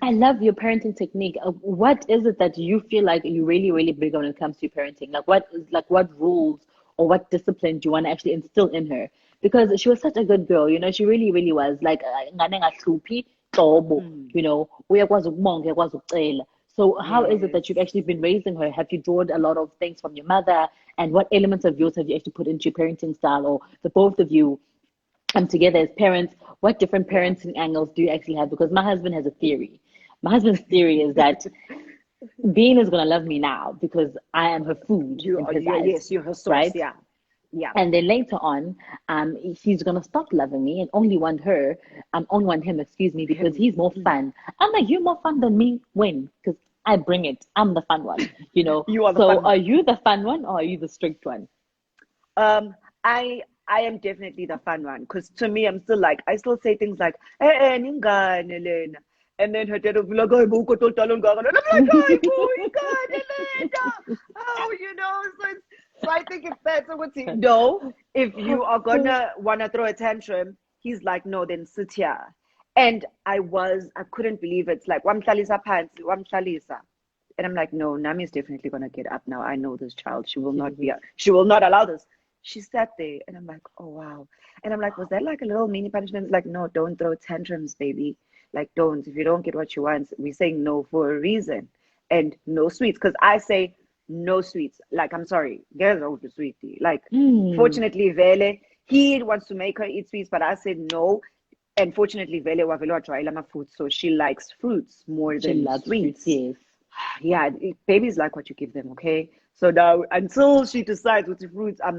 I love your parenting technique. What is it that you feel like you really, really big on when it comes to parenting? What rules or what discipline do you want to actually instill in her? Because she was such a good girl, you know, she really, really was. Like, ngane ngahluphi, tobo, you know, uyakwazi ukubonga, uyakwazi ukucela. So how is it Yes. that you've actually been raising her? Have you drawn a lot of things from your mother? And what elements of yours have you actually put into your parenting style, or the both of you together as parents? What different parenting angles do you actually have? Because my husband has a theory. My husband's theory is that Bean is gonna love me now because I am her food in his eyes, Yes, you're her source. right? Yeah. Yeah. And then later on, he's gonna stop loving me and only want her, only want him, excuse me, because he's more fun. I'm like, you're more fun than me. When? Because I bring it. I'm the fun one, you know. You are the So fun are you the fun one or are you the strict one? I am definitely the fun one, because to me, I still say things like, ningane lena. And then her dad will be like, "Ay, bo, koto talon gaga." And I'm like, "Ay, bo, ingane lena." Oh, you know, so I think it's better with you. No, if you are gonna wanna throw a tantrum, he's like, "No, then sit here." And I couldn't believe it. It's like, wamhlalisa phansi, wamhlalisa. And I'm like, no, Nami is definitely gonna get up now. I know this child. She will not allow this. She sat there, and I'm like, oh wow. And I'm like, was that like a little mini punishment? It's like, no, don't throw tantrums, baby. Like, don't. If you don't get what you want, we're saying no for a reason. And no sweets. Because I say no sweets. Like, I'm sorry, girls are the sweetie. Like, fortunately, Vele, he wants to make her eat sweets, but I said no. And fortunately, Vele wavelo try lama food, so she likes fruits more She than loves sweets. yes. Yeah, babies like what you give them, okay? So now, until she decides which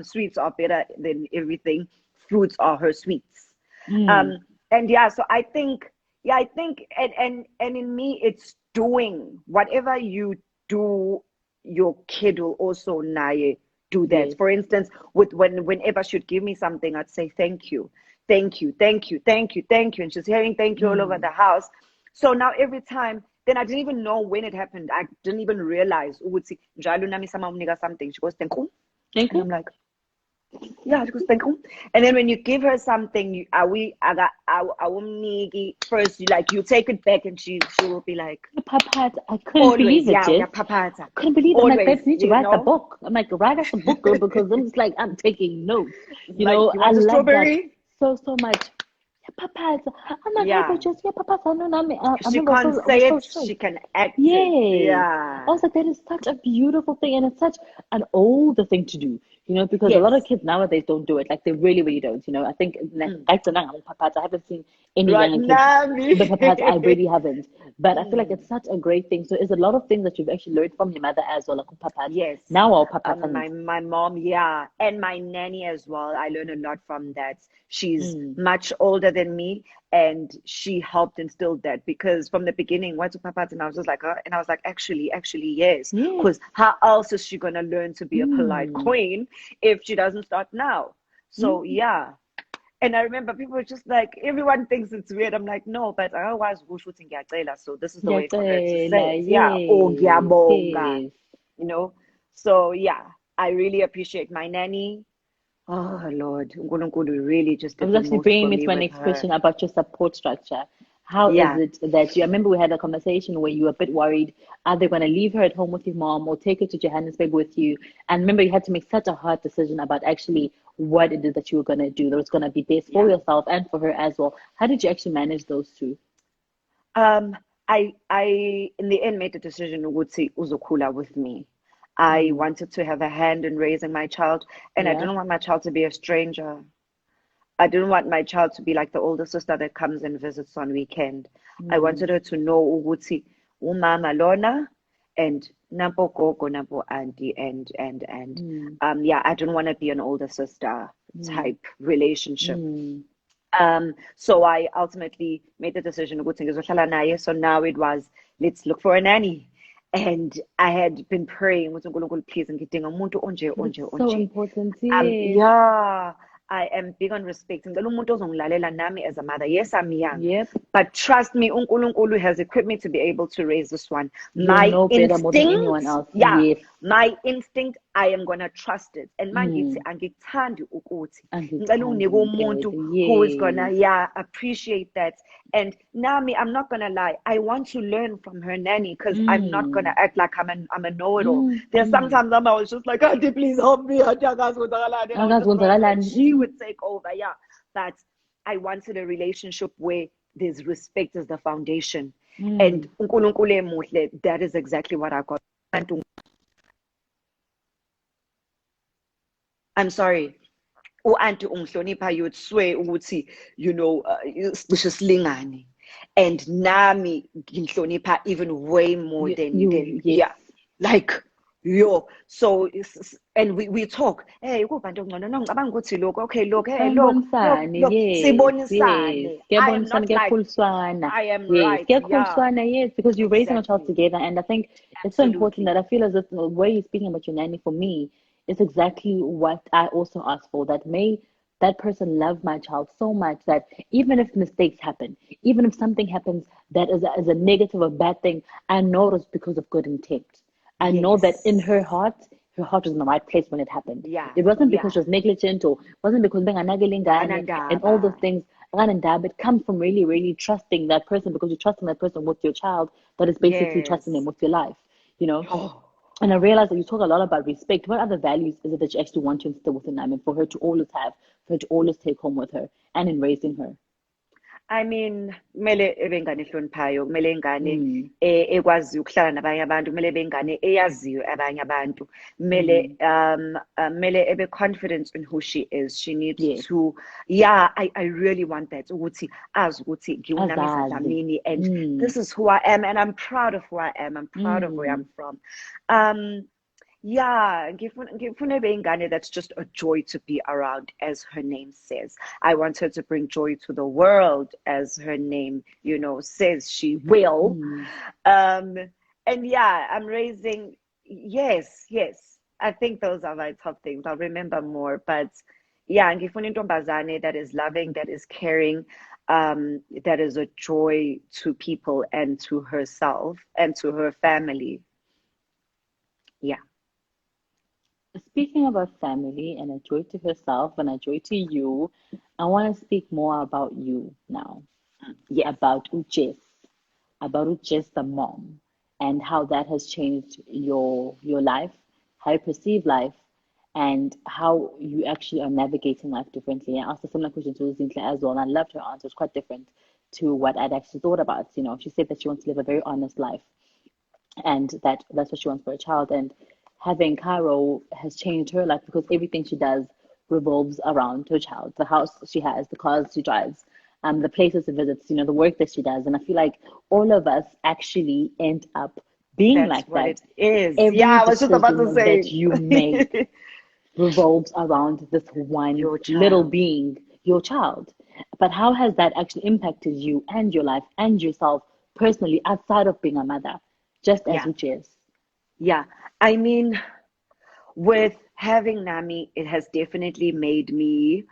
sweets are better than everything, fruits are her sweets. And yeah, so I think, and in me, it's doing whatever you do. Your kid will also naye do that. Yes. For instance, whenever she'd give me something, I'd say thank you, thank you, thank you, thank you, thank you, and she's hearing thank you all over the house. So now every time, then I didn't even know when it happened. I didn't even realize. Njalo nami sama umnika something. She goes, thank you. Thank And you. I'm like, yeah, she goes, thank you. And then when you give her something, first, you take it back, and she will be like, Papata. I couldn't always, believe it, yeah, Jess. yeah, papata. Couldn't believe it. I'm like, Always, babe, you need to you write the know? book. I'm like, write us a book, girl, because then it's like I'm taking notes. You Like, know, you I want a like that strawberry? so much. Yeah, papata. I'm like, Yeah. hey, but just yeah, papata. No, no, I She remember can't I was say so it, shocked. she can act it. Yes. Yeah. I was like, that is such a beautiful thing, and it's such an older thing to do, you know, because a lot of Yes. kids nowadays don't do it. Like, they really, really don't, you know. I think, I haven't seen any Right younger kids, now, but perhaps I really haven't. But I feel like Mm. it's such a great thing. So, is a lot of things that you've actually learned from your mother as well, like papat. Yes. Now, our papat. My mom, yeah, and my nanny as well. I learned a lot from that. She's Mm. much older than me, and she helped instill that, because from the beginning, what's papat, and I was just like, and I was like, actually, yes, Yes. because how else is she gonna learn to be a polite Mm. queen if she doesn't start now? So Mm. yeah. And I remember people were just like, everyone thinks it's weird. I'm like, no, but I was shooting ngiyacela, so this is the way for her to say it. Yeah. Oh, ngiyabonga. Yes. You know? So yeah, I really appreciate my nanny. Oh Lord, uNkulunkulu really just I did was the actually most for bringing me me to my with next her. question about your support structure. How is Yeah. it that I remember we had a conversation where you were a bit worried, are they going to leave her at home with your mom or take her to Johannesburg with you? And remember, you had to make such a hard decision about actually what it is that you were going to do that was going to be best for yourself and for her as well. How did you actually manage those two? I in the end made the decision ukuthi uzokhula with me. I wanted to have a hand in raising my child, and I didn't want my child to be a stranger. I didn't want my child to be like the older sister that comes and visits on weekend. I wanted her to know ukuthi umama lona and nampo gogo, nampo auntie, and yeah, I didn't want to be an older sister type relationship. So I ultimately made the decision ukuthi ngizohlala naye. So now it was, let's look for a nanny. And I had been praying with uNkulunkulu, please ngidinga umuntu onje. So important, yes. Yeah, I am big on respecting. Ngicela umuntu ozongilalela nami as a mother. Yes, I'm young. Yep. But trust me, uNkulunkulu has equipped me to be able to raise this one. You My know better more than anyone instinct, else. yeah, Yes. my instinct, I am gonna trust it. And mangithi angikuthandi ukuthi ngicela unginike umuntu who is gonna appreciate that. And Nami, I'm not gonna lie, I want to learn from her nanny because I'm not gonna act like I'm a know-it-all. There's sometimes I was just like, Auntie, please help me. She would take over, yeah. But I wanted a relationship where there's respect as the foundation. And uNkulunkulu emuhle, that is exactly what I got. I'm sorry. U-anti ungihlonipha, you would swear ukuthi, you know, cishe silingane. And nami ngihlonipha even way more than yeah. Like, yo. So and we talk. Hey, kubantu ngcono ngicabanga ukuthi lokho, okay, look, hey, look. Sibonisane. I am not like I am right. Yes, because you're raising a child together, and I think it's so important that I feel as if the way you're speaking about your nanny, for me, is exactly what I also ask for. That may that person love my child so much that even if mistakes happen, even if something happens that is a negative or bad thing, I know it's because of good intent. I know that in her heart was in the right place when it happened. Yeah. It wasn't because she was negligent, or wasn't because and all those things. It comes from really, really trusting that person, because you're trusting that person with your child, that is basically trusting them with your life, you know. And I realized that you talk a lot about respect. What other values is it that you actually want to instill within them, and for her to always have, for her to always take home with her and in raising her? I mean, kumele ebengane ehloniphayo, kumele ingane ekwazi ukuhlala nabanye abantu, kumele ebengane eyaziyo abanye abantu, kumele kumele ebe confident in who she is. She needs to, I really want that. Ukuthi azi ukuthi ngiwuNamisa Dlamini, and this is who I am, and I'm proud of who I am. I'm proud of where I'm from. Ngifuna ebe ingane that's just a joy to be around, as her name says. I want her to bring joy to the world, as her name, you know, says she will. And I'm raising, yes. I think those are my top things. I'll remember more, but ngifuna intombazane that is loving, that is caring, that is a joy to people and to herself and to her family. Yeah. Speaking about family and a joy to herself and a joy to you, I want to speak more about you now. About Uches the mom, and how that has changed your life, how you perceive life, and how you actually are navigating life differently. I asked a similar question to Zinhle as well, and I loved her answer. It's quite different to what I'd actually thought about. You know, she said that she wants to live a very honest life, and that's what she wants for a child. And having Caro has changed her life, because everything she does revolves around her child. The house she has, the cars she drives, the places she visits, you know, the work that she does. And I feel like all of us actually end up being That's like what that. it is. Every I was just about to say that you make revolves around this one little being, your child. But how has that actually impacted you and your life and yourself personally, outside of being a mother, just as which is? Yeah, I mean, with having Nami, it has definitely made me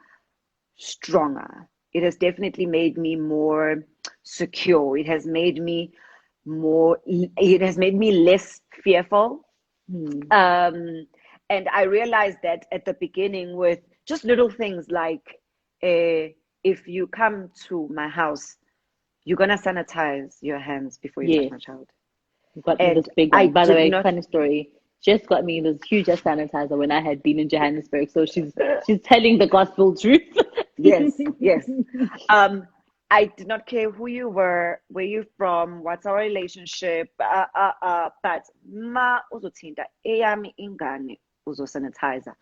stronger. It has definitely made me more secure. It has made me less fearful. And I realized that at the beginning, with just little things like, if you come to my house, you're gonna sanitize your hands before you touch my child. Got me this big one. By the way, funny story. Just got me this huge sanitizer when I had been in Johannesburg. So she's telling the gospel truth. Yes. I did not care who you were, where you're from, what's our relationship. But ma uzothinta eyami ingane uzosanitizer.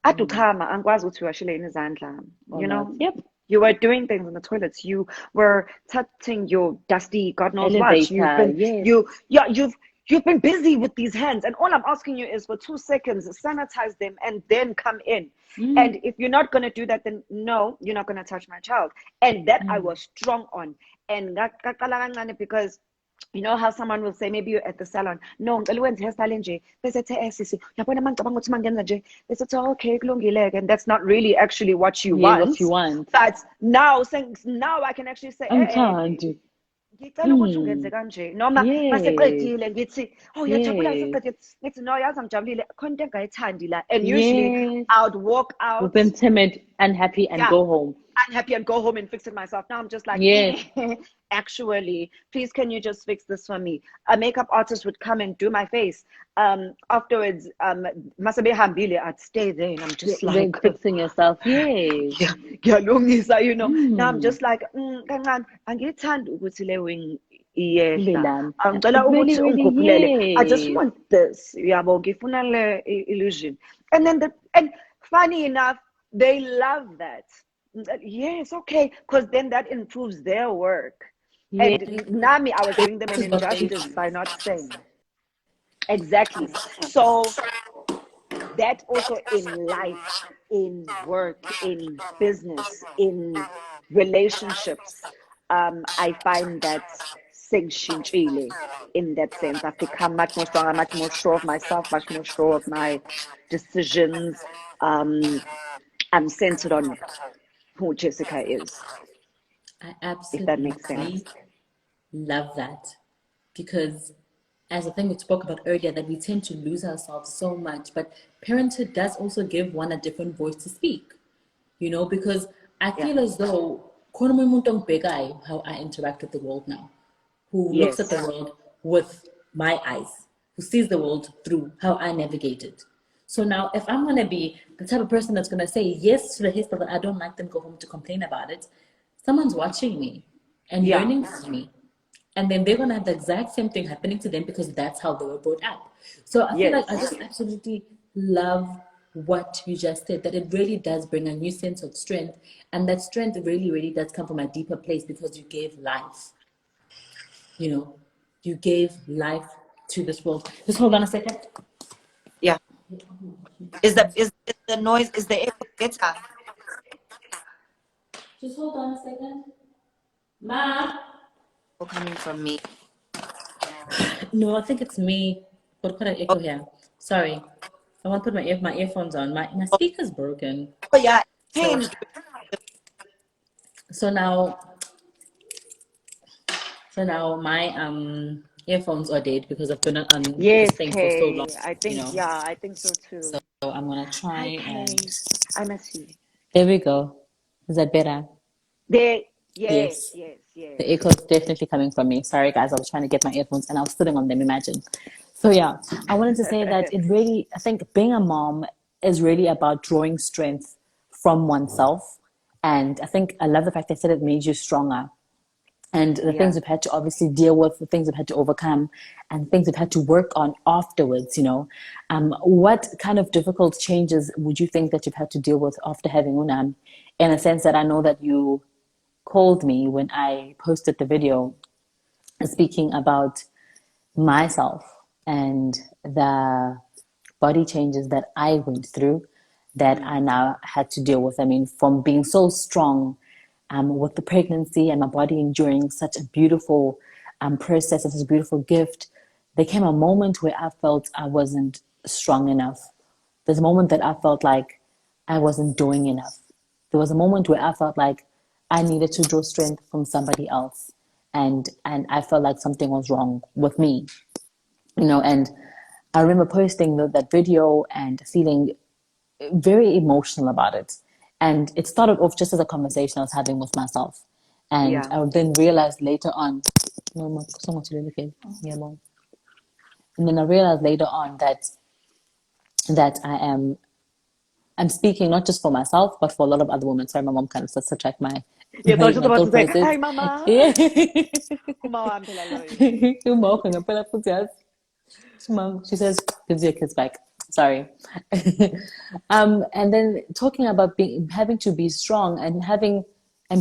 Adukhama angikwazi ukuthi uwashile izandla. You know. Yep. You were doing things in the toilets. You were touching your dusty, God knows elevator, what. You've been busy with these hands, and all I'm asking you is for 2 seconds, sanitize them, and then come in. And if you're not gonna do that, then no, you're not gonna touch my child. And that I was strong on. And because You know how someone will say, maybe you're at the salon, no, ngicela ukwenza i-hairstyle nje, bese ethe sisi, yabona mangicabanga ukuthi mangenza nje, bese ethi okay, kulungile, and that's not really actually what you Yeah, want. what you want. But now I can actually say, Angithandi. ngicela ukuthi ungenze kanje, noma maseqedile ngithi, oh uyajabula seqedile, ngithi no, yazi angijabulile, khona into engayithandi la, and usually I would walk out We've been timid, unhappy, and go home. Unhappy and go home and fix it myself. Now I'm just like, actually, please can you just fix this for me? A makeup artist would come and do my face. Afterwards, masabe hambile, I'd stay there and I'm just like fixing yourself. You know. Now I'm just like, kancane angithandi ukuthi le wing iyehla. Angicela ukuthi ungikhuphulele. I just want this. Yabo ngifuna le illusion. And funny enough, they love that. Yes, okay, because then that improves their work. And Nami, I was doing them an injustice by not saying. Exactly. So that also in life, in work, in business, in relationships, I find that singshintshile in that sense. I've become much more stronger, much more sure of myself, much more sure of my decisions. I'm centered on who Jessica is. I absolutely if that makes sense. Love that, because as I think we spoke about earlier, that we tend to lose ourselves so much, but parenthood does also give one a different voice to speak, you know, because I feel as though how I interact with the world now, who looks at the world with my eyes, who sees the world through how I navigate it. So now, if I'm going to be the type of person that's going to say yes to the hairstyle that I don't like, them go home to complain about it, someone's watching me and learning from me. And then they're going to have the exact same thing happening to them because that's how they were brought up. So I feel like I just absolutely love what you just said, that it really does bring a new sense of strength. And that strength really, really does come from a deeper place because you gave life. You know, you gave life to this world. Just hold on a second. Yeah. Is the noise, is the echo better? Just hold on a second. Ma? Coming from me. No, I think it's me. What kind of echo here? Sorry. I want to put my earphones on. My speaker's broken. Oh yeah, changed. So now my earphones are dead because I've been on this thing for so long. I think I think so too. So I'm gonna try I miss you. There we go. Is that better? Yes. The echo is definitely coming from me. Sorry guys, I was trying to get my earphones and I was sitting on them, imagine. So yeah, I wanted to say that I think being a mom is really about drawing strength from oneself. And I think I love the fact they said it made you stronger. And the things we've had to obviously deal with, the things we've had to overcome, and things we've had to work on afterwards, you know. What kind of difficult changes would you think that you've had to deal with after having Unam? In a sense that I know that you called me when I posted the video speaking about myself and the body changes that I went through that I now had to deal with. I mean, from being so strong with the pregnancy and my body enduring such a beautiful process and such a beautiful gift, there came a moment where I felt I wasn't strong enough. There's a moment that I felt like I wasn't doing enough. There was a moment where I felt like I needed to draw strength from somebody else. And I felt like something was wrong with me, you know. And I remember posting that video and feeling very emotional about it. And it started off just as a conversation I was having with myself. And I then realized later on, and then I realized later on that I'm speaking not just for myself, but for a lot of other women. Sorry, my mom kind of starts to track my thought process. Hi, Mama. She says, gives your kids back. Sorry. And then talking about having to be strong and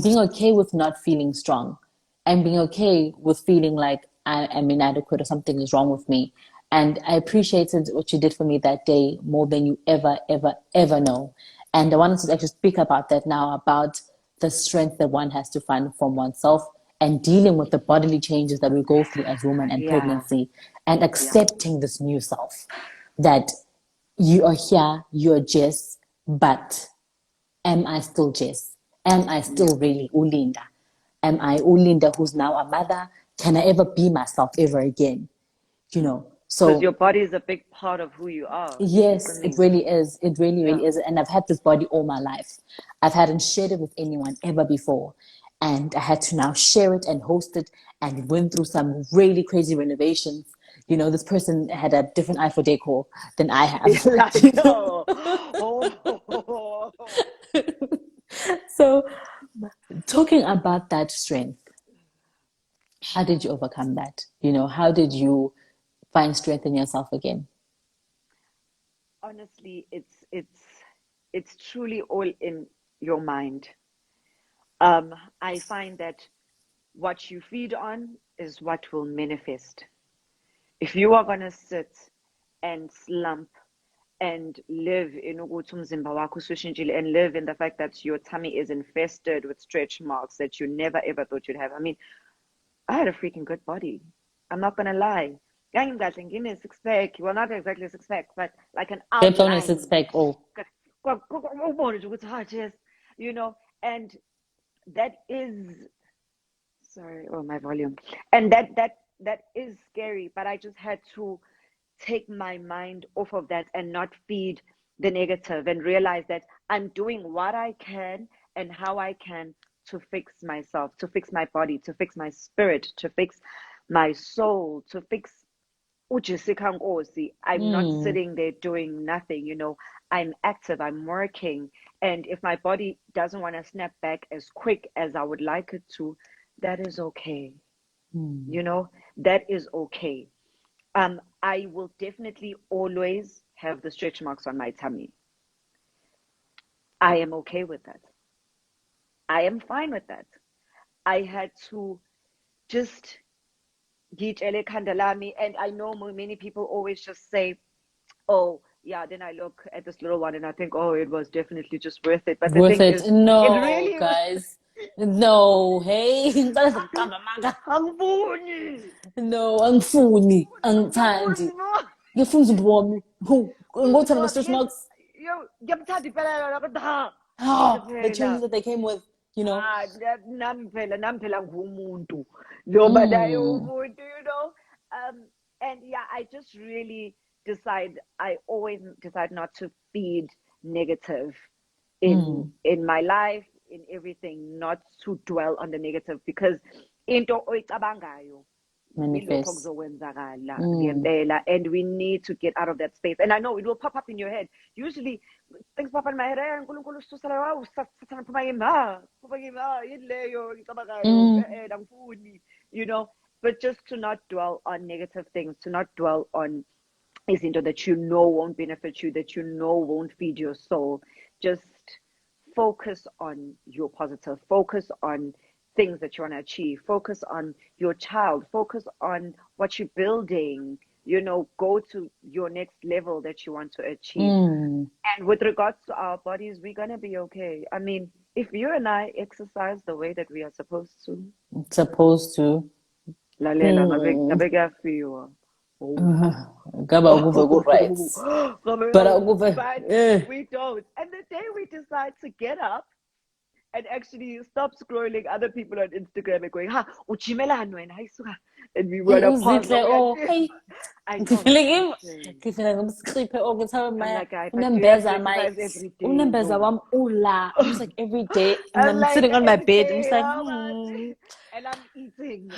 being okay with not feeling strong and being okay with feeling like I am inadequate or something is wrong with me. And I appreciated what you did for me that day more than you ever, ever, ever know. And I wanted to actually speak about that now, about the strength that one has to find from oneself and dealing with the bodily changes that we go through as women and Yeah. pregnancy, and accepting this new self, that you are here, you're Jess, but am I still Jess? Am I still really Ulinda? Am I Ulinda who's now a mother? Can I ever be myself ever again? You know, Because your so body is a big part of who you are. yes, it really is. It really, really Yeah. is. And I've had this body all my life. I hadn't shared it with anyone ever before. And I had to now share it and host it, and went through some really crazy renovations. You know, this person had a different eye for decor than I have. I You know? know. Oh. So, talking about that strength, how did you overcome that? You know, how did you find strength in yourself again? Honestly, it's truly all in your mind. I find that what you feed on is what will manifest. If you are gonna sit and slump and live in ukuthi umzimba wakho usushintshile, and live in the fact that your tummy is infested with stretch marks that you never ever thought you'd have. I mean, I had a freaking good body. I'm not gonna lie. Ngangikahle ngine six pack. Well, not exactly a six pack, but like an Babes on a six outline. pack. Oh, Ubone nje ukuthi, "Ah, yes," you know, and that is sorry, oh my volume. And that is scary, but I just had to take my mind off of that and not feed the negative, and realize that I'm doing what I can and how I can to fix myself, to fix my body, to fix my spirit, to fix my soul, to fix ujisika Nkosi. I'm not sitting there doing nothing, you know. I'm active, I'm working. And if my body doesn't want to snap back as quick as I would like it to, that is okay. You know, that is okay. I will definitely always have the stretch marks on my tummy. I am okay with that. I am fine with that. I had to just ngitshele ekhanda lami, and I know many people always just say, oh yeah, then I look at this little one and I think, oh, it was definitely just worth it. But the worth thing it? is, it No, really was. guys. No, hey. Angiboni. No, angifuni, angithandi. Ngifuna umzimba wami. Ngokuthi the stretch Yes, marks. yo, ngiyamthanda impela yona kodwa Oh, the changes phela. that they came with, you know. Nami phela ngumuntu. Njengoba naye umuntu, you know. And yeah, I just really I always decide not to feed negative in my life, in everything, not to dwell on the negative, because into oyicabangayo ilokho Manifest. kuzokwenzakala ngempela, and we need to get out of that space. And I know it will pop up in your head. Usually things pop in my head, uNkulunkulu ususela wow sathana phuma kimi yini leyo ngicabangayo angifuni, you know. But just to not dwell on negative things, to not dwell on izinto that you know won't benefit you, that you know won't feed your soul. Just focus on your positive, focus on things that you want to achieve, focus on your child, focus on what you're building, you know, go to your next level that you want to achieve. And with regards to our bodies, we're going to be okay. I mean, if you and I exercise the way that we are supposed to, Supposed to. lalela ngabe kuyafiwa. Ngaba ukuve ku-right. But akuve. But we don't. And the day we decide to get up and actually stop scrolling other people on Instagram and going, ha, ujimelani wena, hayi suka. And we run a pause. Zinhle, oh, hey. I know. Ngifile ngomsiphe ukuthi I'm Maya like, but you have to unembeza my exercise every day. unembeza wami ula. I'm just like every day, and I'm I'm like, sitting on my every bed. I'm day, just like, how much? And I'm eating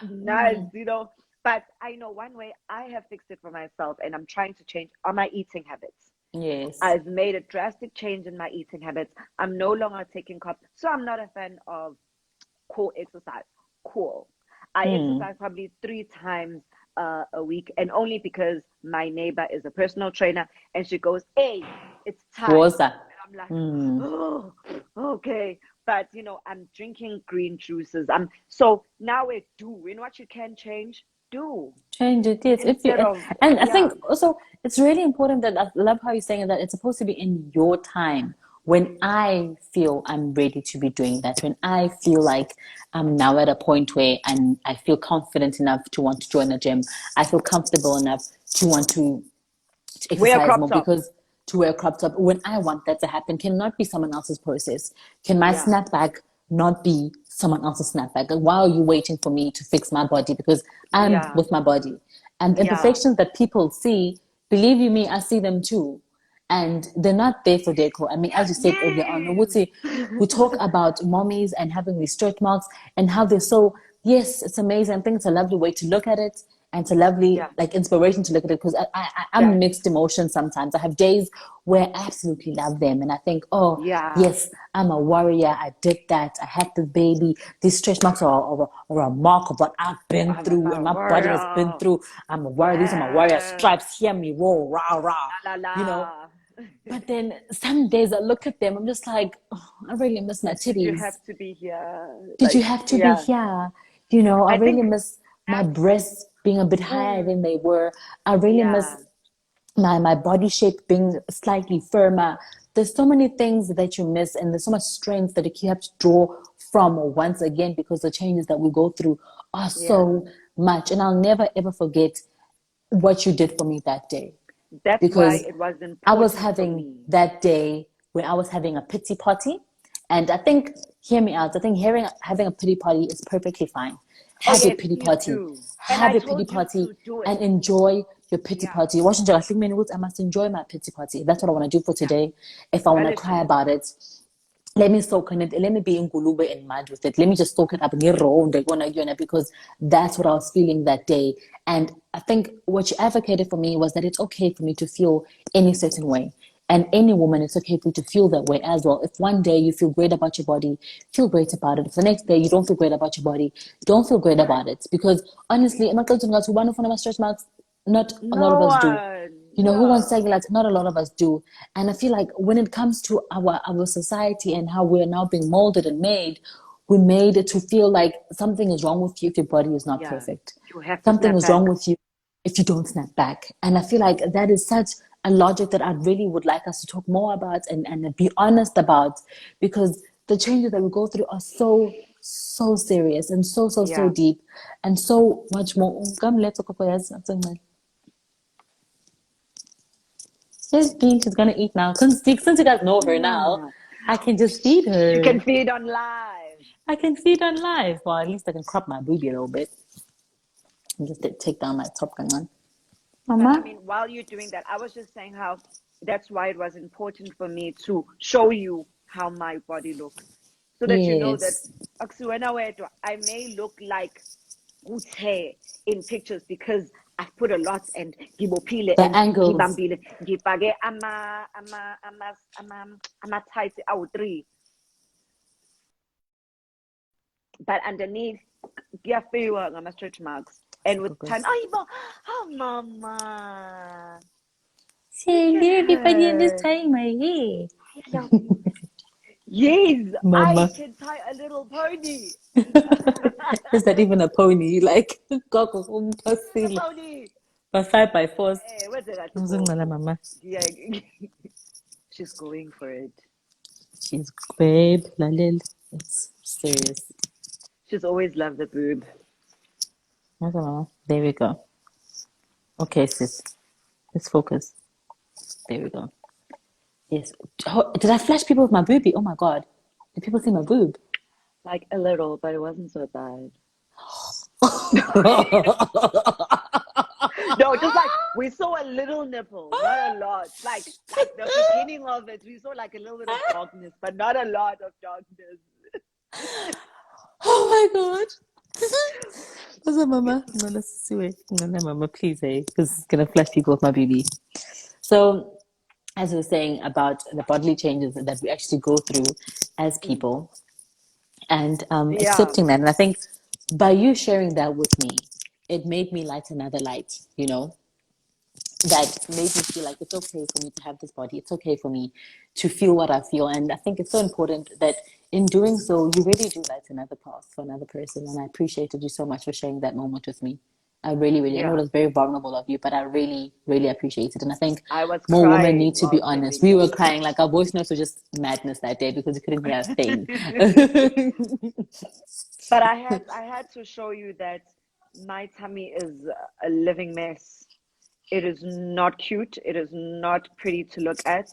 nice, you know. But I know one way I have fixed it for myself, and I'm trying to change are my eating habits. yes. I've made a drastic change in my eating habits. I'm no longer taking carbs. So I'm not a fan of core exercise. Cool. I exercise probably 3 times a week, and only because my neighbor is a personal trainer, and she goes, hey, it's time. Water. And I'm like, oh, okay. But you know, I'm drinking green juices. So now in what you can change, do. Change it, yes. If you, Instead of, and I think also it's really important that I love how you're saying that it's supposed to be in your time. when I feel I'm ready to be doing that, when I feel like I'm now at a point where I feel confident enough to want to join the gym, I feel comfortable enough to want to Wear a exercise crop more, top. because to wear a crop top, when I want that to happen, cannot be someone else's process. Can my Yeah. snapback not be someone else's snapback? Like, why are you waiting for me to fix my body? Because I'm Yeah. with my body. And the Yeah. imperfections that people see, believe you me, I see them too. And they're not there for decor. I mean, as you said earlier on, Nwuti, we talk about mommies and having these stretch marks and how they're so, yes, it's amazing. I think it's a lovely way to look at it, and it's a lovely Yeah. like inspiration to look at it, because I'm Yeah. mixed emotions sometimes. I have days where I absolutely love them and I think, oh, Yeah. yes, I'm a warrior. I did that. I had this baby. These stretch marks are a mark of what I've been I'm through a and my body has been warrior. through. I'm a warrior. These are my warrior stripes. Hear me roar, rah, rah. La la You know, la. but then some days I look at them, I'm just like, oh, I really miss my Did you titties. have to be here? Did you Like, have to be yeah. here? You know, I I really think, miss my breasts being a bit higher than they were. I really miss yeah. my body shape being slightly firmer. There's so many things that you miss, and there's so much strength that you have to draw from once again, because the changes that we go through are Yeah. so much. And I'll never ever forget what you did for me that day, That's why because it was I was important for having me. that day when I was having a pity party. And I think, hear me out, I think having a pity party is perfectly fine. Oh, Have your yes, pity please party. do. And Have I your pity told you party to do it. and enjoy your pity Yeah. party. Watching I think, I must enjoy my pity party. That's what I want to do for today. If I want to Relish cry it. about it, let me soak in it. Let me be in Gulube and mad with it. Let me just soak it up and get rolled because that's what I was feeling that day. And I think what you advocated for me was that it's okay for me to feel any certain way. And any woman, it's okay for you to feel that way as well. If one day you feel great about your body, feel great about it. If the next day you don't feel great about your body, don't feel great about it. Because honestly, I'm not going to go to one of my stretch marks. Not a lot of No us do. one. You know, who wants No. cellulite? Not a lot of us do. And I feel like when it comes to our society and how we're now being molded and made, we made it to feel like something is wrong with you if your body is not Yeah. perfect. You have to Something snap is back. wrong with you if you don't snap back. And I feel like that is such a logic that I really would like us to talk more about and be honest about, because the changes that we go through are so, so serious and so, so, so Yeah. deep and so much more. Just being, she's gonna eat now. Since you guys know her now, Yeah. I can just feed You her. can feed on live. I can feed on live. Well, at least I can crop my booby a little bit and just take down my top gun. But I Mama? mean, while you're doing that, I was just saying how that's why it was important for me to show you how my body looks, so that you know that Yes. I may look like Uthe in pictures because I've put a lot and ngibopile The and angles. ngibambile ngifake ama tights awu 3, but underneath kuyafeywa ngama stretch marks, and with time, oh mama, look Saying at there, everybody in this her. tying my hair. Yes, I Mama. can tie a little pony. Is that even a pony? Like, A pony. but 5x4s. Hey, what's it? Mama. Yeah, she's going for it. She's babe, Lalil. It's serious. She's always loved the boob. Okay, Mama. There we go. Okay, sis. Let's focus. There we go. Yes. Oh, did I flash people with my boobie? Oh my god. Did people see my boob? Like a little, but it wasn't so bad. No, just like we saw a little nipple, not a lot. Like the beginning of it, we saw like a little bit of darkness, but not a lot of darkness. Oh my god. What's up, Mama? No, let's see it. No, Mama, please, hey, because it's gonna flash people with my baby. So, as we were saying about the bodily changes that we actually go through as people, and Yeah, accepting that, and I think by you sharing that with me, it made me light another light. You know, that made me feel like it's okay for me to have this body. It's okay for me to feel what I feel. And I think it's so important that in doing so, you really do light another path for another person. And I appreciated you so much for sharing that moment with me. I really, really, I know Yeah. it was very vulnerable of you, but I really, really appreciate it. And I think I was more women need crying to be while honest. sending We it. were crying, like our voice notes were just madness that day because we couldn't hear a thing. But I had to show you that my tummy is a living mess. It is not cute. It is not pretty to look at.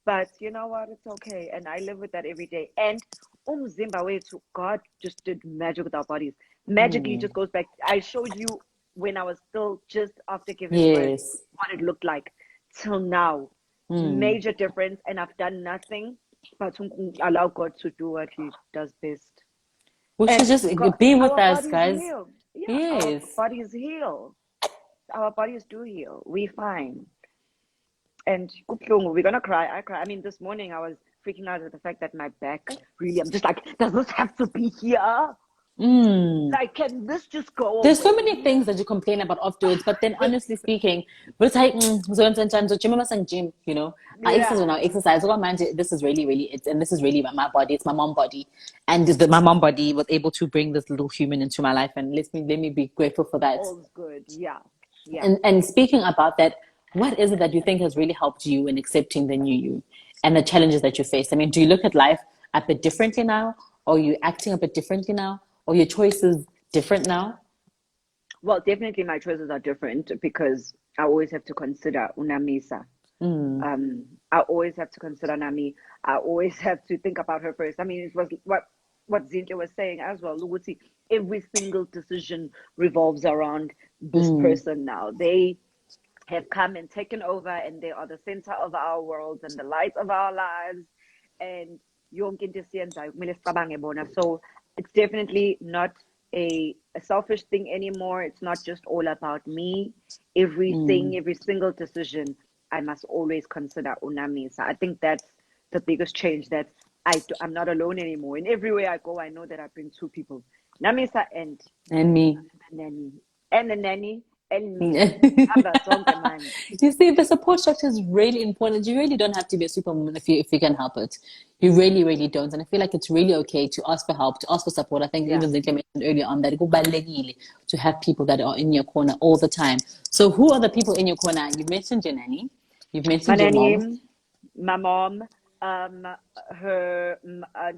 But you know what? It's okay. And I live with that every day. And umzimba wethu, God just did magic with our bodies. Magically just goes back. I showed you when I was still just after giving birth Yes. what it looked like till now. Major difference. And I've done nothing but allow God to do what He does best. We should And just God, be with our us, bodies guys. heal. Yeah, our Yes. bodies heal. Our bodies do heal. We fine. And we're gonna cry. I cry. I mean, this morning I was freaking out at the fact that my back really. I'm just like, does this have to be here? Like, can this just go There's so away? many things that you complain about afterwards, but then honestly speaking, it's like, so gym must gym, you know. I exercise when Yeah. I exercise. Oh man, this is really, really it, and this is really my body. It's my mom body, and my mom body was able to bring this little human into my life, and let me be grateful for that. All's good. Yeah. Yeah. And speaking about that, what is it that you think has really helped you in accepting the new you and the challenges that you face? I mean, do you look at life a bit differently now, or are you acting a bit differently now, or your choices different now? Well, definitely my choices are different because I always have to consider Unamisa. I always have to consider Nami. I always have to think about her first. I mean, it was what Zinhle was saying as well. Luguti, every single decision revolves around this person now. They have come and taken over, and they are the center of our worlds and the light of our lives. And yonke into siyenzayo kumele sicabange bona. So it's definitely not a selfish thing anymore. It's not just all about me. Everything, every single decision, I must always consider Unami. So I think that's the biggest change, that I'm not alone anymore. And everywhere I go, I know that I bring two people, Namisa and And me. the nanny. And the nanny and me. You Hamba sonke manje. see, the support structure is really important. You really don't have to be a superwoman if you can help it. You really, really don't. And I feel like it's really okay to ask for help, to ask for support. I think Yeah. even Zinhle mentioned earlier on that kubalulekile to have people that are in your corner all the time. So who are the people in your corner? You mentioned your nanny. You've My mentioned your mom. nanny, my mom, her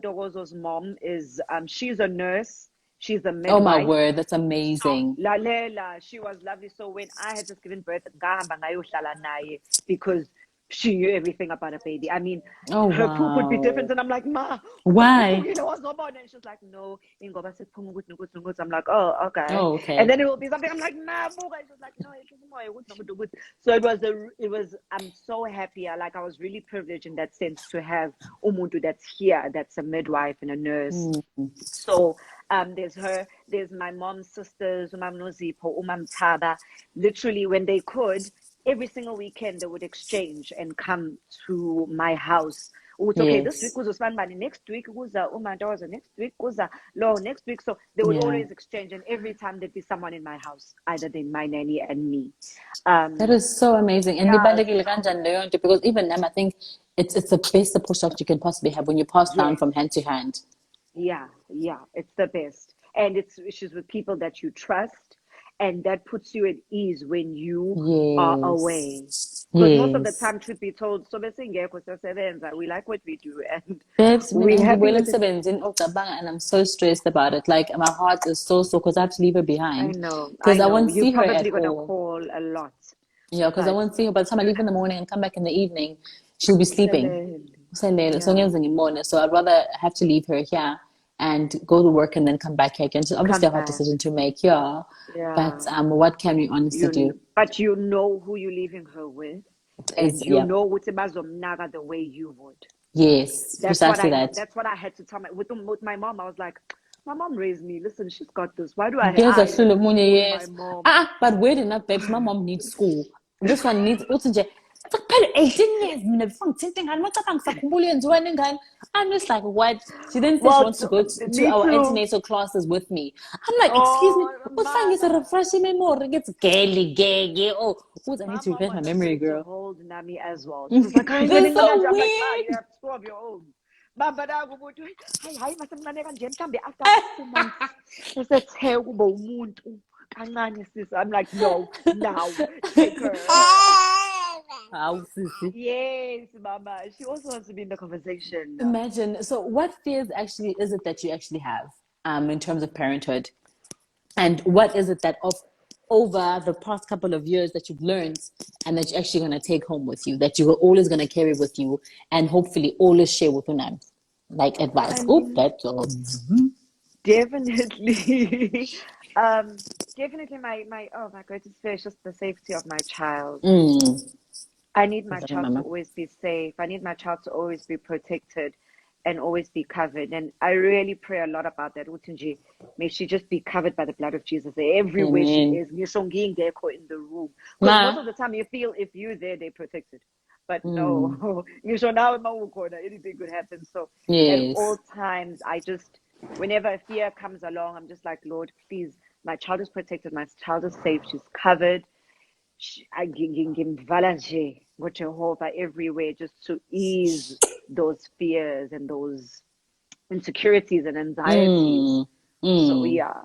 Dogozo's mom is she's a nurse. She's a Oh my midwife. word, that's So amazing. Lalela, she was lovely. So when I had just given birth, ngahamba ngayohlala naye because she knew everything about a baby. I mean, Oh her poop would be different, wow. and I'm like, Ma, Why? was no born, and she's like, no, ingoba sephuma ukuthi nokuthi nokuthi. I'm like, oh, okay. Oh, And okay. then it will be something. I'm like, nah, buka. And she's like, no, it's more ukuthi nokuthi nokuthi. So it was. I'm so happy. I was really privileged in that sense to have umuntu that's here, that's a midwife and a nurse. So there's her, there's my mom's sisters, Umam Nozipho, Umam Mtaba. Literally, when they could, every single weekend they would exchange and come to my house. Oh, it's okay. This week Yes. was Usman, next week was Umandoza, next week was Lo, next week. So they would Yeah. always exchange, and every time there'd be someone in my house, either than my nanny and me. That is so amazing. And Yeah, nibalulekile kanjani leyo nto, because even them, I think it's the best support structure you can possibly have when you pass down yes. from hand to hand. Yeah, it's the best. And she's with people that you trust, and that puts you at ease when you are away. Yes. Because most of the Yes. time, truth be told, so we like what we do, and Babes, we're mina happy ngibuyela with it. emsebenzini ocabanga and I'm so stressed about it. Like my heart is so because I have to leave her I behind know, because I won't You're see her at probably gonna all. call a lot, Yeah, because I but won't see her. By the time I leave in the morning and come back in the evening, she'll be sleeping. So yeah, I'd rather have to leave her here and go to work and then come back here again. So obviously come a hard back. decision to make, yeah. But Yeah, what can we honestly do? but you know who you're leaving her with, and Is you yeah. know ukuthi bazomnaka the way you would. Yes, That's what precisely I know. that. That's what I had to tell with my mom. I was like, my mom raised me. Listen, she's got this. Why do I Yes, have absolutely. to Munye, spoon my yes. mom? But weird enough, babes, my mom needs school. This one needs uthi nje. It's like 18 years mina before ngithinta ingane macabanga sakhumbula yenziwani ingane. I'm just like, what? She then says she Well, wants to go to me our too. antenatal classes with me. I'm like, excuse me, Oh, what's fine is a mother. refreshing memory. It's girly, gay. Oh, I need My to mom refresh my was memory, afraid to girl. hold Nami as well. She was like, I'm This is so like, Ma, you weird. have school of your own. But hi, masemncane kanje mhlambe after 2 months esethe kube umuntu. kancane sis. I'm like, no, now, take her. How sissy. Yes, mama. She also wants to be in the conversation. Imagine. So, what fears actually is it that you actually have in terms of parenthood? And what is it that over the past couple of years that you've learned and that you're actually going to take home with you, that you are always going to carry with you and hopefully always share with Unam? Like advice. I Oh, mean, that's all. definitely. Definitely my greatest fear is just the safety of my child. I need my child to Mama. always be safe. I need my child to always be protected and always be covered. And I really pray a lot about that. Utinji, may she just be covered by the blood of Jesus everywhere she Amen. is. In the room. Because most Ma. of the time you feel if you're there, they're protected. But no, you show now in my corner, anything could happen. So at all Yes. times, whenever a fear comes along, I'm just like, Lord, please, my child is protected. My child is safe. She's covered. I ngimvala nje ngoJehova everywhere just to ease those fears and those insecurities and anxieties. So yeah.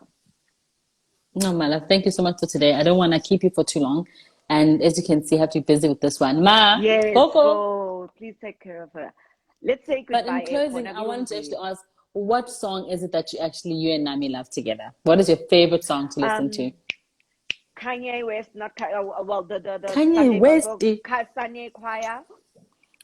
No, my love, thank you so much for today. I don't want to keep you for too long. And as you can see, I have to be busy with this one. Ma, Yes, Coco. go. Please take care of her. Let's say But in goodbye. closing, I wanted to actually ask, what song is it that you and Nami love together? What is your favorite song to listen to? Kanye West, not well, the Kanye Sunday West. Sunday choir.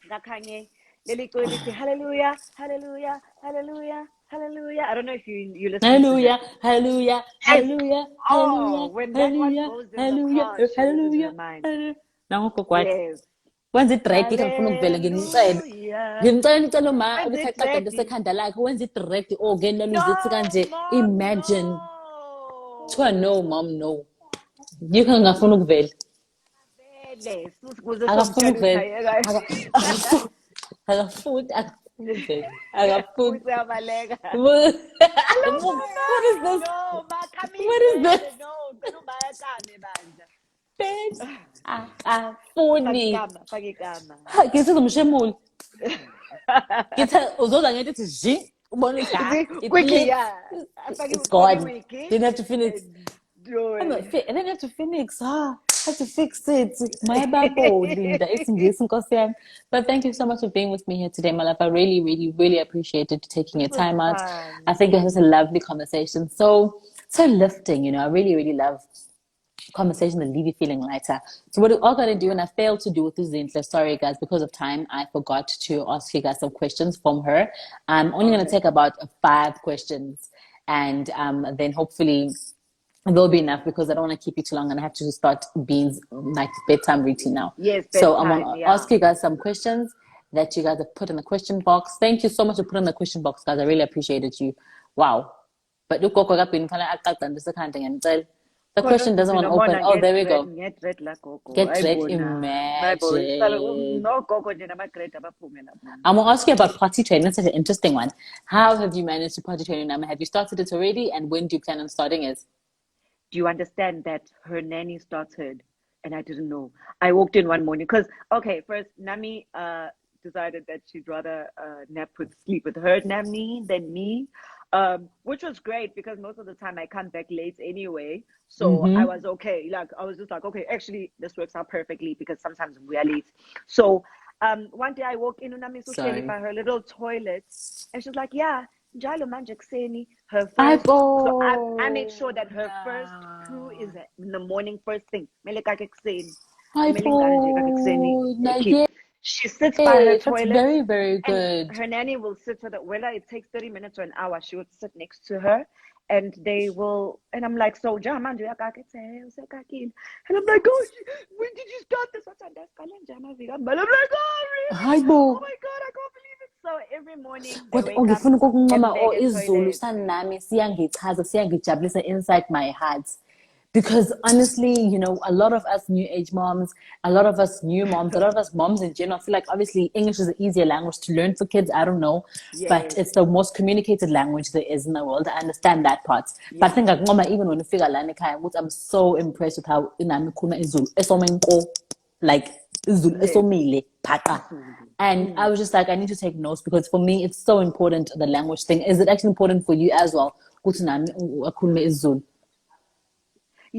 The Kanye. Hallelujah, hallelujah, hallelujah, hallelujah. I don't know if you listen to that. Hallelujah, hallelujah, Yes. hallelujah, Oh, hallelujah, when that one hallelujah, goes in the hallelujah, car, she loses her hallelujah, mind. hallelujah. Nangu what? Yes. Wenza i-direct ngifuna ukuvela ngimcele. Hallelujah. Ngimcela ma When's ukuthi it aqede ready? ngesekhanda lakhe wenza i-direct ngena No, luzithi kanje. mom, Imagine. Kuthiwa no. no mom no. Yikho ngingafuna ukuvela. Vele, kuze Akafuna somtshela ukuthi ukuvela. ayeka. Akafuni ukuvela. Akafuni. Uyabaleka. Hello, What is mama. this? No, ma, come What is this? in. No, ngicela ubayakame bandla. Bitch. Akafuni. Faka igama. Ngithi sizomshemula. Ngithi uzoza ngento ethi zi ubona See, it quickly, blitz. yeah. It's Faka gone. wiki. Didn't have to finish. And Joy. then you have to fix. Have to fix it. My babo, Linda. It's Nkosi yami. But thank you so much for being with me here today, my love. I really, really, really appreciated taking your This was time out. I fun. think it was a lovely conversation. So lifting, you know. I really, really love conversation that leave you feeling lighter. So what we're all going to do, and I failed to do with Zinhle, sorry guys, because of time, I forgot to ask you guys some questions from her. I'm only going to take about 5 questions, and then hopefully there'll be enough because I don't want to keep you too long and I have to start being like bedtime routine now. Yes, So I'm bedtime, going to yeah. ask you guys some questions that you guys have put in the question box. Thank you so much for putting in the question box, guys. I really appreciated you. Wow. But look, the question doesn't want to open. Oh, there we go. Get red. Imagine. I'm going to ask you about party training. That's such an interesting one. How have you managed to party train? Have you started it already? And when do you plan on starting it? Do you understand that her nanny started and I didn't know? I walked in one morning because, okay, first, Nami decided that she'd rather sleep with her nanny than me. Which was great because most of the time I come back late anyway. So I was okay. Like I was just like, okay, actually this works out perfectly because sometimes we are late. So one day I walk in Unami by her little toilet and she's like, yeah, njalo manje kuseni, her first. So I make sure that her first poo is in the morning first thing. She sits by her toilet. That's very, very good. And her nanny will sit with her. Whether it takes 30 minutes or an hour, she would sit next to her. And they will, and I'm like, so, and I'm like, oh, when did you start this? I'm like, oh, really? Oh my God, I can't believe it. So every morning, they wake up and inside my heart. Because honestly, you know, a lot of us new age moms, a lot of us new moms, a lot of us moms in general feel like obviously English is an easier language to learn for kids. I don't know, but it's the most communicated language there is in the world. I understand that part. But I think like mama, even when you figure I'm so impressed with how like and I was just like, I need to take notes because for me it's so important, the language thing. Is it actually important for you as well?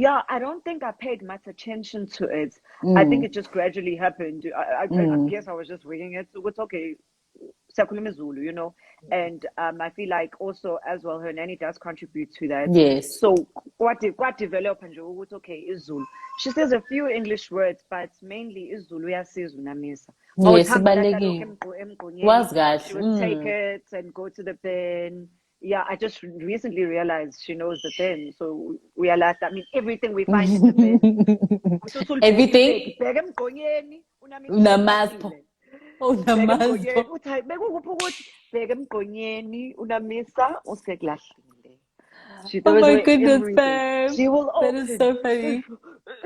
Yeah, I don't think I paid much attention to it. I think it just gradually happened. I guess I was just winging it. So it's okay. Siyakhuluma isiZulu, you know. And I feel like also as well her nanny does contribute to that. Yes. So what develop nje ukuthi okay isiZulu. She says a few English words, but mainly isiZulu uyasiza unamisa. Yes, Mawuthanda ukulahla lokhu sibalulekile. emgqonyeni, Was she would take it and go to the bin. Yeah, I just recently realized she knows the bin. So we are like, I mean, everything we find in the bin. Everything. Bheka emgqonyeni, unamisa Unamazipho. useqaphile. Unamazipho. Bheka emgqonyeni, uthi hayi bekukuphi ukuthi bheka emgqonyeni, unamisa usekulahlile. She Oh throws my away goodness, everything. babe. She will That open. is so funny.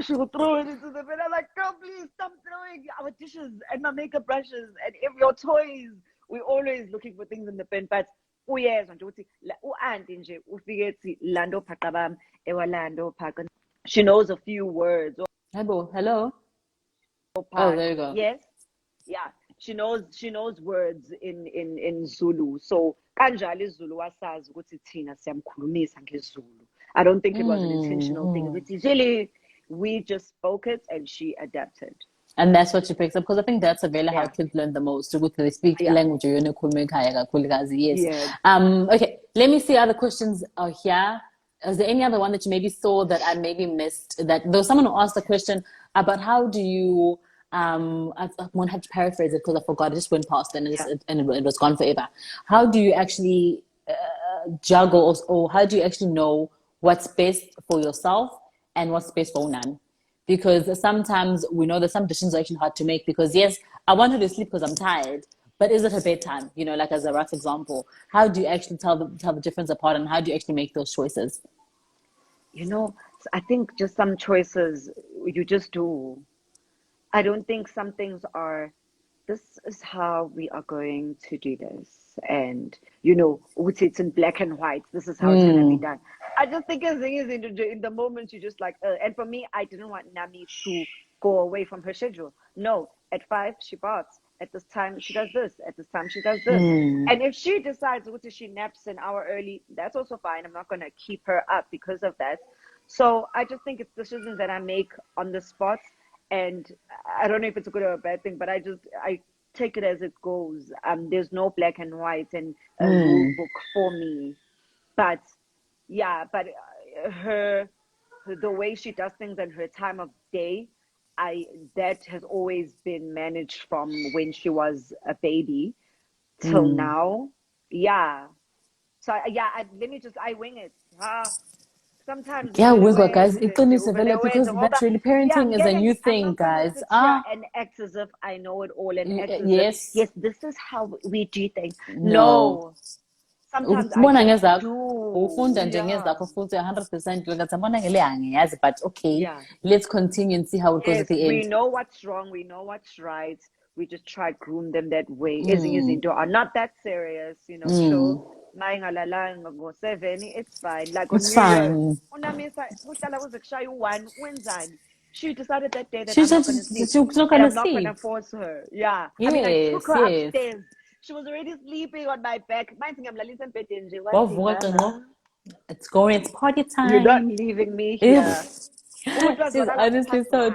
She will throw it into the bin. I'm like, girl, please stop throwing our dishes and my makeup brushes and your toys. We're always looking for things in the bin, but uyezwa nje ukuthi u-auntie nje ufike ethi lando phaqa bami ewalando phaqa. She knows a few words. Hello. Oh, there you go. Yes. Yeah. She knows words in Zulu. So kanjalo isiZulu wasazi ukuthi thina siyamkhulumisa ngesiZulu. I don't think it was an intentional thing. It's really we just spoke it and she adapted. And that's what she picks up, because I think that's really how kids learn the most. They speak language. Yes. Okay. Let me see other questions here. Is there any other one that you maybe saw that I maybe missed? That there was someone who asked a question about how do you I won't have to paraphrase it because I forgot. It just went past and it was gone forever. How do you actually juggle, or how do you actually know what's best for yourself and what's best for Unan? Because sometimes we know that some decisions are actually hard to make, because yes, I want her to sleep because I'm tired, but is it her bedtime? You know, like as a rough example, how do you actually tell the difference apart, and how do you actually make those choices? You know, I think just some choices you just do. I don't think some things are, this is how we are going to do this. And, you know, it's in black and white. This is how it's going to be done. I just think as thing is in the moment, you just like, and for me, I didn't want Nami to go away from her schedule. No, at 5, she baths. At this time, she does this. At this time, she does this. And if she decides, she naps an hour early, that's also fine. I'm not going to keep her up because of that. So I just think it's decisions that I make on the spot. And I don't know if it's a good or a bad thing, but I take it as it goes. There's no black and white and a rule book for me. But yeah, but the way she does things and her time of day, that has always been managed from when she was a baby till now. Yeah. So yeah, I wing it. Sometimes guys, it's only developed because that's really parenting is a new thing, guys. And acts as if I know it all and act as if, yes, this is how we do things. No. Sometimes I just do. Ufunda nje ngezakho futhi 100% ngathi abona ngele angiyazi, but okay, let's continue and see how it goes at the end. We know what's wrong, we know what's right. We just try to groom them that way. Ezinye izinto are not that serious, you know. So mayingalalanga ngo-7, it's fine. Like it's fine. Unamisa kuhlala kuze kushaya u-1 wenzani? She decided that day that she's I'm not going to sleep. She's not going to sleep. I'm not going to force her. Yeah. Yes, I mean, I took her upstairs. She was already sleeping on my back. It's going. It's party time. You're not leaving me here. She's honestly so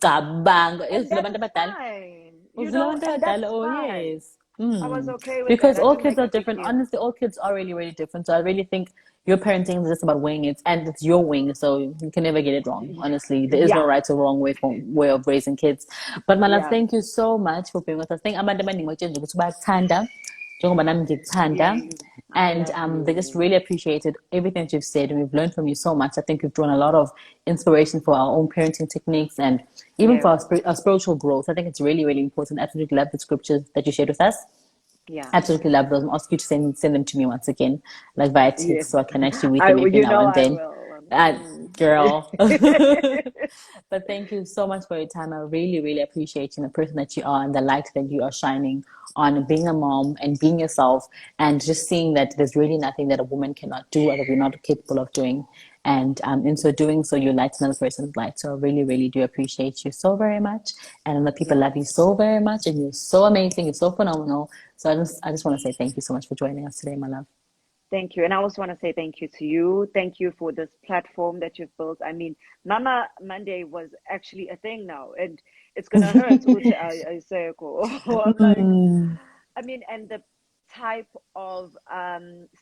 cabang. That's fine. You know, and that's fine. Yes. I was okay with because that. all kids are different. Honestly, all kids are really, really different. So I really think your parenting is just about weighing it, and it's your wing, so you can never get it wrong. Honestly, there is no right or wrong way of raising kids. But my love, thank you so much for being with us. And they just really appreciated everything that you've said, and we've learned from you so much. I think we've drawn a lot of inspiration for our own parenting techniques, and even for our spiritual growth. I think it's really, really important. I absolutely love the scriptures that you shared with us. Yeah, absolutely love those. I'll ask you to send them to me once again, like via text, so I can actually read them every now and then. Girl. But thank you so much for your time. I really, really appreciate you, the person that you are, and the light that you are shining on being a mom and being yourself, and just seeing that there's really nothing that a woman cannot do or that we're not capable of doing. And in so doing, so you light another person's light. So I really, really do appreciate you so very much. And the people love you so very much. And you're so amazing. You're so phenomenal. So I just want to say thank you so much for joining us today, my love. Thank you. And I also want to say thank you to you. Thank you for this platform that you've built. I mean, Mama Monday was actually a thing now, and it's gonna hurt. I say, I'm like, Mm, I mean, and the type of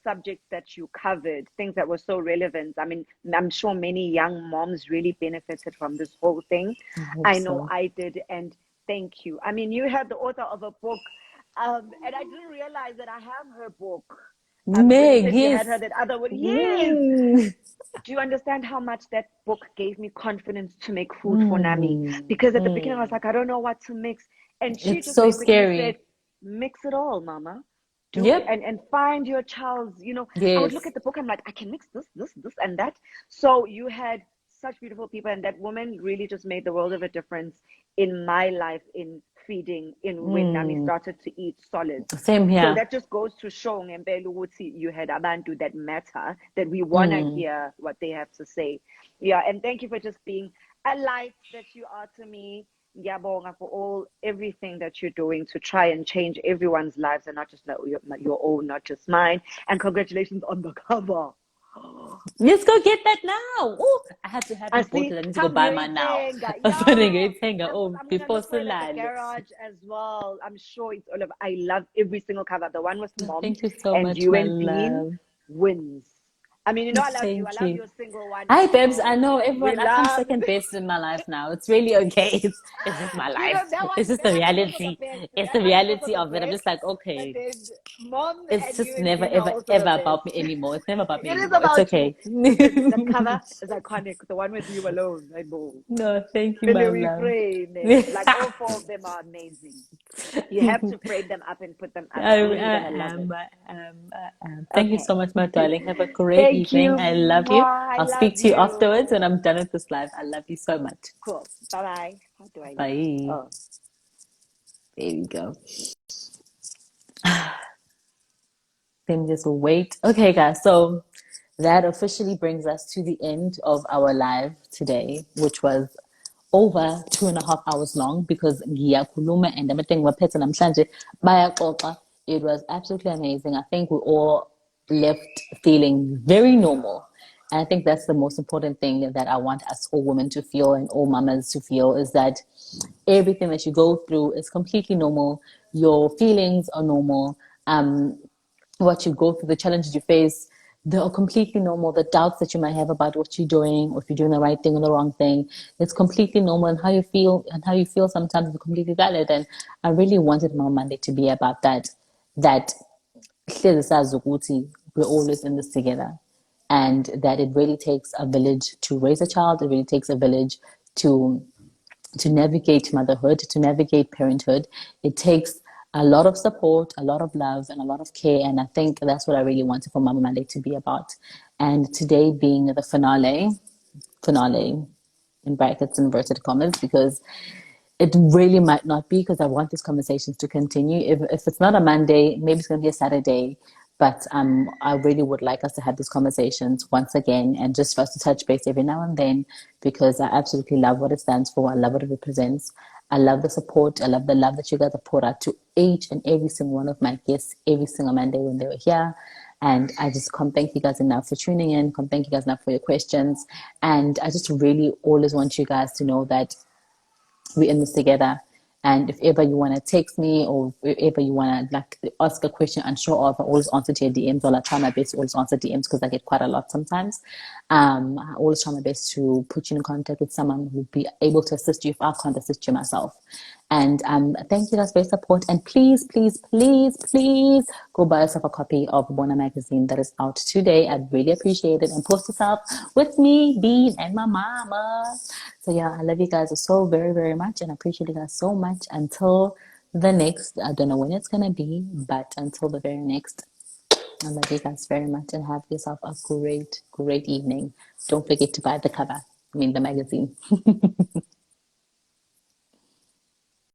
subjects that you covered, things that were so relevant. I mean, I'm sure many young moms really benefited from this whole thing. I hope I know so. I did, and thank you. I mean, you had the author of a book, and I didn't realize that I have her book. When you Meg, said you yes. had her that other one, yes. Mm, Do you understand how much that book gave me confidence to make food for Nami? mm, Because at the beginning I was mm. like, I don't know what to mix. And she It's just so basically said, scary. mix it all, mama. Do Yep. and find your child's, I would look Yes. at the book, I'm like, I can mix this, and that. So you had such beautiful people, and that woman really just made the world of a difference in my life, in feeding, in when Nami Mm. started to eat solids. Same So here. that just goes to show ngempela ukuthi you had abantu that matter, that we want to Mm. hear what they have to say. Yeah, and thank you for just being a light that you are to me. Ngiyabonga for everything that you're doing to try and change everyone's lives and not just your own, not just mine. And congratulations on the cover. Let's go get that now. Oh, I had to have I it bought see. and I need to go buy mine now. Hamburger. I'm putting Yeah. it saying, oh, I'm gonna before look for it at the Sulale. garage as well. I'm sure it's all of. I love every single cover. The one with mom Thank you so and much, you my and Bean love. wins. I mean, you know, I love you. I Thank love you. your single one Hi, as babes. I well. know We everyone. I come love. second best in my life now. It's really okay. It's just my You know, life. that It's just the one is also the reality. best. It's That the one is also reality the of it. I'm best. just like, But okay. then mom It's and you just and never, Bean are ever, also the ever best. about me anymore. It's never about me It is anymore. It's about you. okay. But the cover is iconic. The one with you alone. I know. No, thank you, my Really, we love. frame like all four of them are amazing. You have to frame them up and put them up. I, You're I gonna love it. am. I am. I am. Thank you Okay. so much, my darling. Have a great Thank evening. you. I love you. Mwah. I I'll love speak to you afterwards you. when I'm done with this live. I love you so much. Cool. Bye bye. How do I leave? Bye. Oh. There we go. Let me just wait. Okay, guys. So that officially brings us to the end of our live today, which was over 2.5 hours long because ngiyakhuluma and everything waphethe namhlanje bayaxoxa. It was absolutely amazing. I think we all left feeling very normal. And I think that's the most important thing that I want us all women to feel and all mamas to feel is that everything that you go through is completely normal. Your feelings are normal. What you go through, the challenges you face, they're completely normal. The doubts that you might have about what you're doing, or if you're doing the right thing or the wrong thing, it's completely normal. And how you feel sometimes is completely valid. And I really wanted my Monday to be about that. That hlezi sazi ukuthi we're always in this together, and that it really takes a village to raise a child. It really takes a village to navigate motherhood, to navigate parenthood. It takes a lot of support, a lot of love, and a lot of care. And I think that's what I really wanted for Mama Monday to be about. And today being the finale in brackets, inverted commas, because it really might not be because I want these conversations to continue. If it's not a Monday, maybe it's going to be a Saturday. But I really would like us to have these conversations once again and just for us to touch base every now and then because I absolutely love what it stands for. I love what it represents. I love the support. I love the love that you guys have poured out to each and every single one of my guests every single Monday when they were here. And I just can't thank you guys enough for tuning in. Can't thank you guys enough for your questions. And I just really always want you guys to know that we're in this together. And if ever you want to text me or if ever you want to like ask a question unsure of, I always answer to your DMs. Or I try my best to always answer DMs because I get quite a lot sometimes. I always try my best to put you in contact with someone who will be able to assist you if I can't assist you myself. And thank you guys for your support. And please, please, please, please go buy yourself a copy of Bona magazine that is out today. I'd really appreciate it. And post this up with me, Bean, and my mama. So yeah, I love you guys so very, very much. And I appreciate you guys so much. Until the next, I don't know when it's going to be, but until the very next, I love you guys very much and have yourself a great, great evening. Don't forget to buy the cover, I mean the magazine.